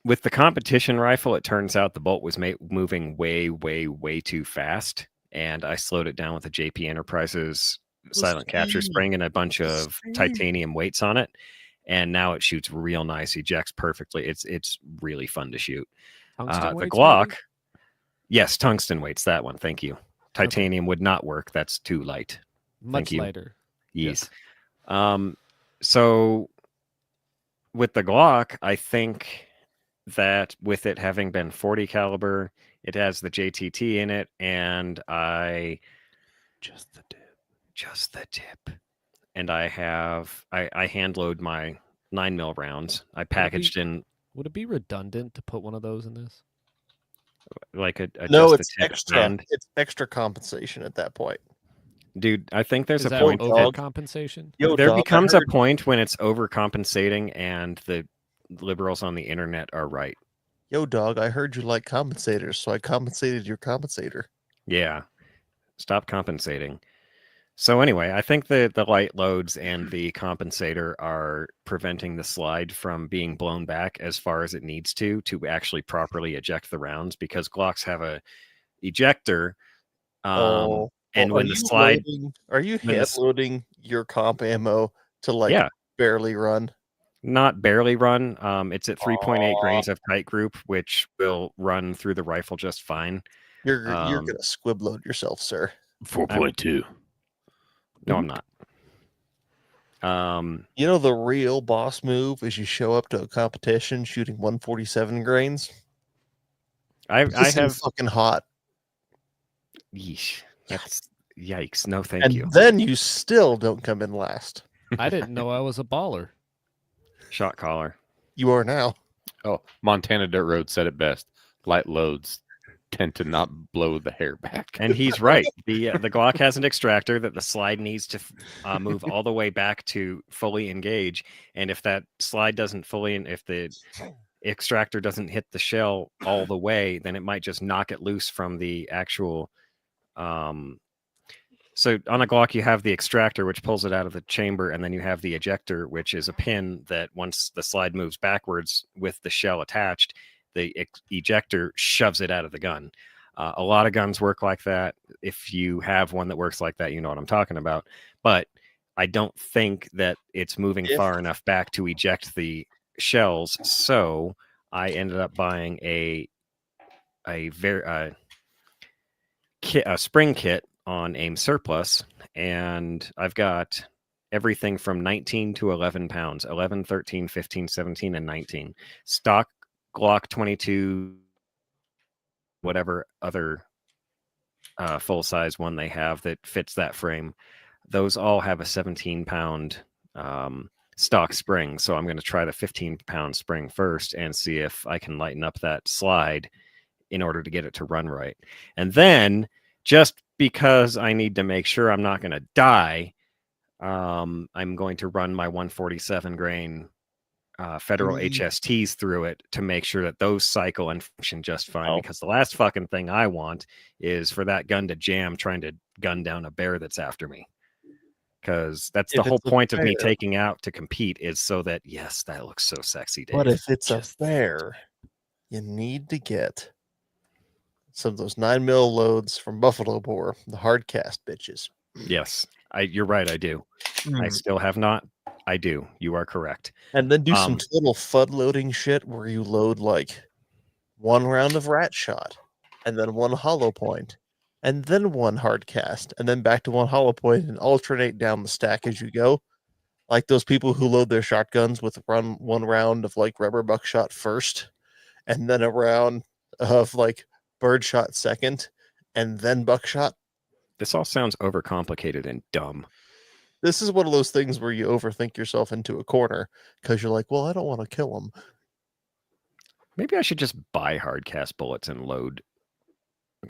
S2: with the competition rifle, it turns out the bolt was moving way, way, way too fast. And I slowed it down with a JP Enterprises silent capture spring and a bunch of titanium weights on it. And now it shoots real nice, ejects perfectly. It's really fun to shoot.
S1: Tungsten
S2: The
S1: weights,
S2: Glock,
S1: maybe?
S2: yes, tungsten weights, that one. Thank you. Titanium would not work. That's too light.
S1: Much
S2: you.
S1: lighter.
S2: Yes. So with the Glock, I think that with it having been 40 caliber, it has the JTT in it, and just the tip. And I hand load my 9mm rounds. I packaged in.
S1: Would it be redundant to put one of those in this?
S2: Like a
S4: No,
S2: just
S4: it's
S2: the tip
S4: extra.
S2: end.
S4: It's extra compensation at that point.
S2: Dude, I think there's
S1: Is
S2: a
S1: that
S2: point.
S1: overcompensation?
S4: Yo,
S2: There
S4: dog, I
S2: becomes a
S4: heard-
S2: point when it's overcompensating, and the liberals on the internet are right.
S4: Yo, dog, I heard you like compensators, so I compensated your compensator.
S2: Yeah. Stop compensating. So anyway, I think the light loads and the compensator are preventing the slide from being blown back as far as it needs to actually properly eject the rounds, because Glocks have a ejector. And when the slide,
S4: are you hand loading your comp ammo to like barely run?
S2: Not barely run. It's at 3.8 grains of tight group, which will run through the rifle just fine.
S4: You're gonna squib load yourself, sir.
S3: 4.2.
S2: No, I'm not.
S4: You know, the real boss move is you show up to a competition shooting 147 grains.
S2: I have
S4: fucking hot.
S2: Yeesh. That's yikes. No, thank you.
S4: And then you still don't come in last.
S1: I didn't know I was a baller.
S2: Shot caller.
S4: You are now.
S3: Oh, Montana Dirt Road said it best. Light loads tend to not blow the hair back.
S2: And he's right. The Glock has an extractor that the slide needs to move all the way back to fully engage. And if that slide doesn't fully, if the extractor doesn't hit the shell all the way, then it might just knock it loose from the actual. So on a Glock, you have the extractor, which pulls it out of the chamber, and then you have the ejector, which is a pin that once the slide moves backwards with the shell attached, the ejector shoves it out of the gun. A lot of guns work like that. If you have one that works like that, you know what I'm talking about. But I don't think that it's moving far enough back to eject the shells. So I ended up buying a spring kit on AIM Surplus, and I've got everything from 19 to 11 pounds, 11, 13, 15, 17, and 19. Stock Glock 22, whatever other full-size one they have that fits that frame. Those all have a 17-pound stock spring. So I'm going to try the 15-pound spring first and see if I can lighten up that slide in order to get it to run right. And then, just because I need to make sure I'm not going to die, I'm going to run my 147 grain Federal HSTs through it to make sure that those cycle and function just fine. Because the last fucking thing I want is for that gun to jam trying to gun down a bear that's after me. Because that's the whole point of me taking out to compete, is so that, yes, that looks so sexy, Dave.
S4: But if it's a bear, you need to get some of those 9mm loads from Buffalo Bore, the hard cast bitches.
S2: Yes, you're right. I do. I still have not. I do. You are correct.
S4: And then do some total FUD loading shit where you load like 1 round of rat shot, and then 1 hollow point, and then 1 hard cast, and then back to 1 hollow point, and alternate down the stack as you go. Like those people who load their shotguns with 1 round of like rubber buckshot first, and then a round of like birdshot second, and then buckshot.
S2: This all sounds overcomplicated and dumb.
S4: This is one of those things where you overthink yourself into a corner because you're like, well, I don't want to kill them.
S2: Maybe I should just buy hard cast bullets and load.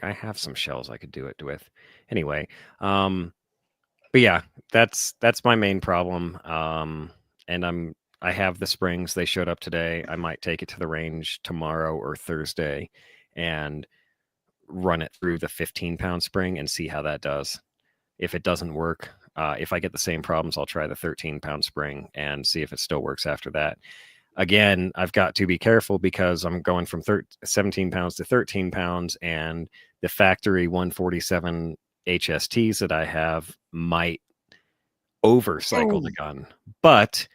S2: I have some shells I could do it with. Anyway, but yeah, that's my main problem. And I have the springs. They showed up today. I might take it to the range tomorrow or Thursday and run it through the 15-pound spring and see how that does. If it doesn't work, if I get the same problems, I'll try the 13-pound spring and see if it still works after that. Again, I've got to be careful because I'm going from 17 pounds to 13 pounds, and the factory 147 HSTs that I have might overcycle the gun. But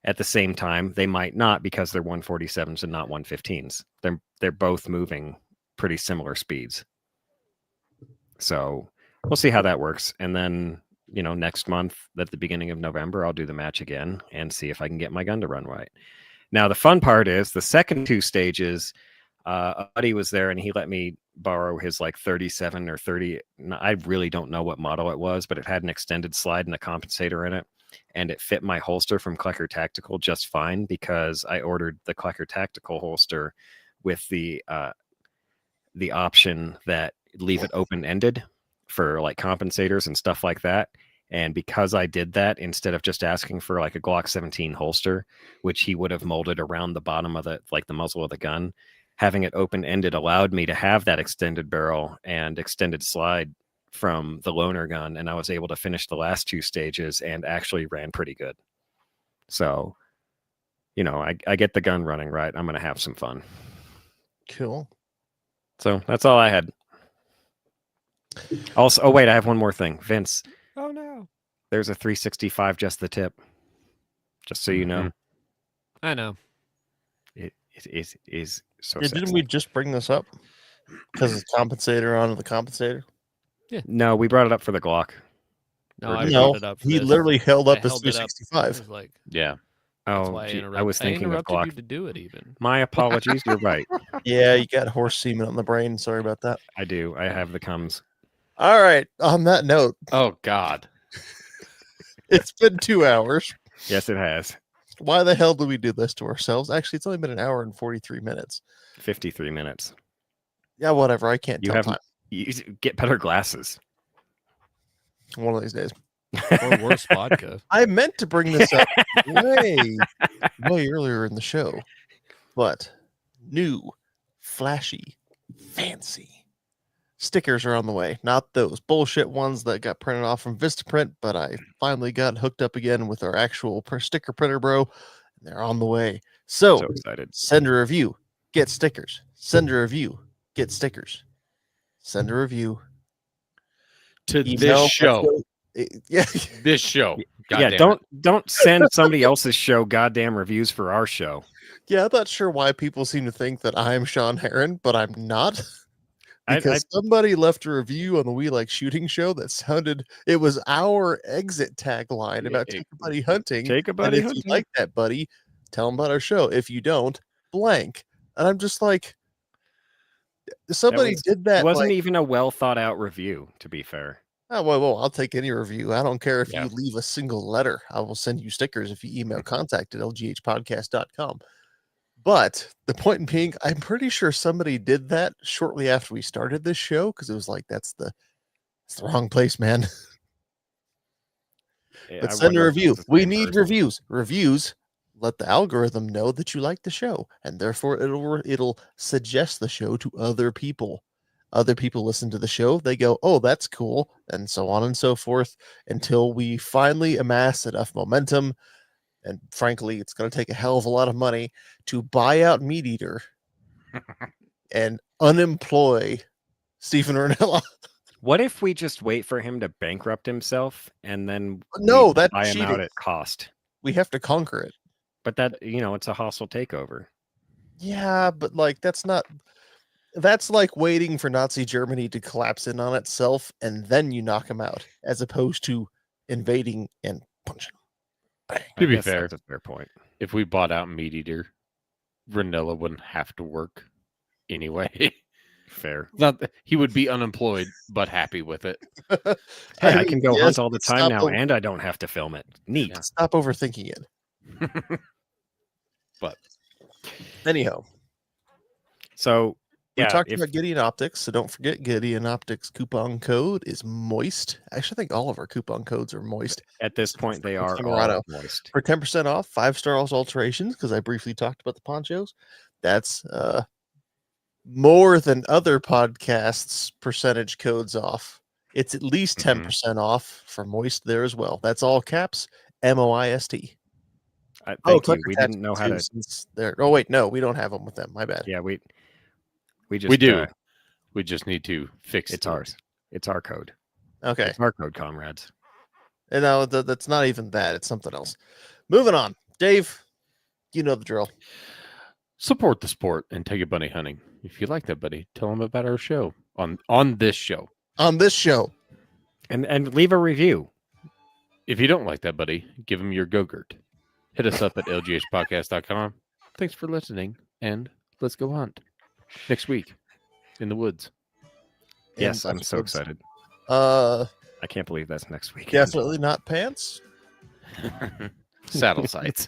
S2: at the same time, they might not, because they're 147s and not 115s. They're both moving pretty similar speeds. So we'll see how that works. And then, next month at the beginning of November, I'll do the match again and see if I can get my gun to run right. Now, the fun part is the second 2 stages, a buddy was there and he let me borrow his like 37 or 30. I really don't know what model it was, but it had an extended slide and a compensator in it. And it fit my holster from Klecker Tactical just fine, because I ordered the Klecker Tactical holster with the option that leave it open-ended for like compensators and stuff like that. And because I did that, instead of just asking for like a Glock 17 holster, which he would have molded around the bottom of the muzzle of the gun, having it open-ended allowed me to have that extended barrel and extended slide from the loaner gun. And I was able to finish the last 2 stages and actually ran pretty good. So, I get the gun running right. I'm going to have some fun.
S4: Cool.
S2: So that's all I had. Also, oh wait, I have one more thing, Vince.
S3: Oh no,
S2: there's a 365 just the tip. Just so you know.
S1: I know.
S2: It is so.
S4: Yeah,
S2: sexy.
S4: didn't we just bring this up? Because it's compensator onto the compensator.
S1: Yeah.
S2: No, we brought it up for the Glock.
S1: No, I
S4: No,
S1: brought it up. For
S4: he
S1: this.
S4: literally held up
S1: I
S4: his
S1: held it up.
S4: 365.
S1: I was like,
S3: yeah.
S1: that's
S2: Oh,
S1: why
S2: gee,
S1: I
S2: I was thinking of
S1: interrupted
S2: Glock.
S1: you to do it even.
S2: My apologies. You're right.
S4: Yeah, you got horse semen on the brain. Sorry about that.
S2: I do. I have the comes.
S4: All right. On that note,
S3: Oh God.
S4: it's been 2 hours.
S2: Yes, it has.
S4: Why the hell do we do this to ourselves? Actually, it's only been 1 hour and 43 minutes.
S2: 53 minutes.
S4: Yeah, whatever. I can't
S2: You
S4: tell
S2: have
S4: time.
S2: you get better glasses.
S4: One of these days.
S1: Or worse, vodka.
S4: I meant to bring this up way earlier in the show, but new, flashy, fancy stickers are on the way. Not those bullshit ones that got printed off from Vistaprint, but I finally got hooked up again with our actual sticker printer, bro. And they're on the way. So
S2: excited.
S4: send a review, get stickers. Send a review, get stickers. Send a review
S3: To
S4: email,
S3: this show.
S4: Yeah.
S3: This show. God
S2: Yeah,
S3: damn it.
S2: don't send somebody else's show goddamn reviews for our show.
S4: Yeah, I'm not sure why people seem to think that I'm Sean Heron, but I'm not. Because somebody left a review on the We Like Shooting show that sounded, it was our exit tagline about Take a Buddy Hunting.
S2: Take a
S4: And
S2: buddy
S4: if
S2: hunting.
S4: you like that, buddy, tell them about our show. If you don't, blank. And I'm just like, somebody did that.
S2: It wasn't
S4: like,
S2: even a well thought out review, to be fair.
S4: Oh, well, I'll take any review. I don't care if
S2: Yeah.
S4: you leave a single letter. I will send you stickers if you email contact@lghpodcast.com. But the point being, I'm pretty sure somebody did that shortly after we started this show because it was like, it's the wrong place, man.
S2: Yeah,
S4: But
S2: I
S4: send a
S2: wonder if
S4: review.
S2: it's the
S4: We
S2: same
S4: need
S2: person.
S4: reviews. Reviews let the algorithm know that you like the show, and therefore it'll suggest the show to other people. Other people listen to the show, they go, "Oh, that's cool," and so on and so forth until we finally amass enough momentum. And frankly, it's going to take a hell of a lot of money to buy out Meat Eater and unemploy Stephen Ranella.
S2: What if we just wait for him to bankrupt himself and then
S4: No,
S2: we
S4: that's
S2: buy him out
S4: cheating.
S2: at cost?
S4: We have to conquer it.
S2: But that, it's a hostile takeover.
S4: Yeah, but like that's like waiting for Nazi Germany to collapse in on itself and then you knock them out, as opposed to invading and punching. Bang.
S2: I
S3: To be
S2: guess
S3: fair,
S2: that's a fair point.
S3: if we bought out Meat Eater, Ranella wouldn't have to work anyway.
S2: Fair.
S3: Not that he would be unemployed, but happy with it.
S2: Hey, I can go
S4: yes,
S2: hunt all the
S4: but
S2: time
S4: stop
S2: now, and I don't have to film it. Neat.
S3: Yeah.
S4: Stop overthinking it.
S3: But
S4: Anyhow,
S2: So
S4: we
S2: yeah,
S4: talked
S2: if,
S4: about Gideon Optics, so don't forget Gideon Optics coupon code is moist. Actually, I think all of our coupon codes are moist.
S2: at this point they are
S4: Camerado.
S2: all moist.
S4: For 10% off, 5-star alterations, because I briefly talked about the ponchos. That's more than other podcasts' percentage codes off. It's at least 10% off for moist there as well. That's all caps, MOIST.
S2: Thank you. We didn't know how to.
S4: There. Oh wait, no, we don't have them with them. My bad.
S2: Yeah, we just
S3: we do. We just need to fix
S2: it's
S3: it.
S2: ours. It's our code.
S4: Okay.
S2: It's our code, comrades.
S4: And now that's not even that. It's something else. Moving on, Dave. You know the drill.
S3: Support the sport and take a bunny hunting. If you like that, buddy, tell them about our show on this show.
S4: On this show,
S2: And leave a review.
S3: If you don't like that, buddy, give him your Go-Gurt. Hit us up at lghpodcast.com. Thanks for listening, and let's go hunt next week in the woods.
S2: Yes,
S4: in
S2: I'm so
S4: episodes.
S2: excited.
S4: Uh,
S2: I can't believe that's next week.
S4: definitely not pants.
S3: Saddle sites.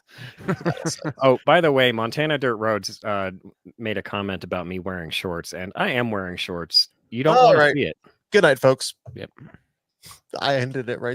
S2: Oh, by the way, Montana Dirt Roads made a comment about me wearing shorts, and I am wearing shorts. You don't
S4: All
S2: want to
S4: right.
S2: see it.
S4: Good night, folks.
S3: Yep.
S4: I ended it right